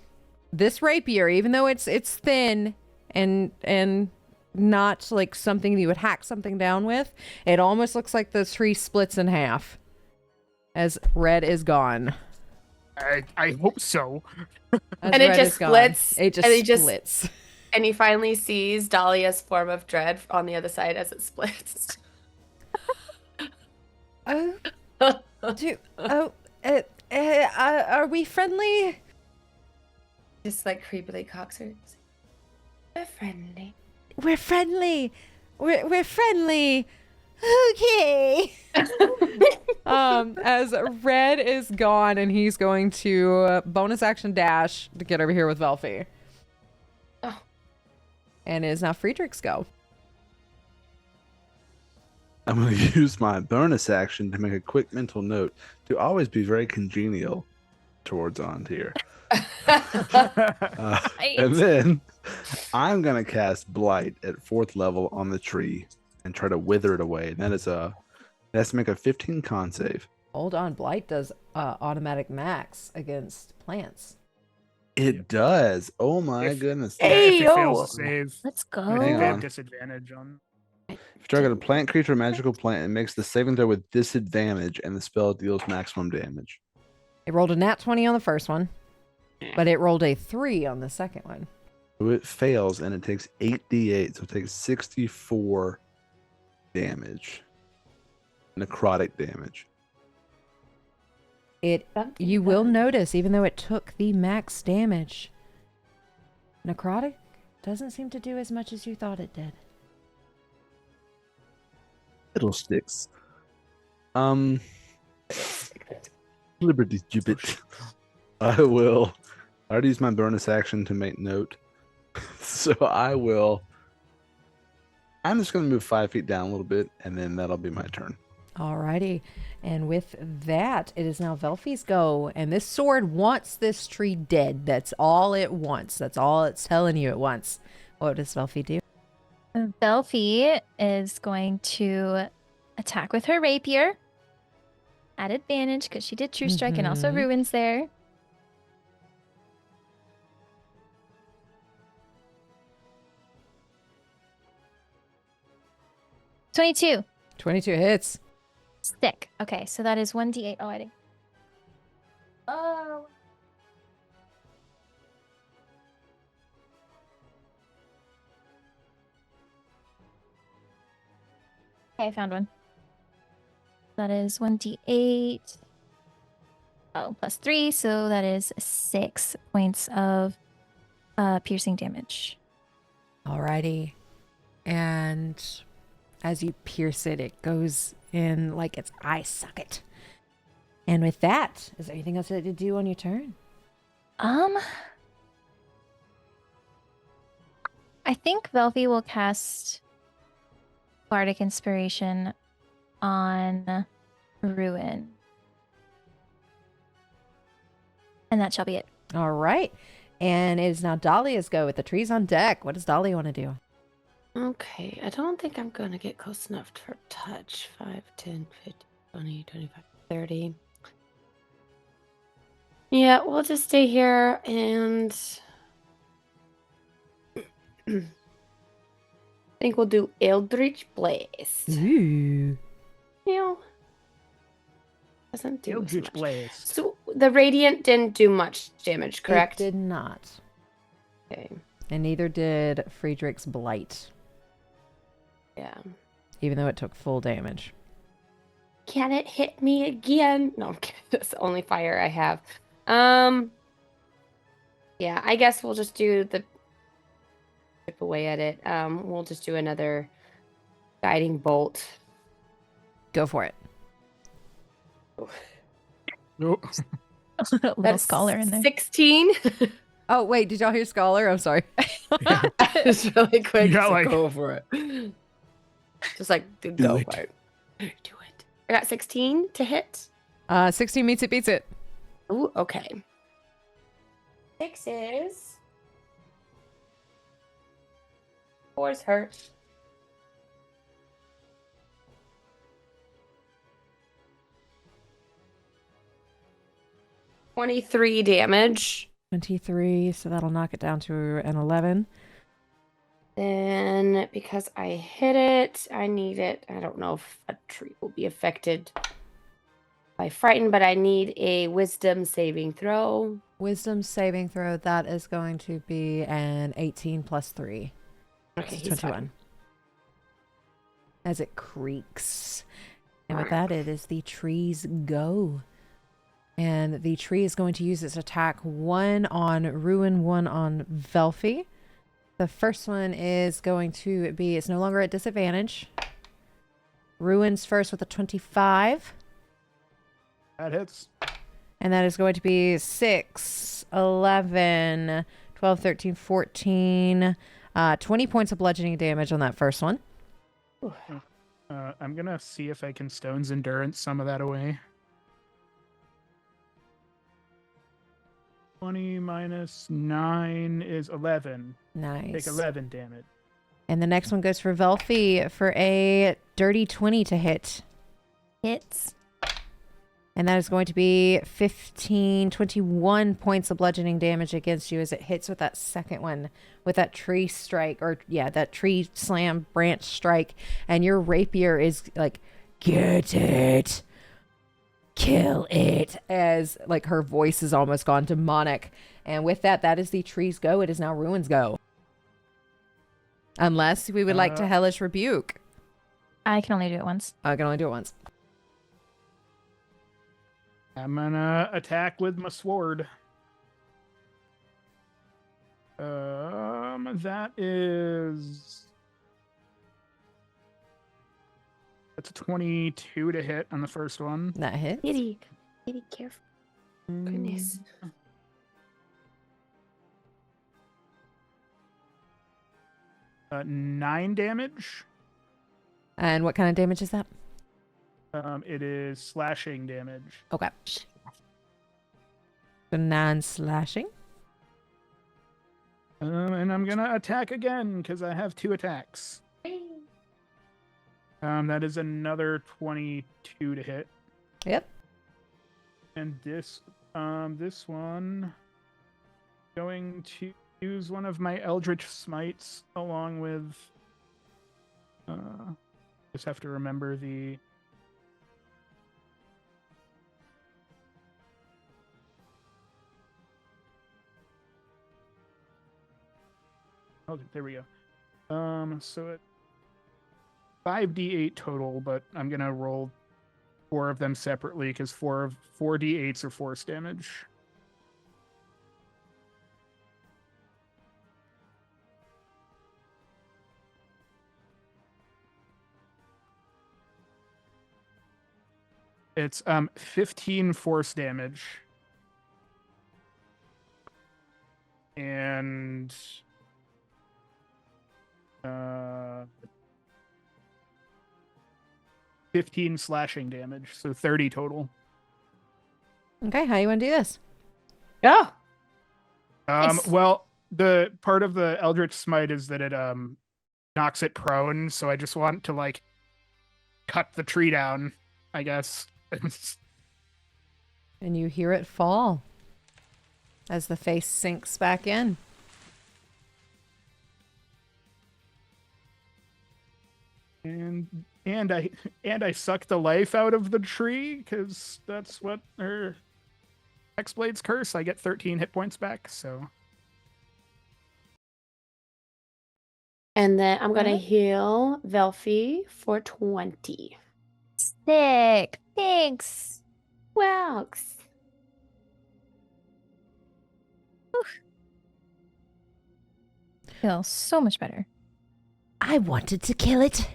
this rapier, even though it's thin and not like something you would hack something down with, it almost looks like the tree splits in half as Red is gone. I hope so. As And it Red just is gone. splits, It just and it just- splits. And he finally sees Dahlia's form of dread on the other side as it splits. Oh, are we friendly? Just like creepily cocks her. We're friendly. We're friendly. We're friendly. Okay. As Red is gone, and he's going to bonus action dash to get over here with Velfie. Oh. And it is now Friedrich's go. I'm going to use my bonus action to make a quick mental note to always be very congenial towards Ontir. And then I'm going to cast Blight at 4th level on the tree and try to wither it away. And it has to make a 15 con save. Hold on, Blight does automatic max against plants. It does. Oh my goodness. Yeah, if it fails to save, Let's I go. think they on. have disadvantage on. If you target a plant, creature, or magical plant, it makes the saving throw with disadvantage, and the spell deals maximum damage. It rolled a nat 20 on the first one, but it rolled a 3 on the second one. So it fails, and it takes 8d8, so it takes 64 damage. Necrotic damage. You will notice, even though it took the max damage, necrotic doesn't seem to do as much as you thought it did. Fiddlesticks. Liberty gibbet. I already used my bonus action to make note. So I'm just going to move 5 feet down a little bit, and then that'll be my turn. Alrighty. And with that, it is now Velfie's go. And this sword wants this tree dead. That's all it wants. That's all it's telling you it wants. What does Velfie do? Belfie is going to attack with her rapier at advantage because she did True Strike and also Mhm. Ruins there. $22. 22 hits. Stick. Okay, so that is 1d8. Oh, I didn't. Oh. Okay, I found one. That is 1d8. Oh, plus 3, so that is 6 points of piercing damage. Alrighty. And as you pierce it, it goes in like its eye socket. And with that, is there anything else that you do on your turn? I think Velfie will cast Bardic Inspiration on Ruin. And that shall be it. All right. And it is now Dahlia's go with the trees on deck. What does Dahlia want to do? Okay, I don't think I'm going to get close enough for touch. 5, 10, 15, 20, 25, 30. Yeah, we'll just stay here and I think we'll do Eldritch Blast. Ooh. Yeah. Doesn't do as Eldritch much. Blast. So the Radiant didn't do much damage, correct? It did not. Okay. And neither did Friedrich's Blight, Yeah. even though it took full damage. Can it hit me again? No, I'm kidding. That's the only fire I have. Yeah, I guess we'll just do the chip away at it. We'll just do another guiding bolt. Go for it. Nope. little That's scholar in there. 16. Oh, wait, did y'all hear Scholar? I'm sorry. Just really quick. You got, Just like- go for it. Just like the Do go it. for it. Do it. I got 16 to hit. 16 meets it, beats it. Ooh, okay. 6s. 4s hurt. $23 damage. 23, so that'll knock it down to an 11. Then, because I hit it, I need it. I don't know if a tree will be affected by frightened, but I need a wisdom saving throw. Wisdom saving throw, that is going to be an 18 plus 3. Okay, So he's 21. fine. As it creaks. And with that, it is the tree's go. And the tree is going to use its attack, 1 on Ruin, 1 on Velfie. The first one is going to be, it's no longer at disadvantage. Ruin's first with a 25. That hits. And that is going to be 6, 11, 12, 13, 14, 20 points of bludgeoning damage on that first one. I'm gonna see if I can Stone's Endurance some of that away. 20 minus 9 is 11. Nice. Take 11 damage. And the next one goes for Velfie for a dirty 20 to hit. Hits. And that is going to be 21 points of bludgeoning damage against you as it hits with that second one, with that tree strike, or yeah, that tree slam branch strike. And your rapier is like, get it, kill it, as like her voice is almost gone demonic. And with that, that is the tree's go. It is now Ruin's go. Unless we would like to Hellish Rebuke. I can only do it once. I can only do it once. I'm gonna attack with my sword. That is... That's a 22 to hit on the first one. That hits. Kitty, careful. Goodness. 9 damage. And what kind of damage is that? It is slashing damage. Okay. So 9 slashing. And I'm gonna attack again because I have 2 attacks. That is another 22 to hit. Yep. And this one, going to use one of my Eldritch Smites along with. Just have to remember the. Oh, there we go. So it 5d8 total, but I'm gonna roll 4 of them separately because 4 d8s are force damage. It's 15 force damage. And 15 slashing damage, so 30 total. Okay, how you want to do this? Yeah. Nice. Well, the part of the Eldritch Smite is that it knocks it prone, so I just want to like cut the tree down, I guess. And you hear it fall as the face sinks back in. And I suck the life out of the tree because that's what her Hexblade's curse. I get 13 hit points back. So And then I'm gonna heal Velfie for 20. Sick. Thanks. Wow. Feel so much better. I wanted to kill it.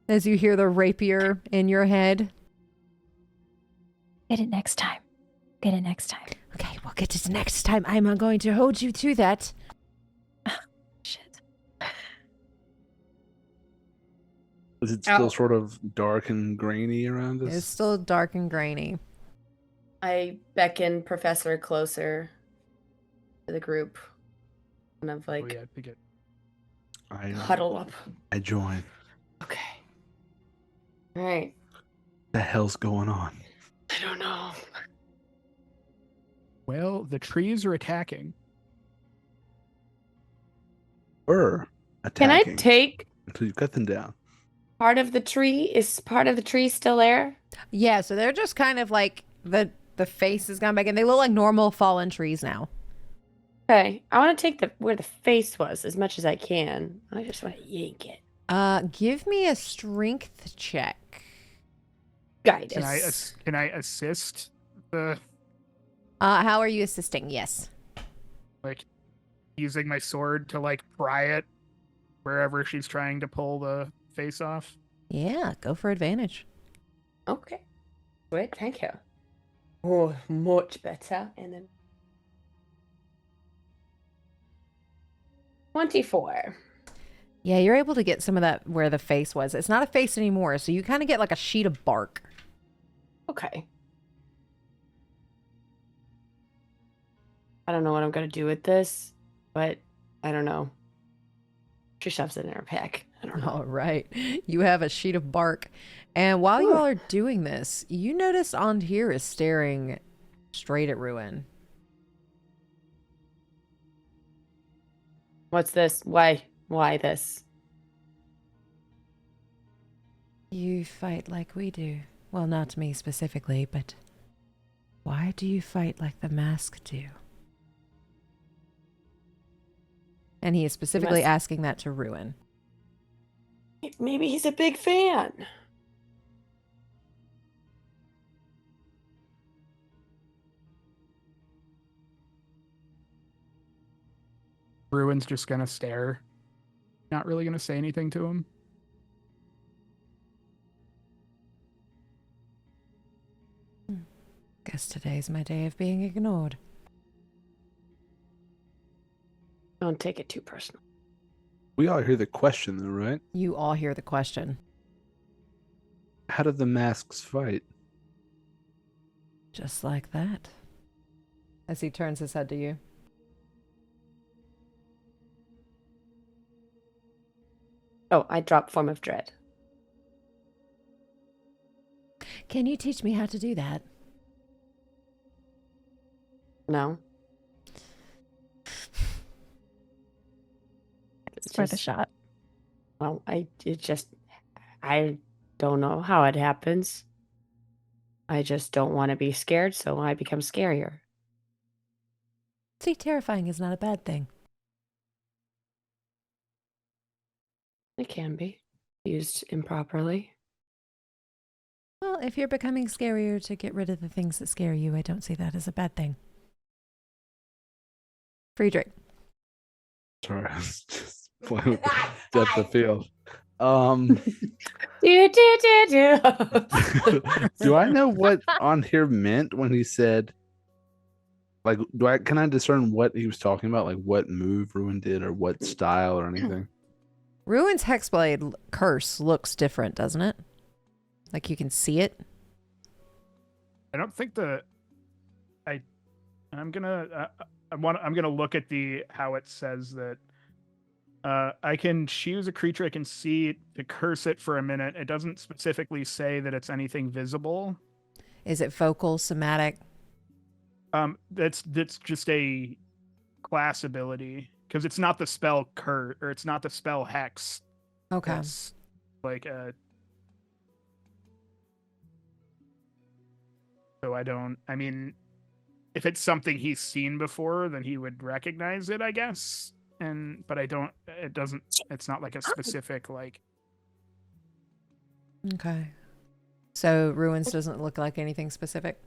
As you hear the rapier in your head. Get it next time. Get it next time. Okay, we'll get it next time. I'm going to hold you to that. Shit. Is it still Ow. sort of dark and grainy around us? It's still dark and grainy. I beckon Professor closer to the group. Kind of Oh, like yeah, I think it. huddle up. I join. Okay. All right. The hell's going on? I don't know. Well, the trees are attacking. We're Can I attacking take until you cut them down. part of the tree? Is part of the tree still there? Yeah, so they're just kind of like the face is gone back, and they look like normal fallen trees now. Okay. I want to take where the face was as much as I can. I just want to yank it. Give me a strength check. Guidance. Can I assist the How are you assisting? Yes. like using my sword to like pry it wherever she's trying to pull the face off? Yeah, go for advantage. Okay. Great. Thank you. Oh, much better. And then 24. Yeah, you're able to get some of that where the face was. It's not a face anymore, so you kind of get like a sheet of bark. Okay. I don't know what I'm gonna do with this, but I don't know. She shoves it in her pack. I don't know. All right. You have a sheet of bark. And while you all are doing this, you notice Andhir is staring straight at Ruin. What's this? Why? Why this? You fight like we do. Well, not me specifically, but why do you fight like the mask do? And he is specifically Must- asking that to Ruin. Maybe he's a big fan. Ruin's just gonna stare. Not really gonna say anything to him. Guess today's my day of being ignored. Don't take it too personal. We all hear the question, though, right? You all hear the question. How did the masks fight? Just like that. As he turns his head to you. Oh, I dropped Form of Dread. Can you teach me how to do that? No. It's worth a shot. Well, I don't know how it happens. I just don't want to be scared, so I become scarier. See, terrifying is not a bad thing. It can be used improperly. Well, if you're becoming scarier to get rid of the things that scare you, I don't see that as a bad thing. Friedrich. Sorry, I was just playing with the depth of field. Do I know what on here meant when he said, like, can I discern what he was talking about, like what move Ruin did or what style or anything? Ruin's Hexblade curse looks different, doesn't it? Like you can see it. I don't think I'm gonna look at how it says that I can choose a creature I can see to curse it for a minute. It doesn't specifically say that it's anything visible. Is it focal, somatic? That's just a class ability because it's not the spell curse or it's not the spell hex. Okay. It's like a. So I mean, if it's something he's seen before, then he would recognize it, I guess. But it's not like a specific, like. Okay. So Ruins doesn't look like anything specific?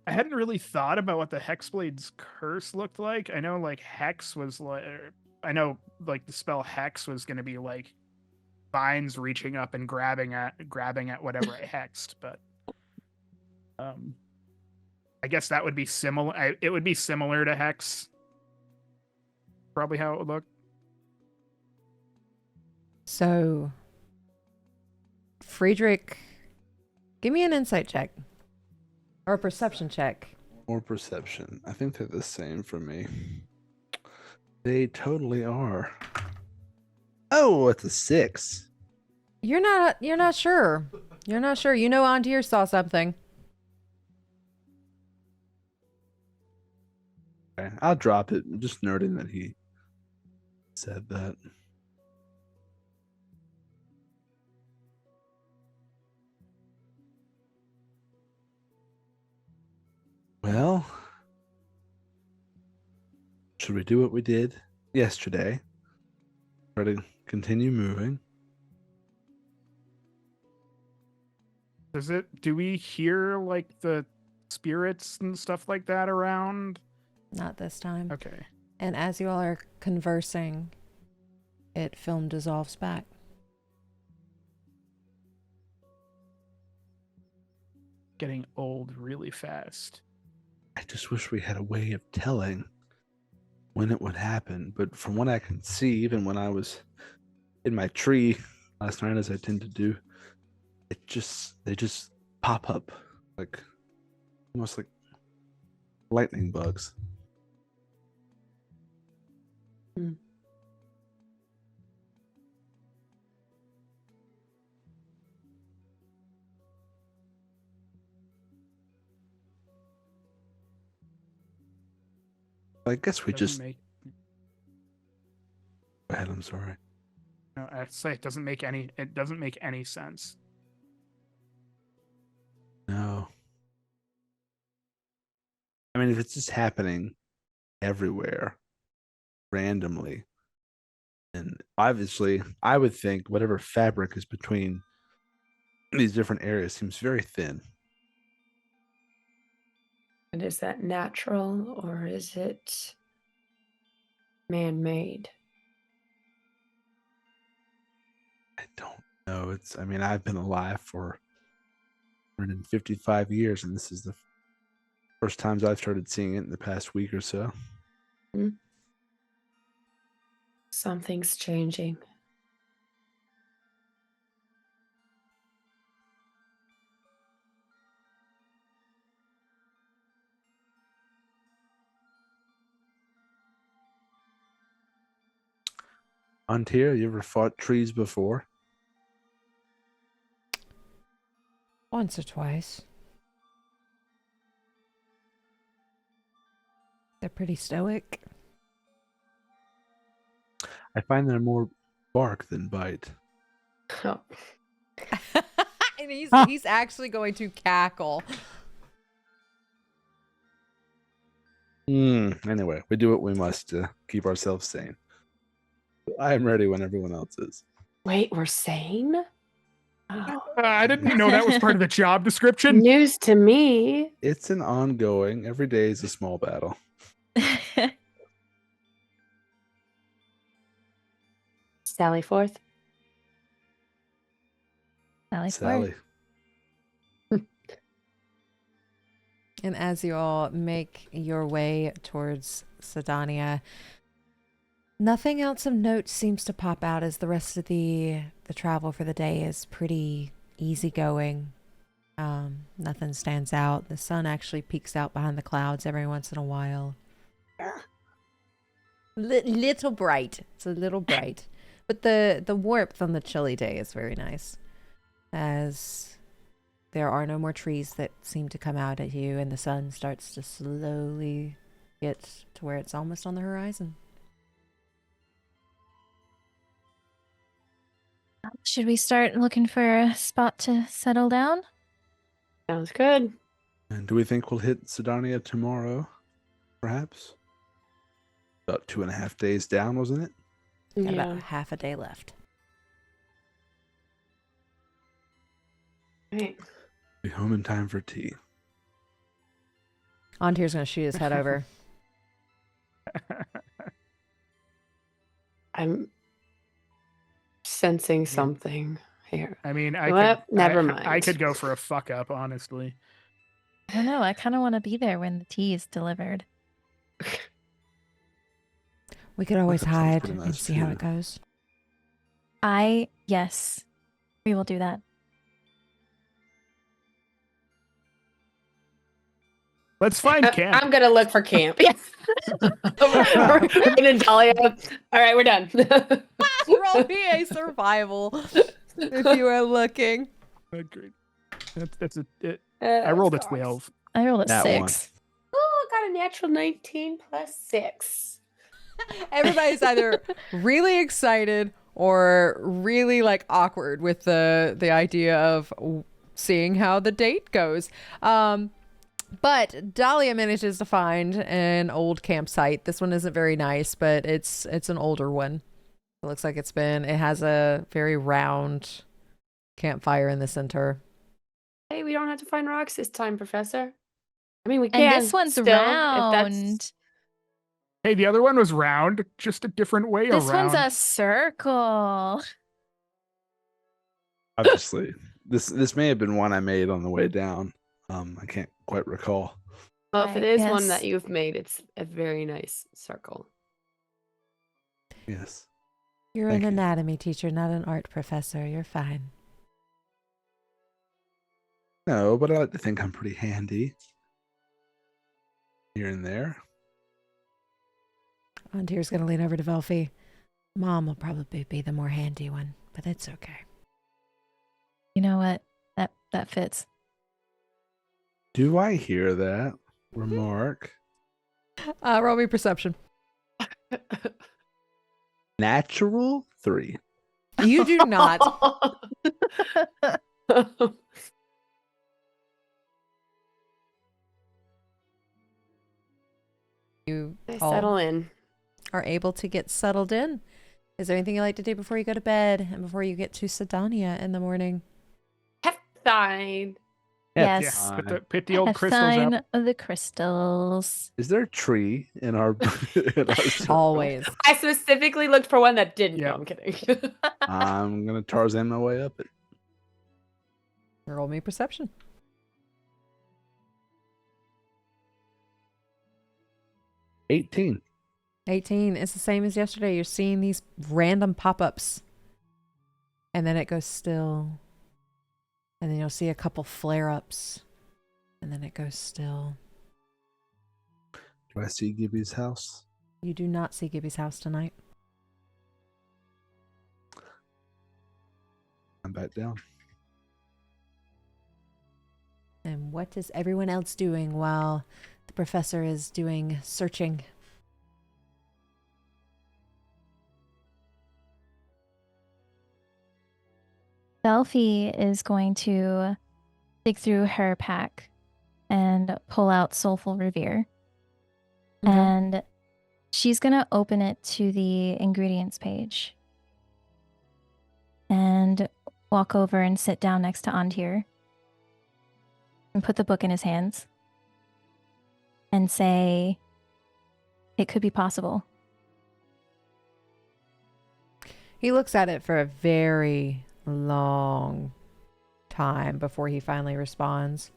I hadn't really thought about what the Hexblade's curse looked like. I know, like, Hex was like. I know, like, the spell Hex was going to be, like, vines reaching up and grabbing at whatever it hexed, but I guess that would be similar. It would be similar to Hex. Probably how it would look. So, Friedrich, give me an insight check. Or a perception check. Or perception. I think they're the same for me. They totally are. Oh, it's a 6. You're not sure. You're not sure. You know Antir saw something. Okay, I'll drop it. I'm just noting that he said that. Well, should we do what we did yesterday? Try to continue moving. Do we hear like the spirits and stuff like that around? Not this time. Okay. And as you all are conversing, film dissolves back. Getting old really fast. I just wish we had a way of telling when it would happen. But from what I can see, even when I was in my tree last night, as I tend to do, they just pop up like almost like lightning bugs. I guess we just. Go ahead. I'm sorry. No, I'd say it doesn't make any sense. No. I mean, if it's just happening everywhere, randomly, and obviously, I would think whatever fabric is between these different areas seems very thin. And is that natural or is it man-made? I don't know. I mean, I've been alive for 155 years, and this is the first times I've started seeing it in the past week or so. Something's changing. Antir, you ever fought trees before? Once or twice. They're pretty stoic. I find they're more bark than bite. Oh. And he's actually going to cackle. Anyway, we do what we must to keep ourselves sane. I am ready when everyone else is. Wait, we're sane? Oh. I didn't know that was part of the job description. News to me. It's an ongoing, every day is a small battle. Sally forth. Sally. And as you all make your way towards Sydonea, nothing else of note seems to pop out, as the rest of the travel for the day is pretty easygoing. Nothing stands out. The sun actually peeks out behind the clouds every once in a while. Little bright. It's a little bright. But the warmth on the chilly day is very nice, as there are no more trees that seem to come out at you, and the sun starts to slowly get to where it's almost on the horizon. Should we start looking for a spot to settle down? Sounds good. And do we think we'll hit Sydonea tomorrow? Perhaps? About 2.5 days down, wasn't it? Got about half a day left. Right. Be home in time for tea. Antir's going to shoot his head over. I'm sensing something here. I mean, Never mind. I could go for a fuck up, honestly. I don't know. I kind of want to be there when the tea is delivered. We could always that sounds hide pretty and nice, see how too. it goes. Yes, we will do that. Let's find camp. I'm gonna look for camp. Yes. Rain and Dahlia. All right, we're done. Roll me a survival if you are looking. Great. I rolled a Scarce. 12. I rolled a That 6. Oh, got a natural 19 plus 6. Everybody's either really excited or really like awkward with the idea of seeing how the date goes. But Dahlia manages to find an old campsite. This one isn't very nice, but it's an older one. It looks like it has a very round campfire in the center. Hey, we don't have to find rocks this time, Professor. I mean, we And can. this one's still, if round. that's- Hey, the other one was round, just a different way This around. one's a circle. Obviously, this may have been one I made on the way down. I can't quite recall. Well, if I it is one guess- that you've made, it's a very nice circle. Yes. You're Thank an you. anatomy teacher, not an art professor. You're fine. No, but I like to think I'm pretty handy. Here and there. Antier's gonna lean over to Velfie. Mom will probably be the more handy one, but it's okay. You know what? That fits. Do I hear that remark? Roll me perception. Natural 3. You do not. You They all settle in. are able to get settled in. Is there anything you like to do before you go to bed and before you get to Sydonea in the morning? Fine. Yes. Put the old crystals Sign up. of the crystals. Is there a tree in our, in our circle? Always. I specifically looked for one that didn't. Yeah. No, I'm kidding. I'm gonna Tarzan my way up it. Roll me perception. 18. 18. It's the same as yesterday. You're seeing these random pop-ups. And then it goes still. And then you'll see a couple flare-ups. And then it goes still. Do I see Gibby's house? You do not see Gibby's house tonight. I'm back down. And what is everyone else doing while the professor is doing searching? Belfie is going to dig through her pack and pull out Soulful Revere. Okay. And she's going to open it to the ingredients page and walk over and sit down next to Antir and put the book in his hands and say, it could be possible. He looks at it for a very long time before he finally responds.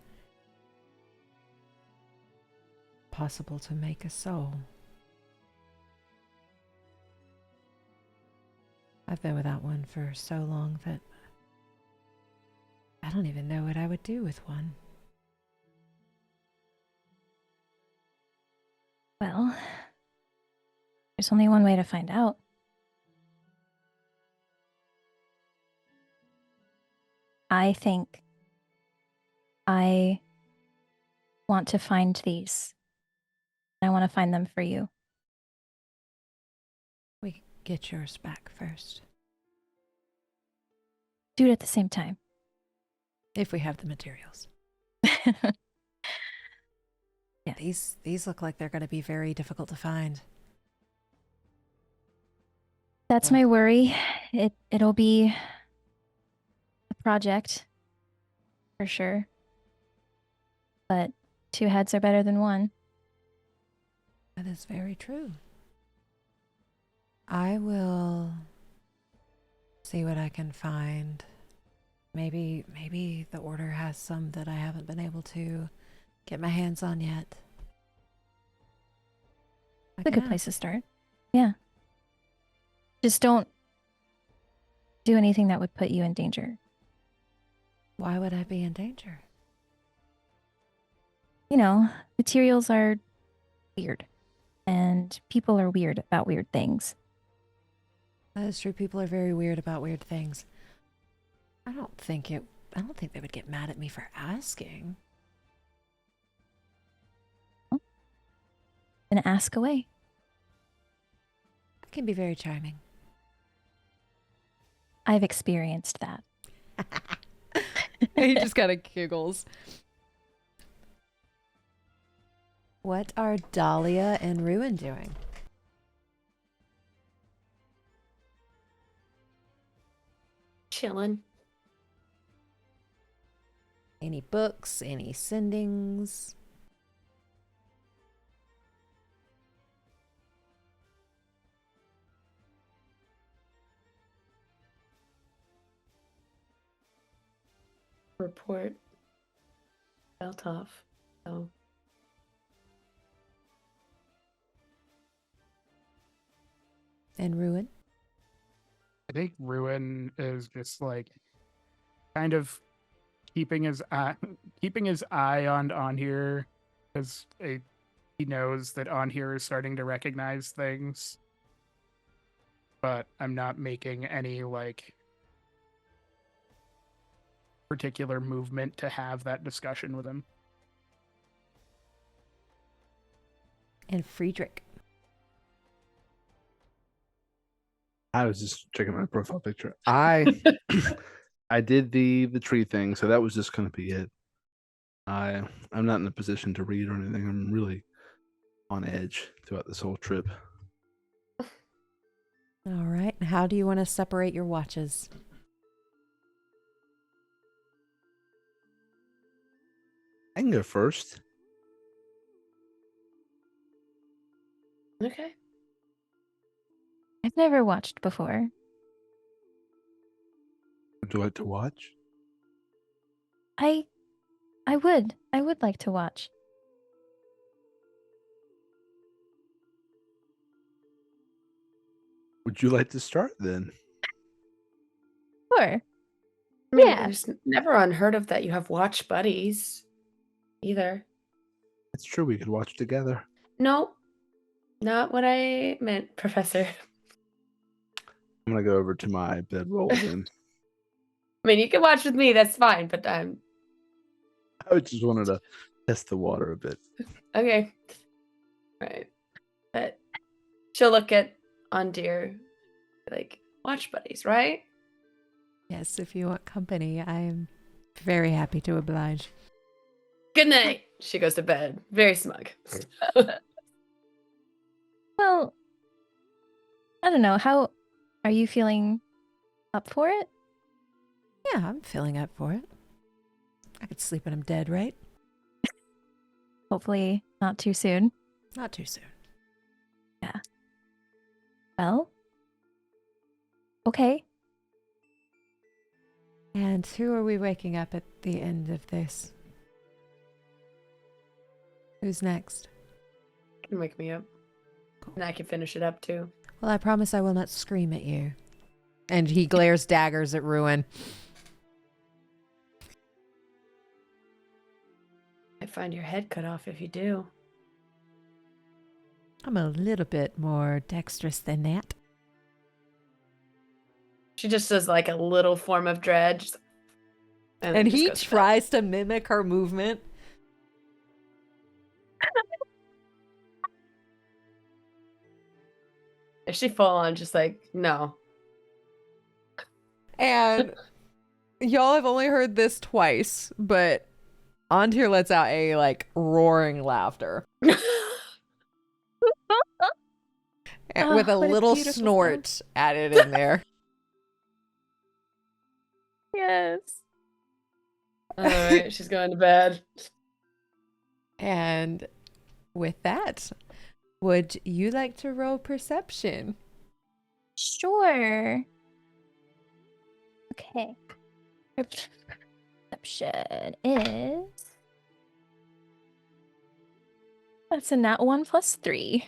Possible to make a soul. I've been without one for so long that I don't even know what I would do with one. Well, there's only one way to find out. I think I want to find these. I want to find them for you. We get yours back first. Do it at the same time. If we have the materials. Yeah, these look like they're going to be very difficult to find. That's Yeah. my worry. It'll be a project for sure. But 2 heads are better than 1. That is very true. I will see what I can find. Maybe the order has some that I haven't been able to get my hands on yet. It's a good place to start. Yeah. Just don't do anything that would put you in danger. Why would I be in danger? You know, materials are weird. And people are weird about weird things. That is true. People are very weird about weird things. I don't think they would get mad at me for asking. Then ask away. I can be very charming. I've experienced that. He just kind of giggles. What are Dahlia and Ruin doing? Chilling. Any books? Any sendings? Report felt off. So And Ruin? I think Ruin is just like kind of keeping his eye on here because he knows that on here is starting to recognize things, but I'm not making any like particular movement to have that discussion with him. And Friedrich? I was just checking my profile picture. I did the tree thing, so that was just gonna be it. I'm not in a position to read or anything. I'm really on edge throughout this whole trip. All right. And how do you want to separate your watches? I can go first. okay. I've never watched before. Would you like to watch? I would like to watch. Would you like to start then? Sure. I mean, Yeah. there's never unheard of that you have watch buddies either. It's true. We could watch together. No, not what I meant, Professor. I'm gonna go over to my bedroll then. I mean, you can watch with me. That's fine. But I just wanted to test the water a bit. okay. Right. But she'll look at Ondir like watch buddies, right? Yes, if you want company, I am very happy to oblige. Good night. She goes to bed, very smug. Well, I don't know. How are you feeling up for it? Yeah, I'm filling up for it. I could sleep when I'm dead, right? Hopefully not too soon. Not too soon. Well, okay. And who are we waking up at the end of this? Who's next? Can wake me up. And I can finish it up too. Well, I promise I will not scream at you. And he glares daggers at Ruin. I find your head cut off if you do. I'm a little bit more dexterous than that. She just does like a little form of dread. And then just he goes to bed. tries to mimic her movement. Is she full on just like, no. And y'all have only heard this twice, but Antir lets out a like roaring laughter. And with a what a little beautiful snort added in there. Yes. All right, she's going to bed. And with that, would you like to roll perception? Sure. Okay. Perception is That's a nat 1 plus 3.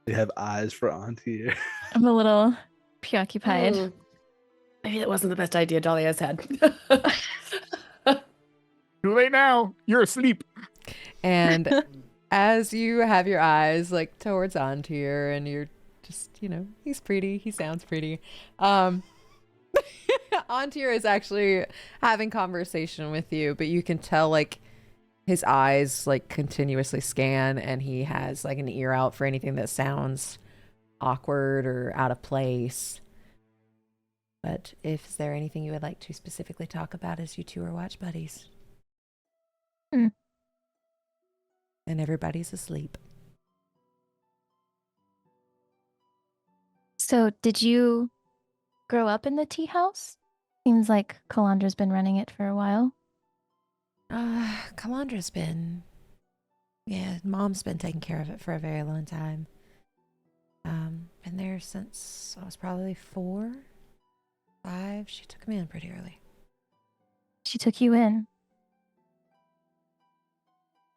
They have eyes for Auntie. I'm a little preoccupied. Maybe that wasn't the best idea Dolly has had. Too late now. You're asleep. And as you have your eyes like towards Antir and you're just, he's pretty, he sounds pretty. Antir is actually having conversation with you, but you can tell like his eyes like continuously scan and he has like an ear out for anything that sounds awkward or out of place. But is there anything you would like to specifically talk about as you two are watch buddies? And everybody's asleep. So, did you grow up in the tea house? Seems like Kalandra's been running it for a while. Kalandra's been... Yeah, Mom's been taking care of it for a very long time. Been there since I was probably 4, 5. She took me in pretty early. She took you in.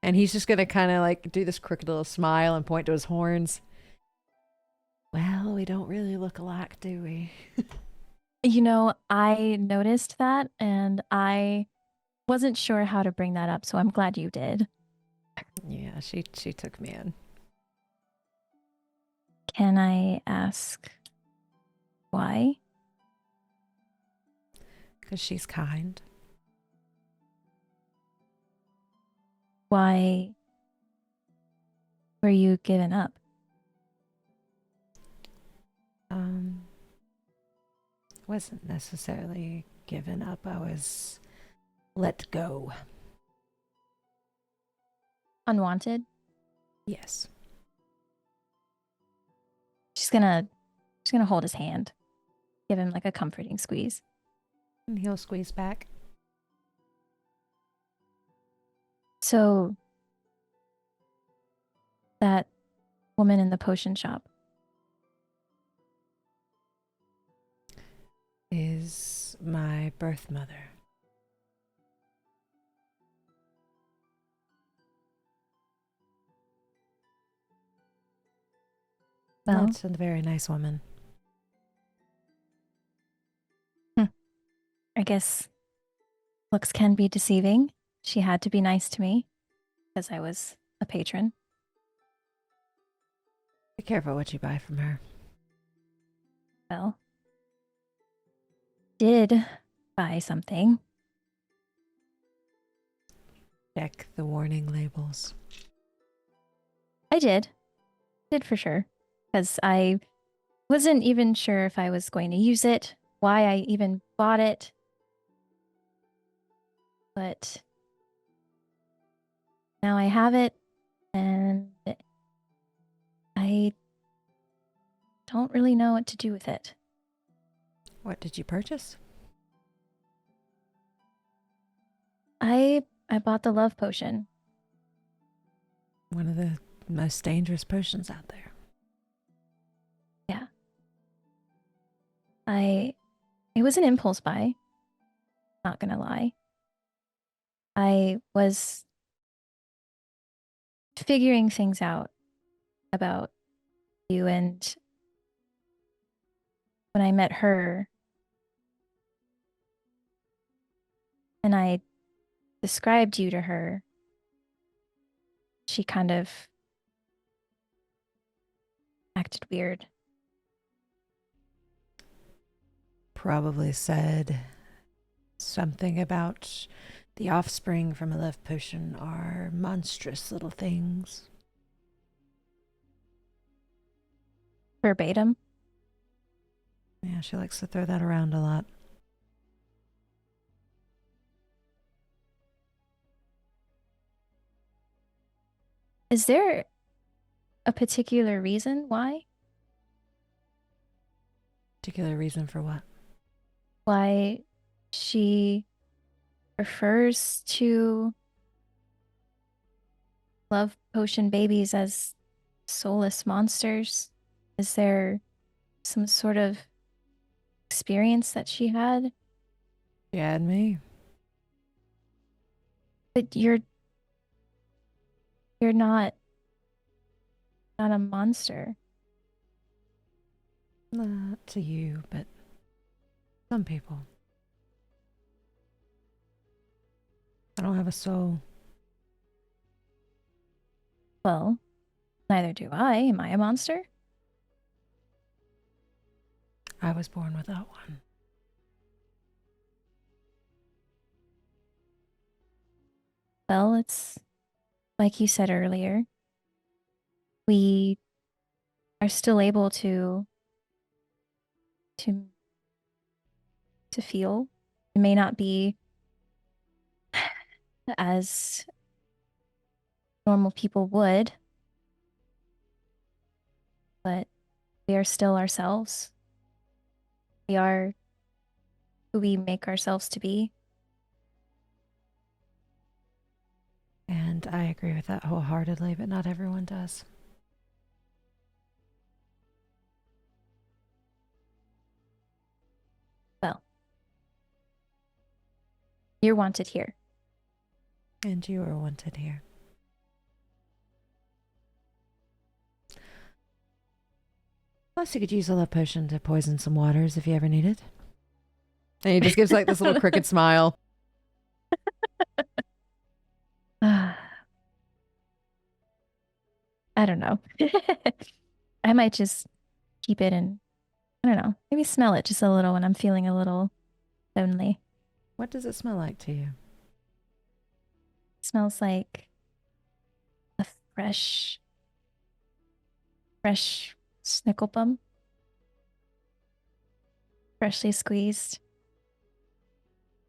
And he's just gonna kind of like do this crooked little smile and point to his horns. Well, we don't really look alike, do we? I noticed that and I wasn't sure how to bring that up, so I'm glad you did. Yeah, she took me in. Can I ask why? Because she's kind. Why were you given up? Wasn't necessarily given up. I was let go. Unwanted? Yes. She's gonna hold his hand. Give him like a comforting squeeze. And he'll squeeze back. So that woman in the potion shop. Is my birth mother. Well, That's a very nice woman. I guess looks can be deceiving. She had to be nice to me because I was a patron. Be careful what you buy from her. Well, did buy something. Check the warning labels. I did. Did for sure. Because I wasn't even sure if I was going to use it, why I even bought it. But now I have it, and I don't really know what to do with it. What did you purchase? I bought the love potion. One of the most dangerous potions out there. Yeah. It was an impulse buy. Not gonna lie. I was figuring things out about you, and when I met her and I described you to her, she kind of acted weird. Probably said something about the offspring from a love potion are monstrous little things. Verbatim. Yeah, she likes to throw that around a lot. Is there a particular reason why? Particular reason for what? Why she refers to love potion babies as soulless monsters? Is there some sort of experience that she had? She had me. But you're You're not a monster. Not to you, but some people. I don't have a soul. Well, neither do I. Am I a monster? I was born without one. Well, it's like you said earlier. We are still able to feel. It may not be as normal people would, but we are still ourselves. We are who we make ourselves to be. And I agree with that wholeheartedly, but not everyone does. Well, you're wanted here. And you are wanted here. Plus, you could use a love potion to poison some waters if you ever need it. And he just gives like this little crooked smile. I don't know. I might just keep it and, I don't know, maybe smell it just a little when I'm feeling a little lonely. What does it smell like to you? Smells like a fresh snickle bum. Freshly squeezed.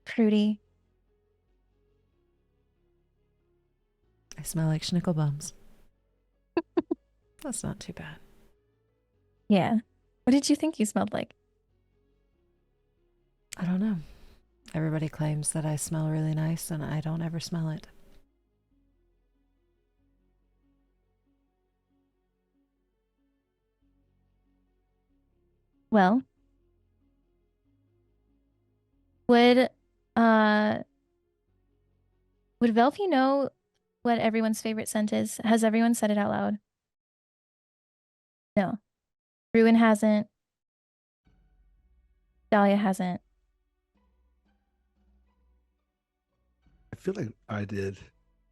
Fruity. I smell like schnickelbums. That's not too bad. Yeah. What did you think you smelled like? I don't know. Everybody claims that I smell really nice, and I don't ever smell it. Well, would Velpy know what everyone's favorite scent is? Has everyone said it out loud? No. Ruin hasn't. Dahlia hasn't. I feel like I did.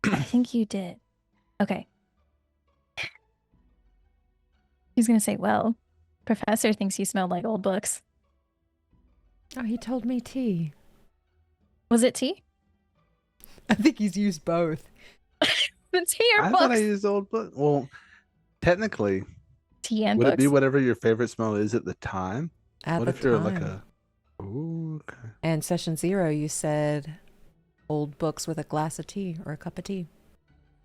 I think you did. Okay. He's gonna say, well, Professor thinks you smelled like old books. Oh, he told me tea. Was it tea? I think he's used both. The tea or I thought I books? used old book. Well, technically, Tea and would it be books. whatever your favorite smell is at the time? At What the if you're time. like a? Ooh, okay. And session 0, you said old books with a glass of tea or a cup of tea.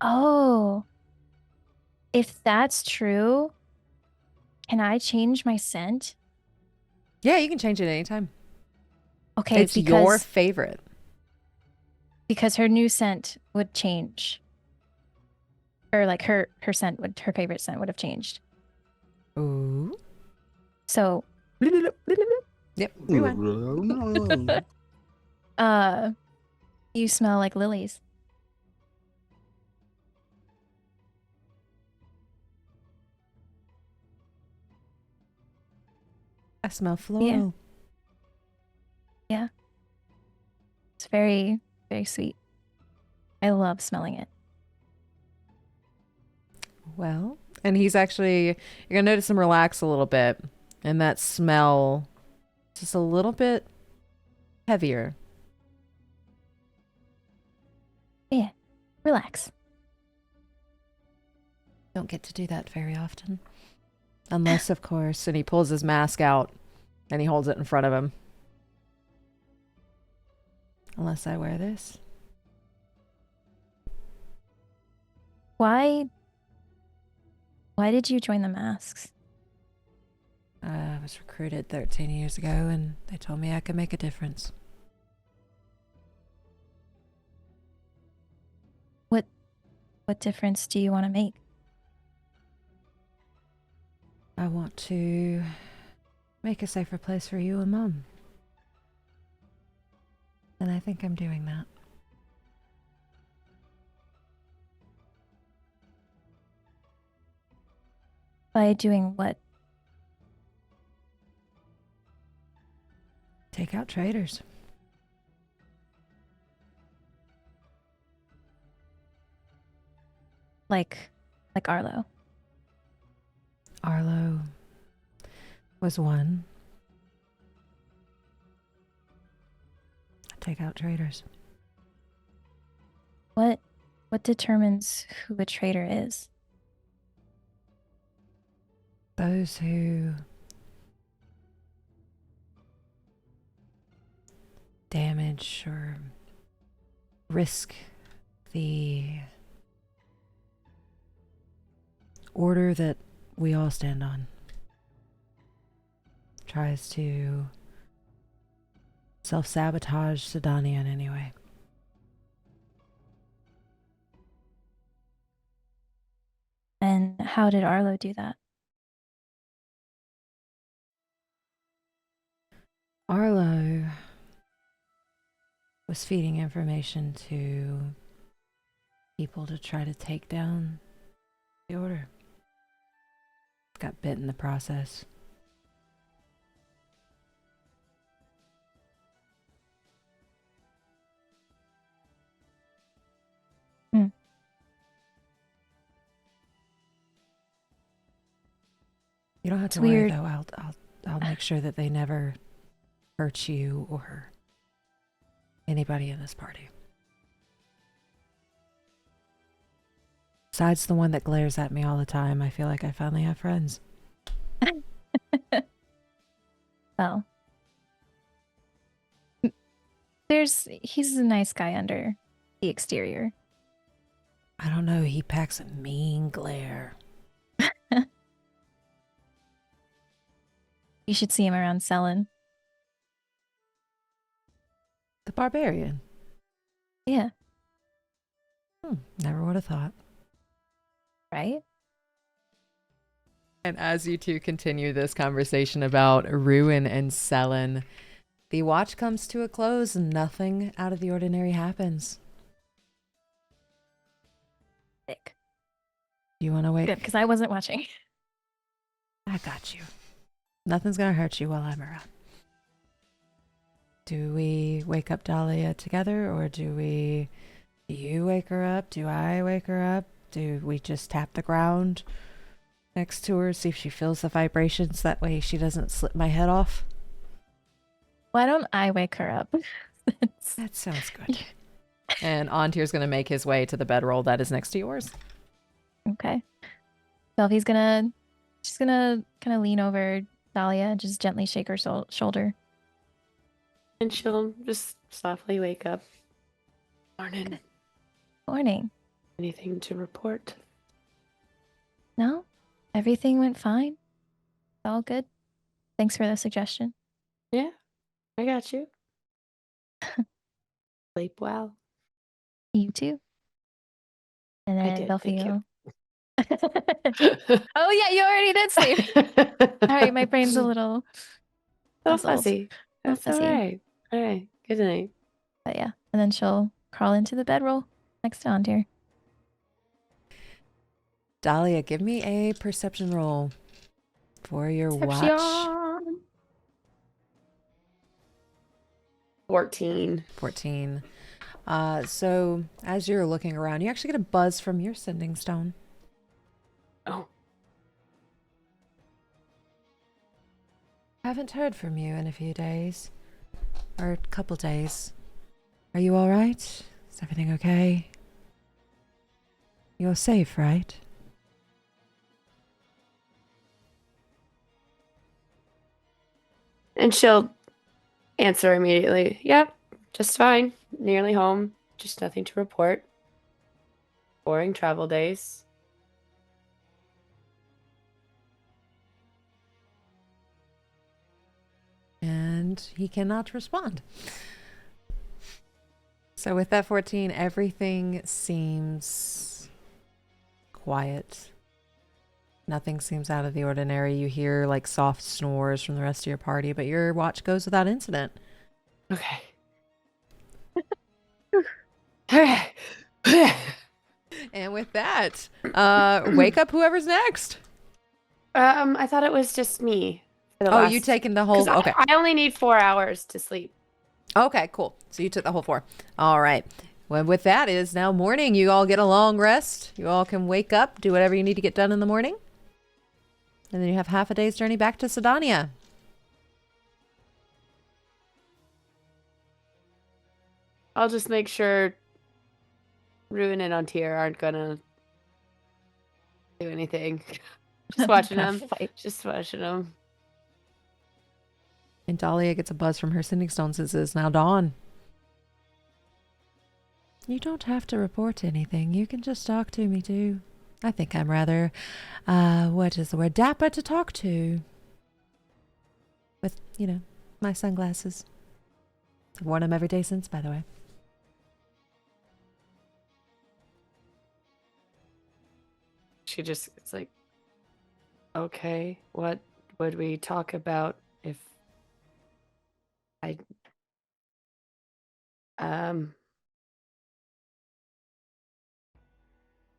Oh. If that's true, can I change my scent? Yeah, you can change it anytime. Okay, It's your because favorite. her new scent would change. Or like her favorite scent would have changed. Ooh. So Yep. Rewind. you smell like lilies. I smell floral. Yeah. It's very, very sweet. I love smelling it. Well, and he's actually, you're going to notice him relax a little bit. And that smell, just a little bit heavier. Yeah. Relax. Don't get to do that very often. Unless, of course, and he pulls his mask out and he holds it in front of him. Unless I wear this. Why did you join the masks? I was recruited 13 years ago and they told me I could make a difference. What difference do you want to make? I want to make a safer place for you and Mom. And I think I'm doing that. By doing what? Take out traitors. Like Arlo. Arlo was one. Take out traitors. What determines who a traitor is? Those who damage or risk the order that we all stand on. Tries to self-sabotage Sydonea in any way. And how did Arlo do that? Arlo was feeding information to people to try to take down the order. Got bit in the process. You don't have to worry weird. though. I'll make sure that they never hurt you or anybody in this party. Besides the one that glares at me all the time, I feel like I finally have friends. Well, he's a nice guy under the exterior. I don't know. He packs a mean glare. You should see him around Selen. The barbarian. Yeah, Never would have thought. right? And as you two continue this conversation about Ruin and Selen, the watch comes to a close and nothing out of the ordinary happens. Thick. You want to wait? Good, because I wasn't watching. I got you. Nothing's going to hurt you while I'm around. Do we wake up Dahlia together, or do you wake her up? Do I wake her up? Do we just tap the ground next to her, see if she feels the vibrations? That way she doesn't slip my head off. Why don't I wake her up? That sounds good. And Antier's going to make his way to the bedroll that is next to yours. Okay. Belvy's she's gonna kind of lean over Dahlia and just gently shake her shoulder. And she'll just softly wake up. Morning. Morning. Anything to report? No? Everything went fine? All good? Thanks for the suggestion. Yeah, I got you. Sleep well. You too. And I then did, Belfie thank you. Oh yeah, you already did sleep. Sorry, my brain's a little puzzled. fuzzy. That's fuzzy. all right. All right. Good night. But yeah. And then she'll crawl into the bedroll next to Antir. Dahlia, give me a perception roll for your watch. Perception. 14. 14. So as you're looking around, you actually get a buzz from your sending stone. Oh. Haven't heard from you in a few days. Or a couple days. Are you alright? Is everything okay? You're safe, right? And she'll answer immediately. Yep, just fine. Nearly home. Just nothing to report. Boring travel days. And he cannot respond. So with that 14, everything seems quiet. Nothing seems out of the ordinary. You hear like soft snores from the rest of your party, but your watch goes without incident. Okay. Okay. And with that, wake up whoever's next. I thought it was just me for the Oh, last. you taking the 'Cause whole? Okay. I only need 4 hours to sleep. Okay, cool. So you took the whole 4. All right. Well, with that, it is now morning. You all get a long rest. You all can wake up, do whatever you need to get done in the morning. And then you have half a day's journey back to Sydonea. I'll just make sure Ruin and Ontier aren't gonna do anything. Just watching Gonna them. fight. Just watching them. And Dahlia gets a buzz from her sending stone since it is now dawn. You don't have to report anything. You can just talk to me too. I think I'm rather, what is the word? Dapper to talk to. With, my sunglasses. I've worn them every day since, by the way. She just, it's like, okay, what would we talk about if I,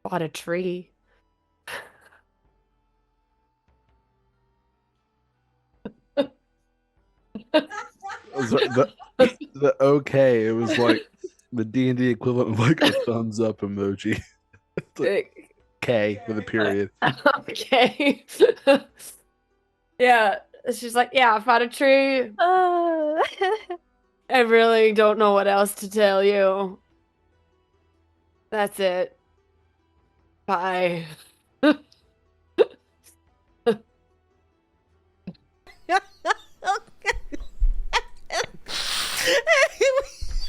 bought a tree? The okay, it was like the D&D equivalent of like a thumbs up emoji. It's like K with a period. Okay. Yeah, she's like, yeah, I bought a tree. I really don't know what else to tell you. That's it. Bye.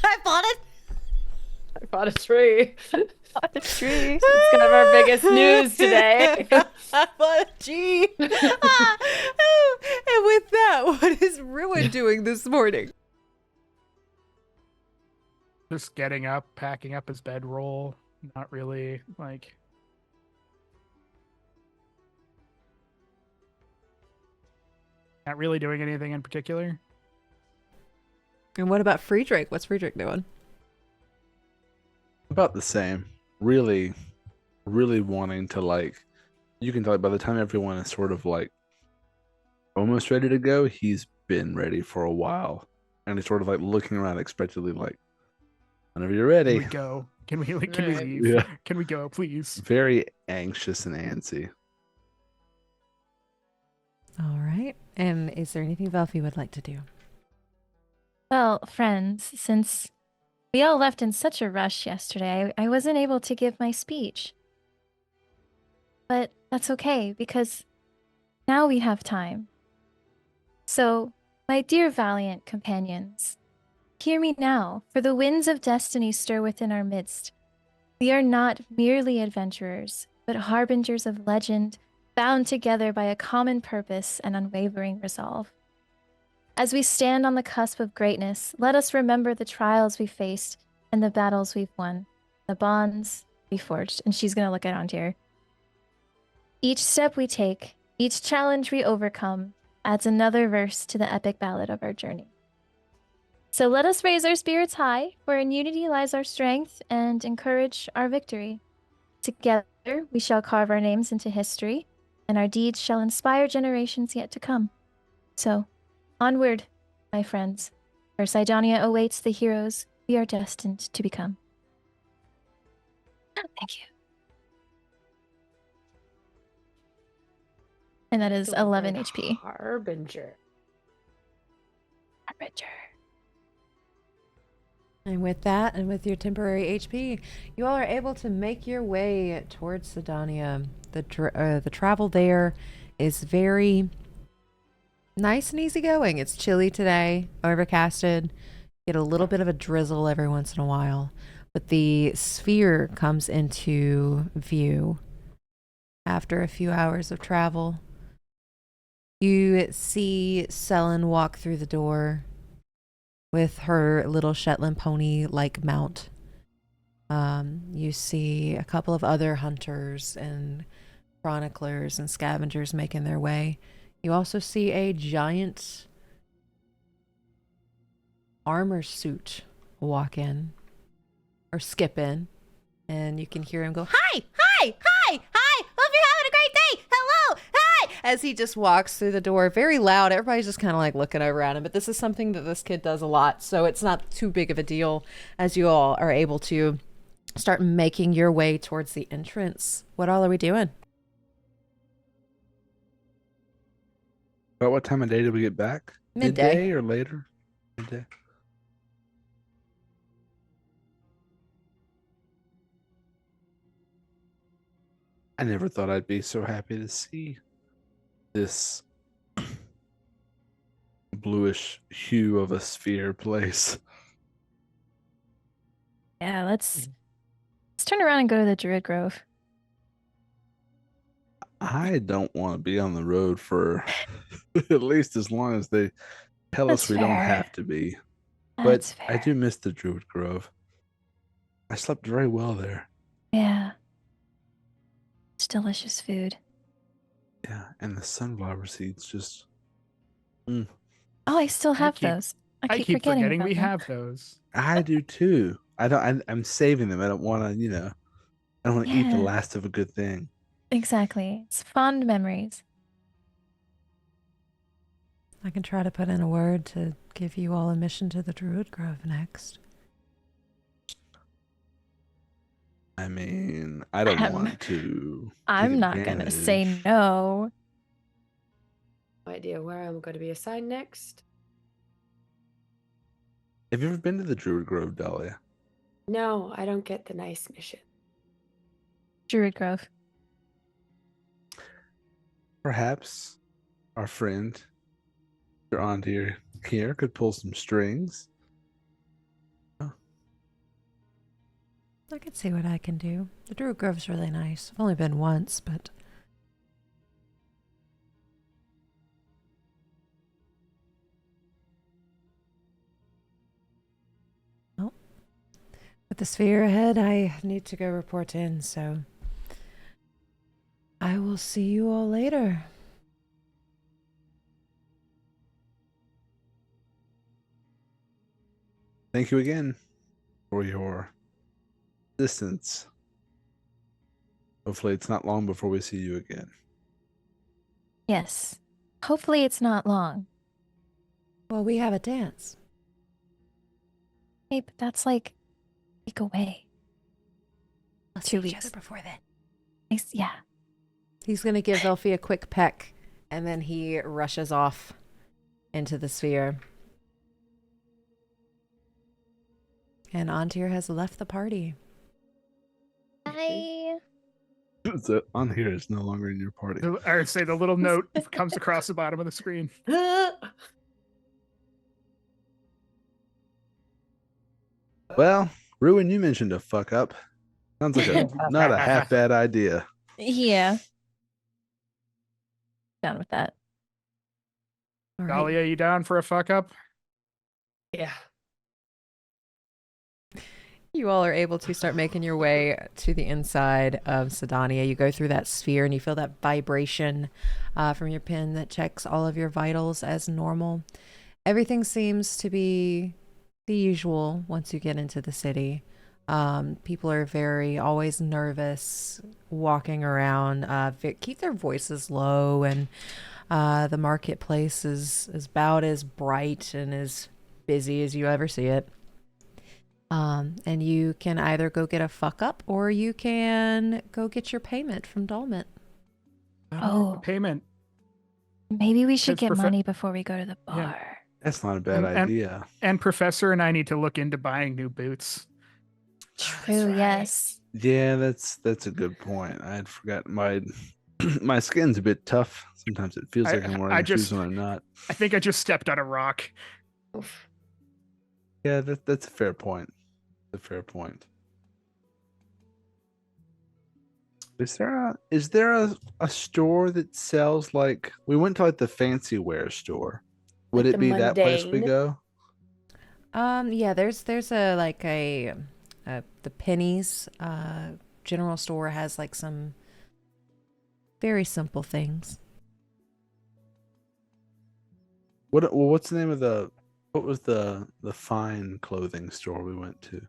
I bought it. I bought a tree. Bought a tree. It's kind of our biggest news today. I bought a G. And with that, what is Ruin doing this morning? Just getting up, packing up his bedroll. Not really like. Not really doing anything in particular. And what about Friedrich? What's Friedrich doing? About the same. Really, really wanting to like. You can tell by the time everyone is sort of like almost ready to go, he's been ready for a while, and he's sort of like looking around expectantly, like, whenever you're ready. Can we go? Can we Right. leave? Yeah. Can we go, please? Very anxious and antsy. All right. And is there anything Velfie would like to do? Well, friends, since we all left in such a rush yesterday, I wasn't able to give my speech. But that's okay, because now we have time. So, my dear valiant companions, hear me now, for the winds of destiny stir within our midst. We are not merely adventurers, but harbingers of legend, bound together by a common purpose and unwavering resolve. As we stand on the cusp of greatness, let us remember the trials we faced and the battles we've won, the bonds we forged. And she's going to look at Antir. Each step we take, each challenge we overcome, adds another verse to the epic ballad of our journey. So let us raise our spirits high, for in unity lies our strength, and encourage our victory. Together we shall carve our names into history, and our deeds shall inspire generations yet to come. So, onward, my friends, for Sydonea awaits the heroes we are destined to become. Thank you. And that is 11 HP. Harbinger. Harbinger. And with that, and with your temporary HP, you all are able to make your way towards Sydonea. The travel there is very nice and easygoing. It's chilly today, overcasted. Get a little bit of a drizzle every once in a while, but the sphere comes into view after a few hours of travel. You see Selen walk through the door with her little Shetland pony-like mount. You see a couple of other hunters and chroniclers and scavengers making their way. You also see a giant armor suit walk in, or skip in, and you can hear him go, "Hi, hi, hi, hi, hope you're having a great day, hello, hi, as he just walks through the door, very loud. Everybody's just kind of like looking over at him. But this is something that this kid does a lot, so it's not too big of a deal as you all are able to start making your way towards the entrance. What all are we doing? About what time of day did we get back? Midday. Or later? Midday. I never thought I'd be so happy to see this bluish hue of a sphere place. Yeah, let's turn around and go to the Druid Grove. I don't want to be on the road for at least as long as they tell us That's we don't fair. have to be. That's But I fair. do miss the Druid Grove. I slept very well there. Yeah. It's delicious food. Yeah, and the sunflower seeds just. Oh, I still have keep- those. I keep forgetting forgetting about we them. have those. I do too. I'm saving them. I don't want to, I don't want to eat the Yeah. last of a good thing. Exactly. It's fond memories. I can try to put in a word to give you all a mission to the Druid Grove next. I mean, I don't want to. I'm take not gonna say advantage. no. No idea where I'm going to be assigned next. Have you ever been to the Druid Grove, Dahlia? No, I don't get the nice mission. Druid Grove. Perhaps our friend, your aunt here could pull some strings. I could see what I can do. The Druid Grove's really nice. I've only been once, but well, with the sphere ahead, I need to go report in, so I will see you all later. Thank you again for your assistance. Hopefully, it's not long before we see you again. Yes. Hopefully it's not long. Well, we have a dance. Hey, but that's like a week away. Let's 2 see each weeks. other before then. Yeah. He's going to give Elfie a quick peck, and then he rushes off into the sphere. And Antir has left the party. Bye. So on here is no longer in your party. I would say the little note comes across the bottom of the screen. Well, Ruin, you mentioned a fuck up. Sounds like not a half bad idea. Yeah. Down with that. All right. Dahlia, you down for a fuck up? Yeah. You all are able to start making your way to the inside of Sydonea. You go through that sphere and you feel that vibration from your pin that checks all of your vitals as normal. Everything seems to be the usual once you get into the city. People are always nervous walking around, keep their voices low, and the marketplace is about as bright and as busy as you ever see it. And you can either go get a fuck up or you can go get your payment from Dolmet. Oh. Payment. Maybe we should Because get money before we go to the bar. Yeah. That's not a bad And- idea. And Professor and I need to look into buying new boots. True, yes. Yeah, that's a good point. I had forgotten my my skin's a bit tough. Sometimes it feels like I'm wearing shoes when I'm not. I think I just stepped on a rock. Oof. Yeah, that's a fair point. A fair point. Is there a store that sells, like, we went to like the fancy wear store? Would Like it the be that place we mundane? go? Yeah, there's the pennies general store has like some very simple things. What's the name of what was the fine clothing store we went to?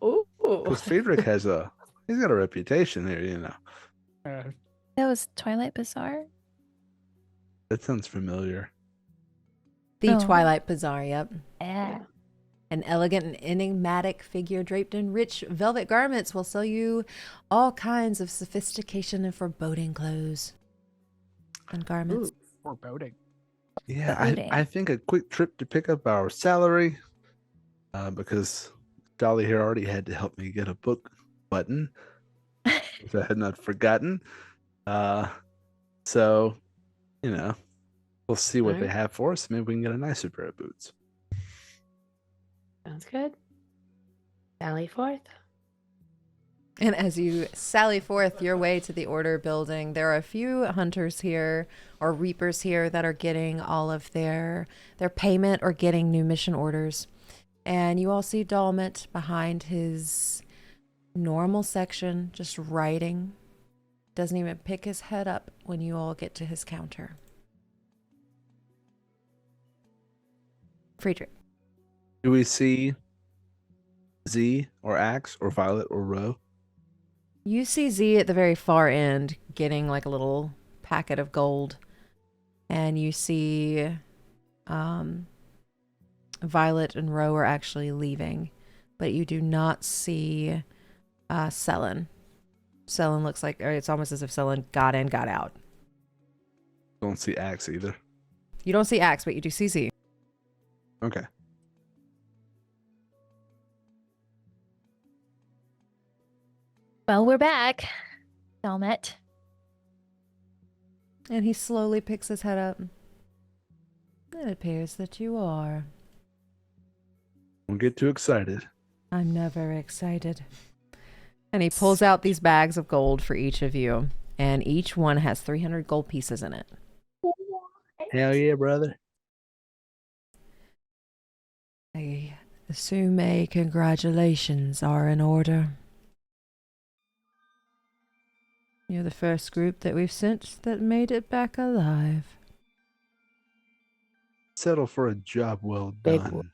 Ooh. Because Friedrich he's got a reputation here, you know. Uh, That was Twilight Bazaar. That sounds familiar. The Oh. Twilight Bazaar, yep. Yeah. An elegant and enigmatic figure draped in rich velvet garments will sell you all kinds of sophistication and foreboding clothes and garments. Ooh. Foreboding. Yeah, Foreboding. I think a quick trip to pick up our salary, because Dolly here already had to help me get a book button, which I had not forgotten. So, we'll see what they Alright. have for us. Maybe we can get a nicer pair of boots. Sounds good. Sally forth. And as you sally forth your way to the Order building, there are a few hunters here or reapers here that are getting all of their payment or getting new mission orders. And you all see Dalmet behind his normal section, just writing. Doesn't even pick his head up when you all get to his counter. Friedrich. Do we see Z or Axe or Violet or Ro? You see Z at the very far end getting like a little packet of gold. And you see Violet and Ro are actually leaving. But you do not see Selen. Selen looks like, or it's almost as if Selen got in, got out. Don't see Axe either. You don't see Axe, but you do see Z. Okay. Well, we're back. Dalmet. And he slowly picks his head up. It appears that you are. Don't get too excited. I'm never excited. And he pulls out these bags of gold for each of you. And each one has 300 gold pieces in it. Hell yeah, brother. I assume congratulations are in order. You're the first group that we've sent that made it back alive. Settle for a job well Big done.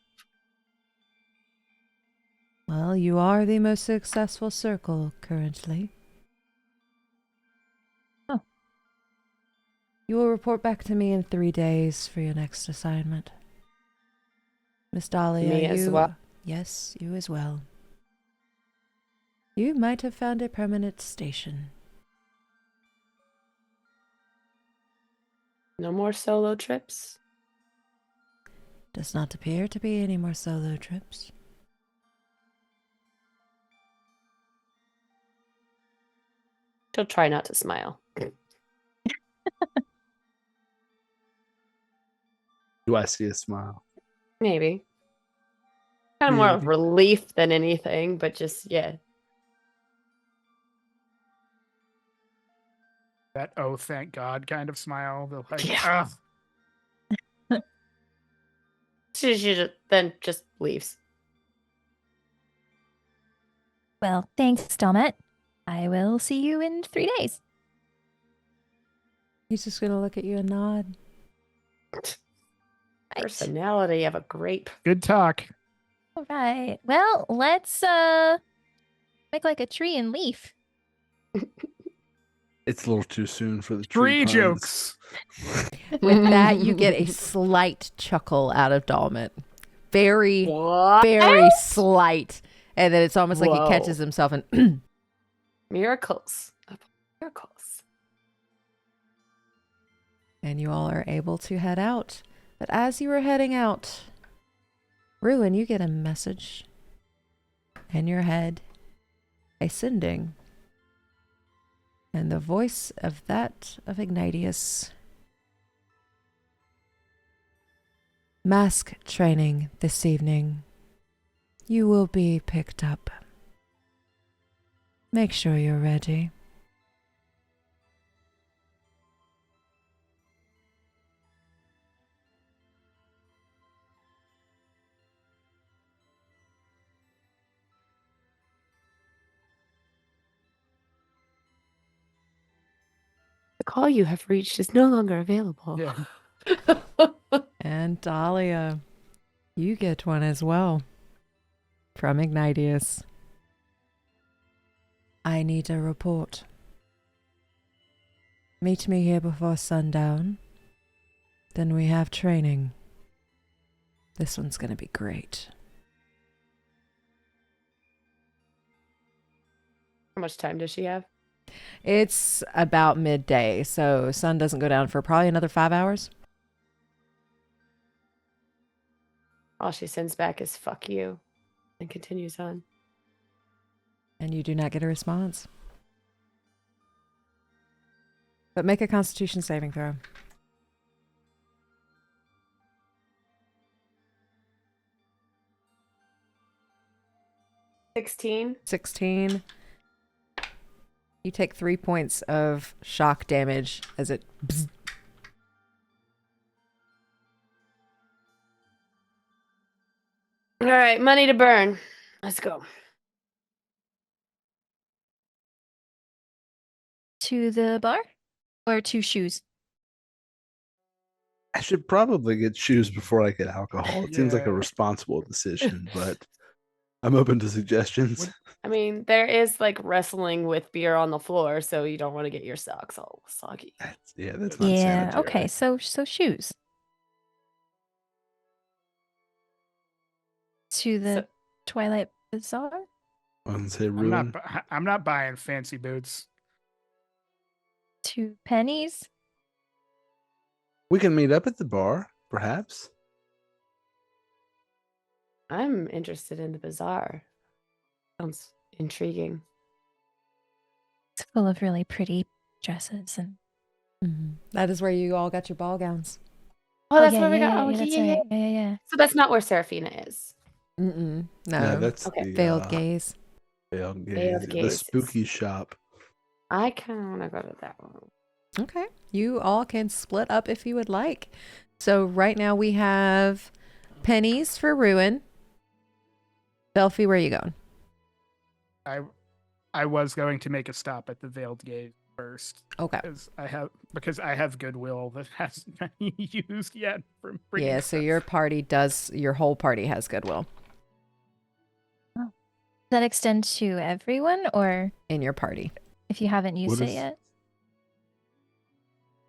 Well, you are the most successful circle currently. Oh. You will report back to me in 3 days for your next assignment. Miss Dahlia, Me as well? Yes, you as well. You might have found a permanent station. No more solo trips. Does not appear to be any more solo trips. She'll try not to smile. Do I see a smile? Maybe. Kind of more of Maybe. relief than anything, but just, yeah. That oh thank God kind of smile. The like Yeah. ah. She then just leaves. Well, thanks, Dalmet. I will see you in 3 days. He's just gonna look at you and nod. Right. Personality of a grape. Good talk. All right. Well, let's make like a tree and leaf. It's a little too soon for the Tree puns. jokes. With that, you get a slight chuckle out of Dalmet. Very, What? very slight. And then it's almost like he Whoa. catches himself and Miracles. Miracles. and you all are able to head out. But as you are heading out, Ruin, you get a message in your head, a sending, and the voice of that of Ignatius. Mask training this evening. You will be picked up. Make sure you're ready. The call you have reached is no longer available. Yeah. And Dahlia, you get one as well. From Ignatius. I need a report. Meet me here before sundown. Then we have training. This one's going to be great. How much time does she have? It's about midday, so sun doesn't go down for probably another 5 hours. All she sends back is "fuck you," and continues on. And you do not get a response. But make a Constitution saving throw. 16. 16. You take 3 points of shock damage as it... Bzz. All right, money to burn. Let's go. To the bar? Or to shoes? I should probably get shoes before I get alcohol. It seems like a Yeah. responsible decision, but I'm open to suggestions. I mean, there is like wrestling with beer on the floor, so you don't want to get your socks all soggy. That's not Yeah, sanitary. okay, so shoes. To the So- Twilight Bazaar? I wouldn't say I'm ruin. I'm not buying fancy boots. To Pennies? We can meet up at the bar, perhaps. I'm interested in the bazaar. Sounds intriguing. It's full of really pretty dresses and That is where you all got your ball gowns. Oh, that's yeah, where we yeah, got. Oh, yeah, that's yeah. right. Yeah. So that's not where Seraphina is. No, That's Okay. the veiled gaze. Veiled Veiled Gaze, the Gaze. spooky shop. I kind of want to go to that one. Okay. You all can split up if you would like. So right now we have pennies for Ruin. Belfie, where are you going? Oh. I was going to make a stop at the Veiled Gaze first Okay. because I have goodwill that hasn't been used yet from bringing Yeah, so stuff. your whole party has goodwill Does that extend to everyone or in your party. if you haven't used What it is- yet?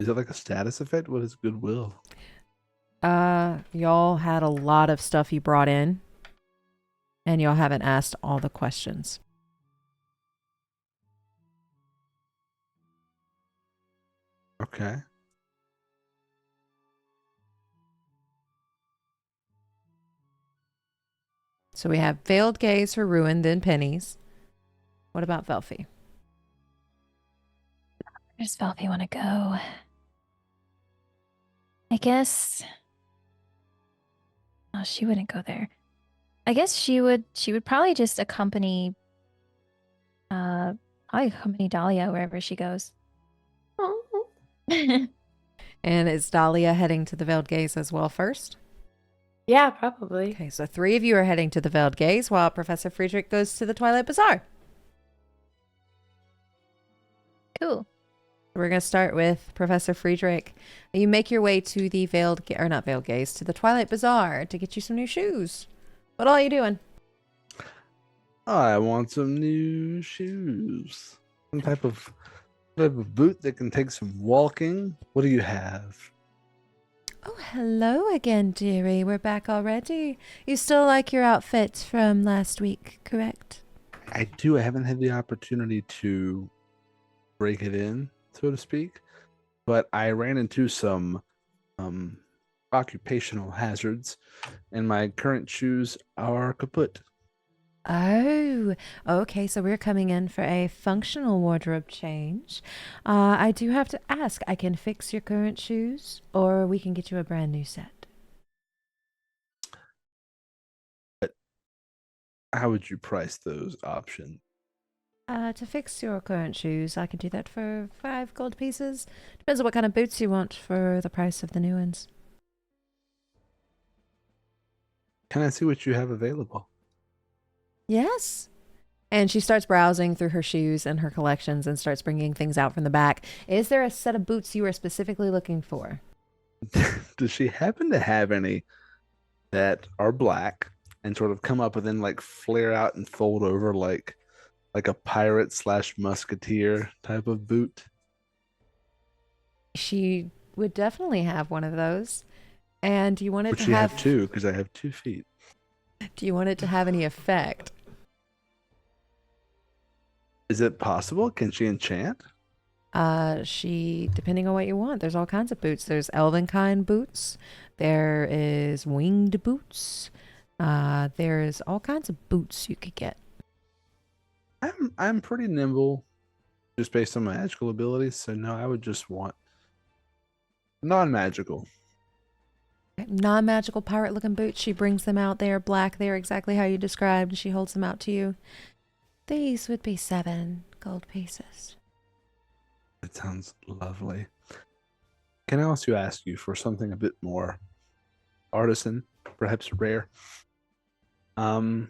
Is that like a status effect? What is goodwill? Y'all had a lot of stuff you brought in, and y'all haven't asked all the questions. Okay. So we have Veiled Gaze for Ruin, then pennies. What about Velfie? Where does Velpy want to go? I guess. Oh, she wouldn't go there. I guess she would probably just accompany Dahlia wherever she goes. Oh. And is Dahlia heading to the Veiled Gaze as well first? Yeah, probably. Okay, so 3 of you are heading to the Veiled Gaze while Professor Friedrich goes to the Twilight Bazaar. Cool. We're going to start with Professor Friedrich. You make your way to the not Veiled Gaze, to the Twilight Bazaar to get you some new shoes. What all are you doing? I want some new shoes. Some type of boot that can take some walking. What do you have? Oh, hello again, dearie. We're back already. You still like your outfit from last week, correct? I do. I haven't had the opportunity to break it in, so to speak. But I ran into some occupational hazards, and my current shoes are kaput. Oh, okay. So we're coming in for a functional wardrobe change. I do have to ask, I can fix your current shoes or we can get you a brand new set. How would you price those options? To fix your current shoes, I could do that for 5 gold pieces. Depends on what kind of boots you want for the price of the new ones. Can I see what you have available? Yes. And she starts browsing through her shoes and her collections and starts bringing things out from the back. Is there a set of boots you are specifically looking for? Does she happen to have any that are black and sort of come up and then like flare out and fold over like a pirate / musketeer type of boot? She would definitely have one of those. And do you want it Which to you have, have 2, because I have 2 feet. do you want it to have any effect? Is it possible? Can she enchant? She, depending on what you want, there's all kinds of boots. There's elvenkind boots. There is winged boots. There's all kinds of boots you could get. I'm pretty nimble, just based on my magical abilities. So no, I would just want non-magical. Non-magical pirate-looking boots. She brings them out. They are black. They are exactly how you described. She holds them out to you. These would be 7 gold pieces. That sounds lovely. Can I also ask you for something a bit more artisan, perhaps rare? Do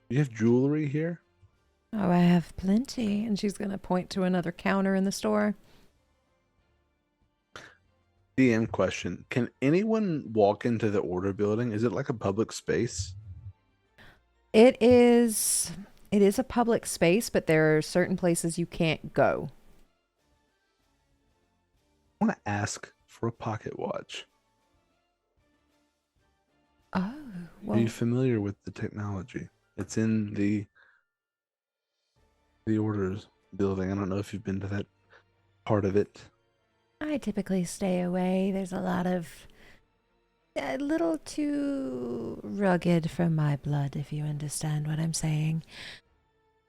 you have jewelry here? Oh, I have plenty. And she's going to point to another counter in the store. DM question. Can anyone walk into the order building? Is it like a public space? It is a public space, but there are certain places you can't go. I want to ask for a pocket watch. Oh, Are well, you familiar with the technology? It's in the orders building. I don't know if you've been to that part of it. I typically stay away. There's a lot of a little too rugged for my blood, if you understand what I'm saying.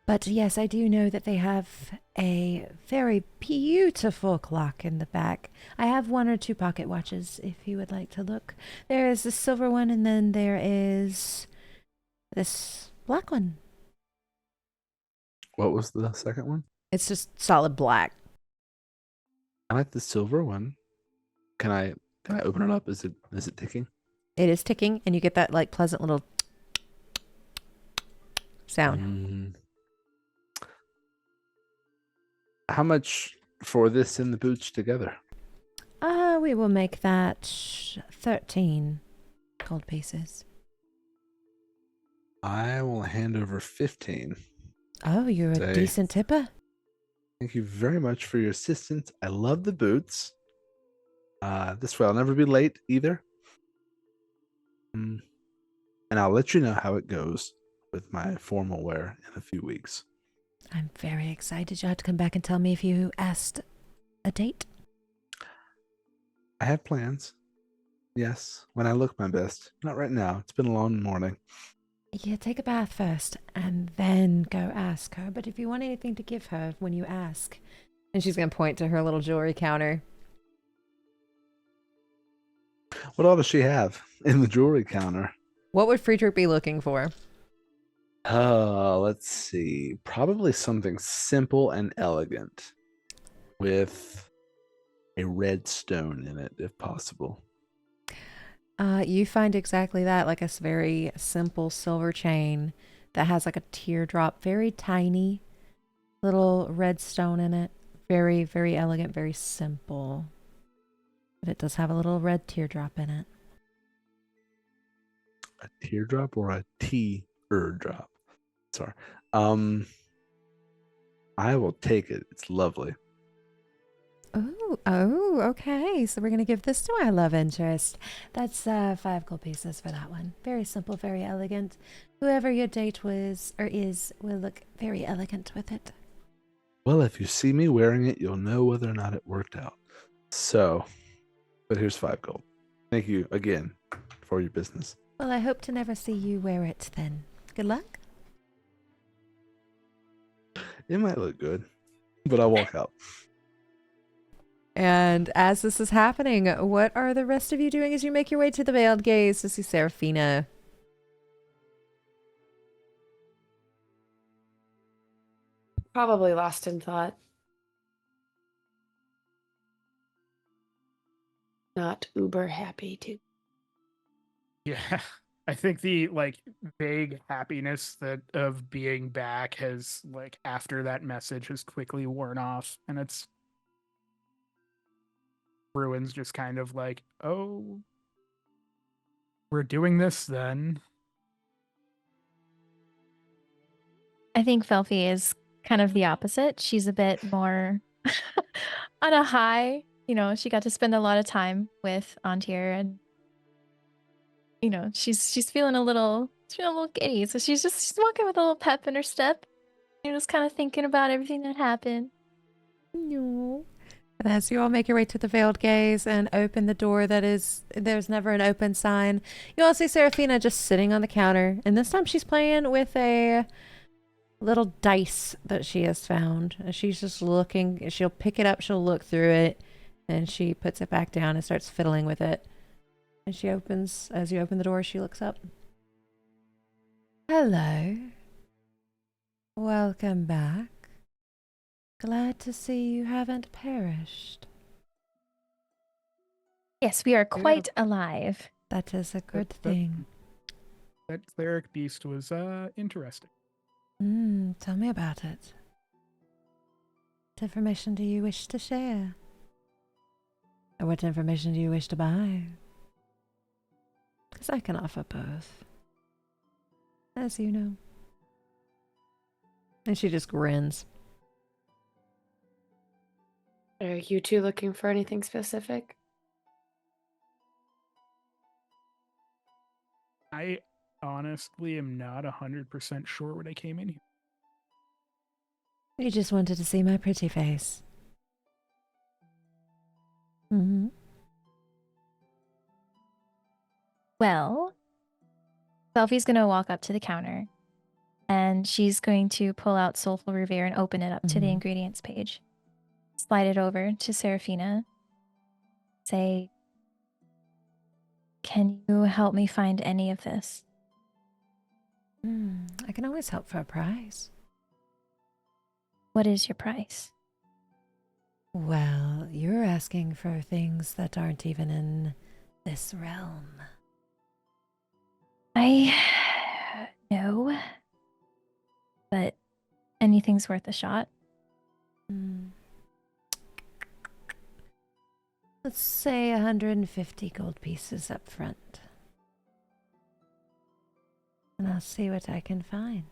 But yes, I do know that they have a very beautiful clock in the back. I have 1 or 2 pocket watches if you would like to look. There is the silver one, and then there is this black one. What was the second one? It's just solid black. I like the silver one. Can I open it up? Is it ticking? It is ticking, and you get that like pleasant little sound. How much for this and the boots together? We will make that 13 gold pieces. I will hand over 15. Oh, you're a Say- decent tipper. Thank you very much for your assistance. I love the boots. This way I'll never be late either. And I'll let you know how it goes with my formal wear in a few weeks. I'm very excited. You'll have to come back and tell me if you asked a date. I have plans. Yes, when I look my best. Not right now. It's been a long morning. Yeah, take a bath first and then go ask her. But if you want anything to give her when you ask. And she's going to point to her little jewelry counter. What all does she have in the jewelry counter? What would Friedrich be looking for? Let's see. Probably something simple and elegant with a red stone in it, if possible. You find exactly that, like a very simple silver chain that has like a teardrop, very tiny little red stone in it. Very, very elegant, very simple. But it does have a little red teardrop in it. A teardrop or a teardrop? Sorry. I will take it. It's lovely. Oh, okay. So we're going to give this to our love interest. That's 5 gold pieces for that one. Very simple, very elegant. Whoever your date was or is will look very elegant with it. Well, if you see me wearing it, you'll know whether or not it worked out. So, but here's 5 gold. Thank you again for your business. Well, I hope to never see you wear it then. Good luck. It might look good, but I'll walk out. And as this is happening, what are the rest of you doing as you make your way to the Veiled Gaze to see Seraphina? Probably lost in thought. Not uber happy too. Yeah. I think the like vague happiness that of being back has like after that message has quickly worn off, and it's Ruin's just kind of like, oh, we're doing this then. I think Felfie is kind of the opposite. She's a bit more on a high she got to spend a lot of time with Antir, and she's feeling a little giddy. So she's walking with a little pep in her step. Just kind of thinking about everything that happened. No. And as you all make your way to the veiled gaze and open the door there's never an open sign, you all see Seraphina just sitting on the counter. And this time she's playing with a little dice that she has found. And she's just looking. She'll pick it up, she'll look through it, and she puts it back down and starts fiddling with it. And as you open the door, she looks up. Hello. Welcome back. Glad to see you haven't perished. Yes, we are quite alive. That is a good thing. That cleric beast was interesting. Tell me about it. What information do you wish to share? Or what information do you wish to buy? Because I can offer both. As you know. And she just grins. Are you two looking for anything specific? I honestly am not 100% sure what I came in here. You just wanted to see my pretty face. Mm-hmm. Well, Belfie's going to walk up to the counter, and she's going to pull out Soulful Revere and open it up to the ingredients page. Slide it over to Seraphina. Say, can you help me find any of this? I can always help for a price. What is your price? Well, you're asking for things that aren't even in this realm. I know, but anything's worth a shot. Let's say 150 gold pieces up front. And I'll see what I can find.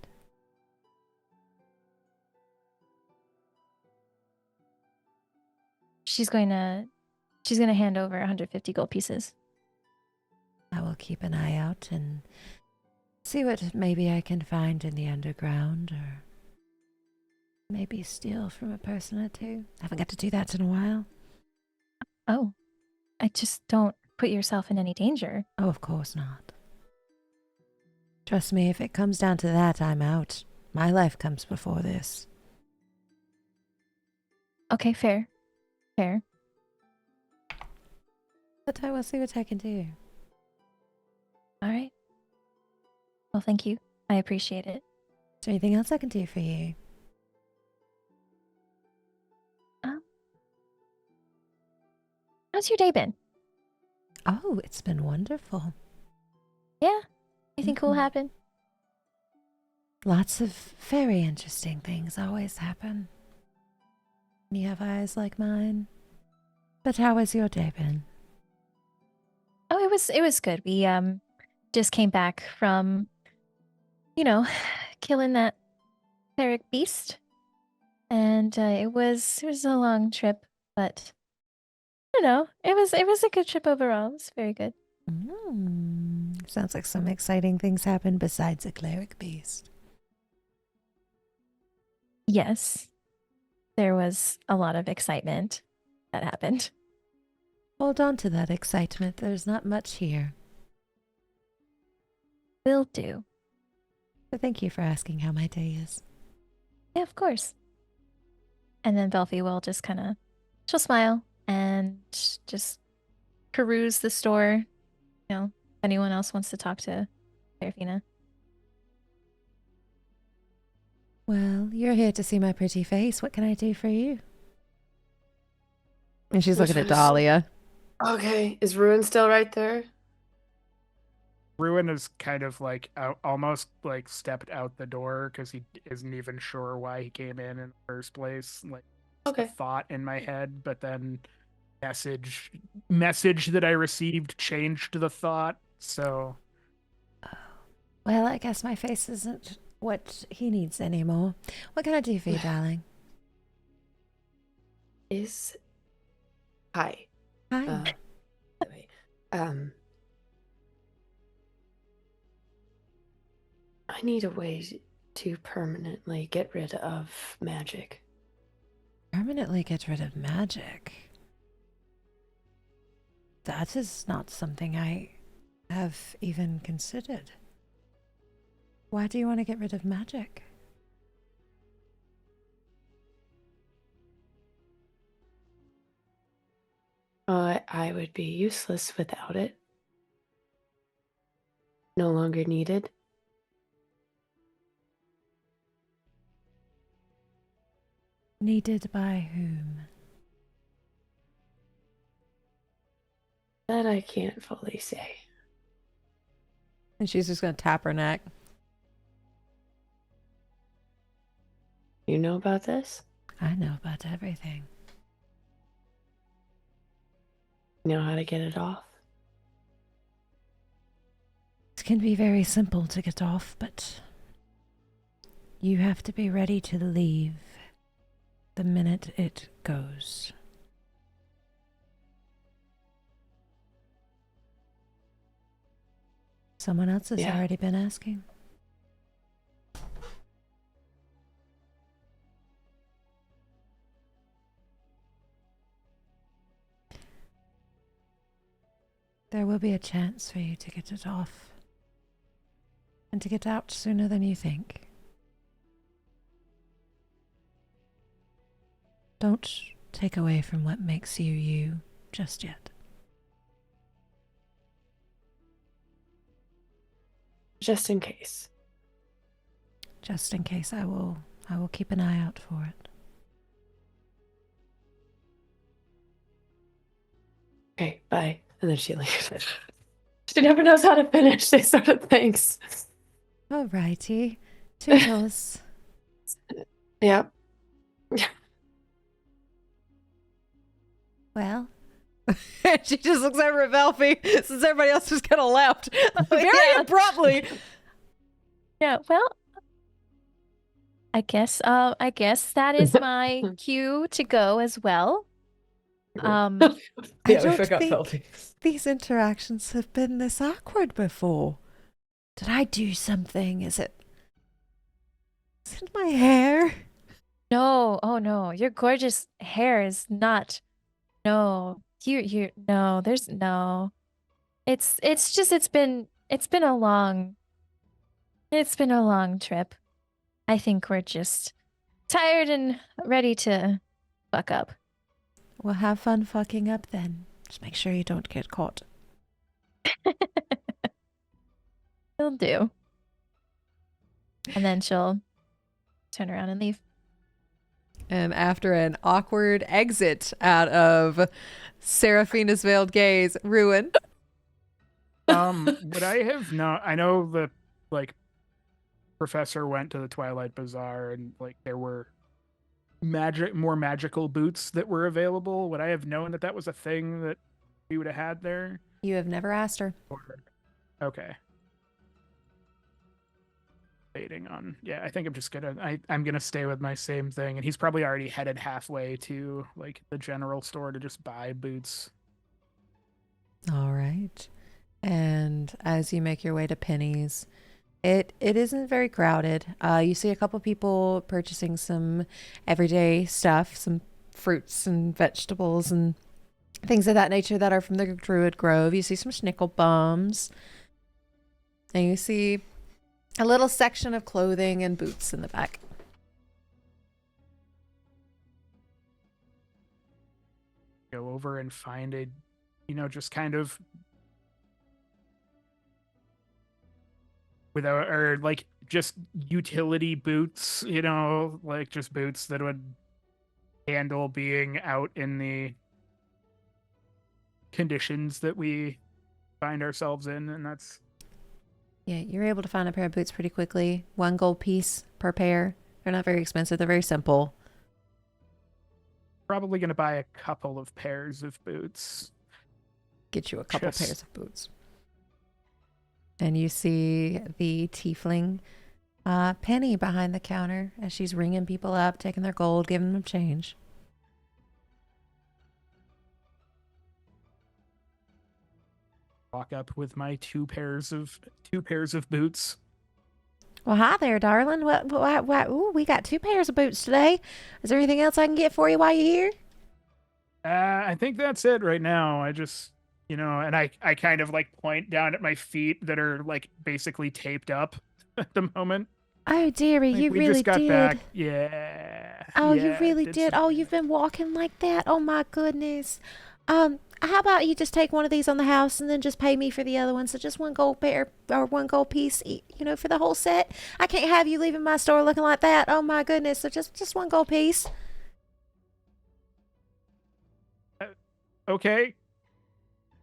She's going to hand over 150 gold pieces. I will keep an eye out and see what maybe I can find in the underground, or maybe steal from a person or two. I haven't got to do that in a while. Oh, I just don't put yourself in any danger. Oh, of course not. Trust me, if it comes down to that, I'm out. My life comes before this. Okay, fair. Fair. But I will see what I can do. All right. Well, thank you. I appreciate it. Is there anything else I can do for you? How's your day been? Oh, it's been wonderful. Yeah? Anything cool happen? Lots of very interesting things always happen. You have eyes like mine. But how has your day been? Oh, it was good. We just came back from killing that cleric beast. And it was a long trip, but I don't know. It was a good trip overall. It was very good. Sounds like some exciting things happened besides a cleric beast. Yes. There was a lot of excitement that happened. Hold on to that excitement. There's not much here. Will do. But thank you for asking how my day is. Yeah, of course. And then Belfie will just she'll smile and just peruse the store. If anyone else wants to talk to Seraphina. Well, you're here to see my pretty face. What can I do for you? And she's looking at Dahlia. Okay, is Ruin still right there? Ruin is kind of almost stepped out the door because he isn't even sure why he came in the first place. Okay. A thought in my head, but then message that I received changed the thought. So, Well, I guess my face isn't what he needs anymore. What can I do for you, darling? Is Hi. Hi. By the way, I need a way to permanently get rid of magic. Permanently get rid of magic. That is not something I have even considered. Why do you want to get rid of magic? I would be useless without it. No longer needed. Needed by whom? That I can't fully say. And she's just going to tap her neck. You know about this? I know about everything. You know how to get it off? It can be very simple to get off, but you have to be ready to leave the minute it goes. Someone else has Yeah. already been asking. There will be a chance for you to get it off and to get out sooner than you think. Don't take away from what makes you you just yet. Just in case. Just in case, I will keep an eye out for it. Okay, bye. And then she leaves. She never knows how to finish these sort of things. Alrighty. Toodles. Yep. Well. She just looks over at Velpy since everybody else just kind of left very Yeah. abruptly. Yeah, well, I guess that is my cue to go as well. I Yeah, we don't forgot think Velpy. these interactions have been this awkward before. Did I do something? Is it my hair? No, oh no, your gorgeous hair is not. No, you no, there's no. It's just it's been a long trip. I think we're just tired and ready to fuck up. Well, have fun fucking up then. Just make sure you don't get caught. Will do. And then she'll turn around and leave. And after an awkward exit out of Seraphina's veiled gaze, Ruin. Would I have not? I know the professor went to the Twilight Bazaar and there were more magical boots that were available. Would I have known that was a thing that we would have had there? You have never asked her. Okay. Waiting on. Yeah, I think I'm just gonna. I'm gonna stay with my same thing, and he's probably already headed halfway to the general store to just buy boots. All right. And as you make your way to Penny's, it isn't very crowded. You see a couple people purchasing some everyday stuff, some fruits and vegetables and things of that nature that are from the Druid Grove. You see some schnickel bums. And you see a little section of clothing and boots in the back. Go over and find a, just kind of without, or just utility boots, just boots that would handle being out in the conditions that we find ourselves in. And that's, Yeah, you're able to find a pair of boots pretty quickly. 1 gold piece per pair. They're not very expensive. They're very simple. probably going to buy a couple of pairs of boots. Get you a couple Just- pairs of boots. And you see the tiefling Penny behind the counter as she's ringing people up, taking their gold, giving them change. walk up with my two pairs of boots. Well, hi there, darling. What? Ooh, we got 2 pairs of boots today. Is there anything else I can get for you while you're here? I think that's it right now. I just, and I kind of like point down at my feet that are like basically taped up at the moment. Oh, dearie, Like, you we really just got did. back. Yeah. Oh, you yeah, really did did. some- Oh, you've been walking like that. Oh my goodness. How about you just take one of these on the house and then just pay me for the other one? So just 1 gold pair or 1 gold piece, for the whole set. I can't have you leaving my store looking like that. Oh my goodness. So just 1 gold piece. Okay.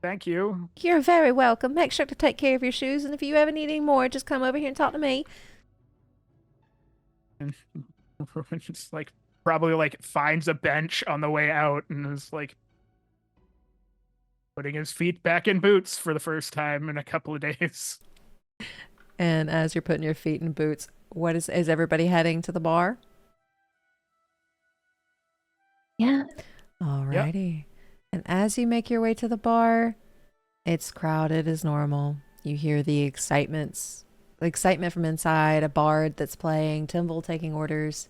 Thank you. You're very welcome. Make sure to take care of your shoes, and if you ever need any more, just come over here and talk to me. And just like probably like finds a bench on the way out and is like putting his feet back in boots for the first time in a couple of days. And as you're putting your feet in boots, what is everybody heading to the bar? Yeah. Alrighty. And as you make your way to the bar, it's crowded as normal. You hear the excitement from inside, a bard that's playing, Timble taking orders.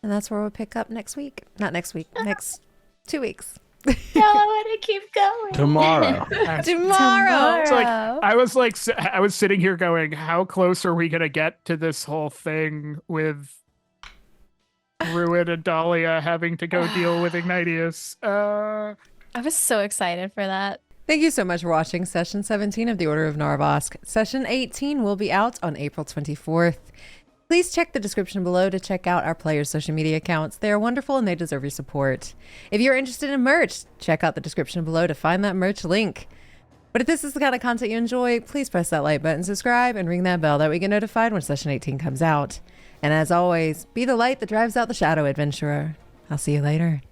And that's where we'll pick up next week. Not next week, next 2 weeks. No, I want to keep going. Tomorrow. Tomorrow. It's like I was sitting here going, how close are we gonna get to this whole thing with Ruin and Dahlia having to go deal with Ignatius? I was so excited for that. Thank you so much for watching Session 17 of the Order of Narvosc. Session 18 will be out on April 24th. Please check the description below to check out our players' social media accounts. They are wonderful and they deserve your support. If you're interested in merch, check out the description below to find that merch link. But if this is the kind of content you enjoy, please press that like button, subscribe, and ring that bell that we get notified when Session 18 comes out. And as always, be the light that drives out the shadow, adventurer. I'll see you later.